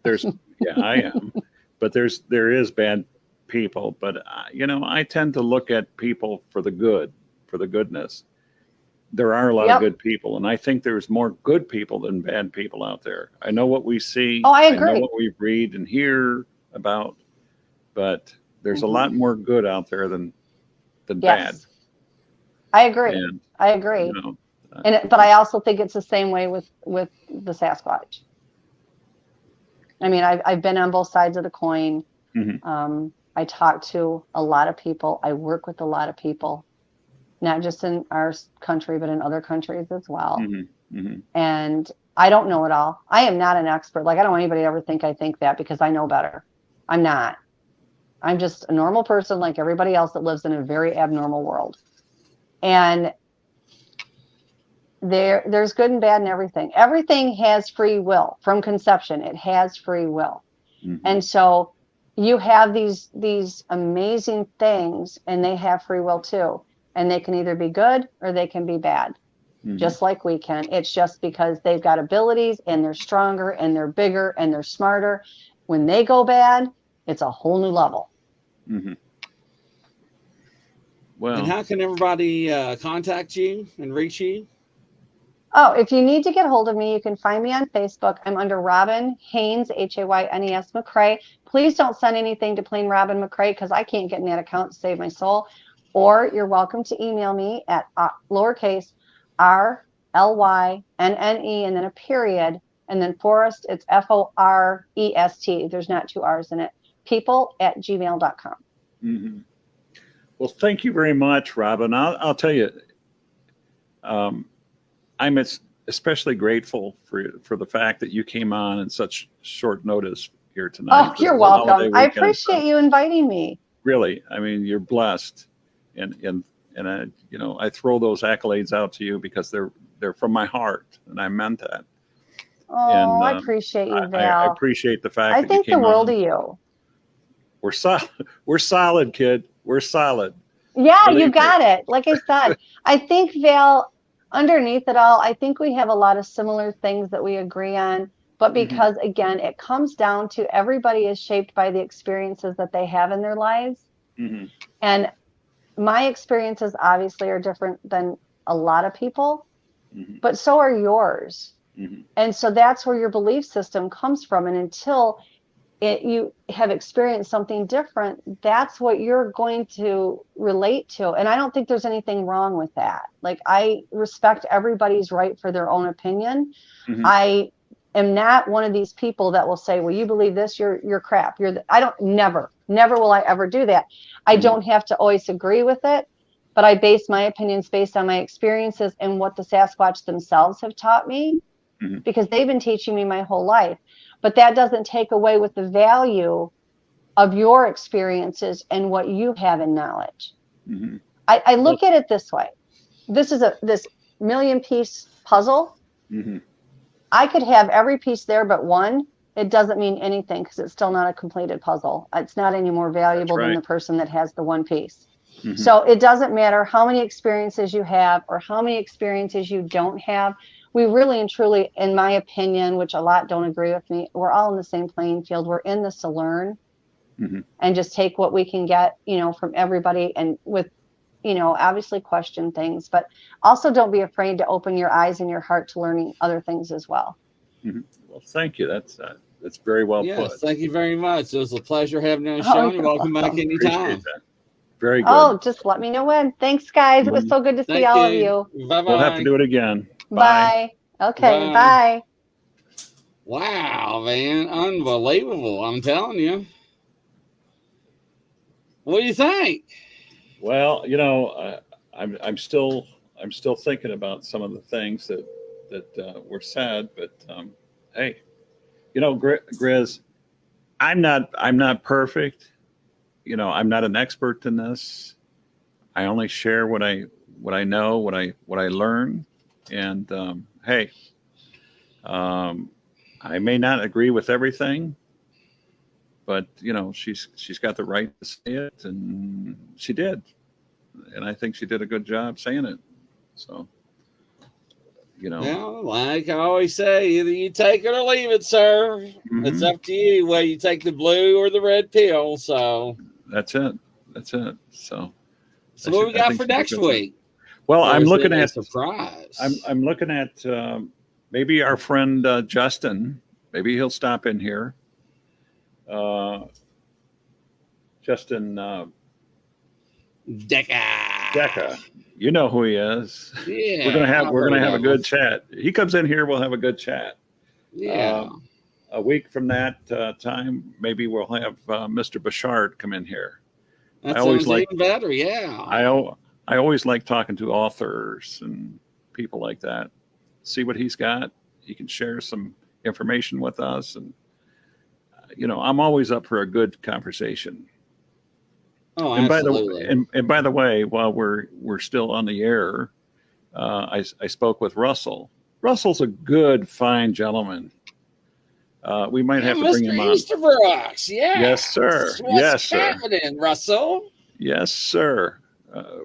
there's, yeah, I am. But there is bad people. But, I tend to look at people for the good, for the goodness. There are a lot of good people, and I think there's more good people than bad people out there. I know what we see. Oh, I agree. I know what we read and hear about, but there's a lot more good out there than bad. I agree. And, I agree. But I also think it's the same way with the Sasquatch. I mean, I've been on both sides of the coin. I talk to a lot of people. I work with a lot of people. not just in our country, but in other countries as well. Mm-hmm. Mm-hmm. And I don't know it all. I am not an expert. Like, I don't want anybody to ever think I think that, because I know better. I'm not. I'm just a normal person like everybody else that lives in a very abnormal world. And there's good and bad in everything. Everything has free will from conception. It has free will. Mm-hmm. And so you have these amazing things, and they have free will too. And they can either be good or they can be bad, Mm-hmm. just like we can. It's just because they've got abilities and they're stronger and they're bigger and they're smarter. When they go bad, it's a whole new level. Mm-hmm. Well, And how can everybody contact you and reach you? Oh, if you need to get hold of me, you can find me on Facebook. I'm under Robin Haynes, Haynes McCrae. Please don't send anything to plain Robin McCrae, because I can't get in that account to save my soul. Or you're welcome to email me at lowercase RLYNNE and then a period. And then Forest, it's FOREST. There's not two R's in it. people@gmail.com. mm-hmm. Well, thank you very much, Robin. I'll tell you, I'm especially grateful for the fact that you came on in such short notice here tonight. Oh, you're welcome. I appreciate you inviting me. Really, I mean, you're blessed, and I, you know, I throw those accolades out to you because they're from my heart, and I meant that. Oh, And I appreciate you, Val. I appreciate the fact I that think you came the world on. of you. We're solid. We're solid, kid. We're solid. Yeah, Believe you me. got it. Like I said, I think, Val, underneath it all, I think we have a lot of similar things that we agree on. But because, again, it comes down to everybody is shaped by the experiences that they have in their lives. Mm-hmm. And my experiences obviously are different than a lot of people, Mm-hmm. but so are yours. Mm-hmm. And so that's where your belief system comes from. And until you have experienced something different, that's what you're going to relate to. And I don't think there's anything wrong with that. Like, I respect everybody's right for their own opinion. Mm-hmm. I am not one of these people that will say, well, you believe this, you're crap. I don't, never will I ever do that. I don't have to always agree with it, but I base my opinions based on my experiences and what the Sasquatch themselves have taught me, because they've been teaching me my whole life. But that doesn't take away with the value of your experiences and what you have in knowledge. Mm-hmm. I look at it this way. This is this million piece puzzle. Mm-hmm. I could have every piece there but one. It doesn't mean anything, because it's still not a completed puzzle. It's not any more valuable than the person that has the one piece. Mm-hmm. So it doesn't matter how many experiences you have or how many experiences you don't have. We really and truly, in my opinion, which a lot don't agree with me, we're all in the same playing field. We're in this to learn and just take what we can get, from everybody, and with, obviously question things, but also don't be afraid to open your eyes and your heart to learning other things as well. Mm-hmm. Well, thank you. That's very well put. Thank you very much. It was a pleasure having you on the show. You're welcome back anytime. Very good. Oh, just let me know when. Thanks, guys. It was so good to see all of you. Bye-bye. We'll have to do it again. Bye. Okay, bye. Wow, man. Unbelievable. I'm telling you. What do you think? Well, I'm still thinking about some of the things that were said, but hey, Grizz, I'm not perfect. I'm not an expert in this. I only share what I know, what I learn, and hey, I may not agree with everything, but she's got the right to say it, and she did, and I think she did a good job saying it. So, Well, like I always say, either you take it or leave it, sir. Mm-hmm. It's up to you whether you take the blue or the red pill. So that's it. So what we got for next week? Well, or I'm looking at at surprise. I'm looking at maybe our friend Justin. Maybe he'll stop in here. Justin Deca. You know who he is. Yeah, we're gonna have a good chat. He comes in here, we'll have a good chat. Yeah. A week from that time, maybe we'll have Mr. Bashard come in here. That sounds even better. Yeah. I always like talking to authors and people like that. See what he's got. He can share some information with us, and I'm always up for a good conversation. Oh, And absolutely. by the way, while we're still on the air, I spoke with Russell. Russell's a good, fine gentleman. We might have to bring him Mr. on. Easterbrooks, yeah. Yes, sir. What's Yes, sir. happening, Russell? Yes, sir.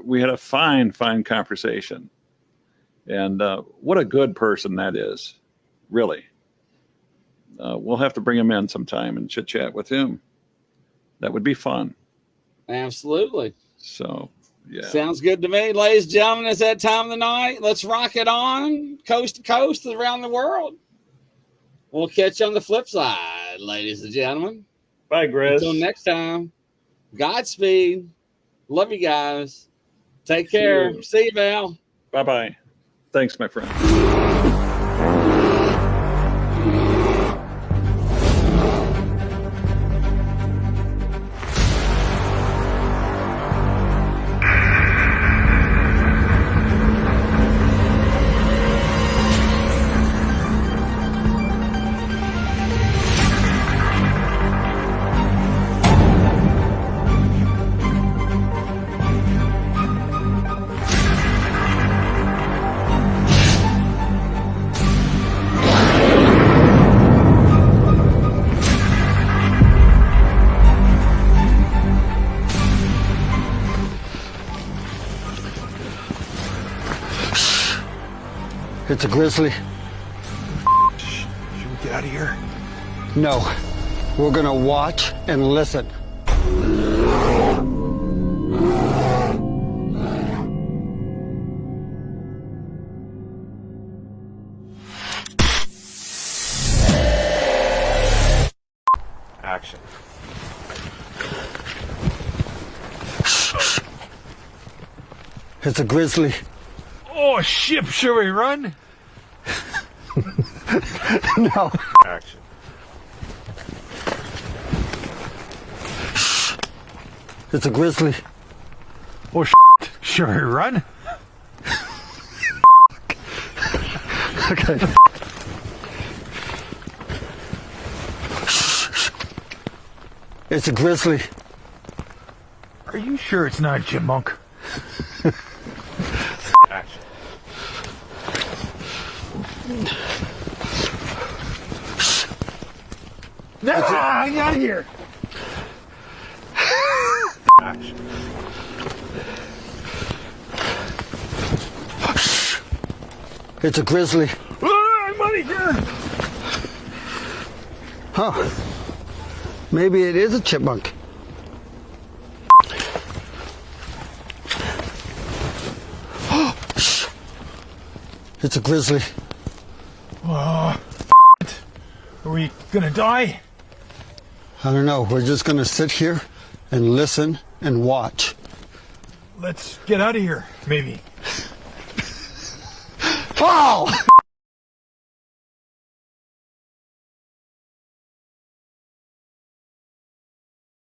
We had a fine conversation. And what a good person that is, really. We'll have to bring him in sometime and chit chat with him. That would be fun. Absolutely. So, yeah. Sounds good to me. Ladies and gentlemen, it's that time of the night. Let's rock it on coast to coast around the world. We'll catch you on the flip side, ladies and gentlemen. Bye, Grizz. Until next time, Godspeed. Love you guys. Take care. See you, Val. Bye-bye. Thanks, my friend. It's a grizzly. Should we get out of here? No. We're gonna watch and listen. Action. It's a grizzly. Oh, shit, should we run? No. Action. It's a grizzly. Oh, should we run? Okay. It's a grizzly. Are you sure it's not a chipmunk? Action. No, I'm out of here. Action. It's a grizzly. I'm out of here. Huh. Maybe it is a chipmunk. It's a grizzly. Are we gonna die? I don't know. We're just gonna sit here and listen and watch. Let's get out of here, maybe. Fall!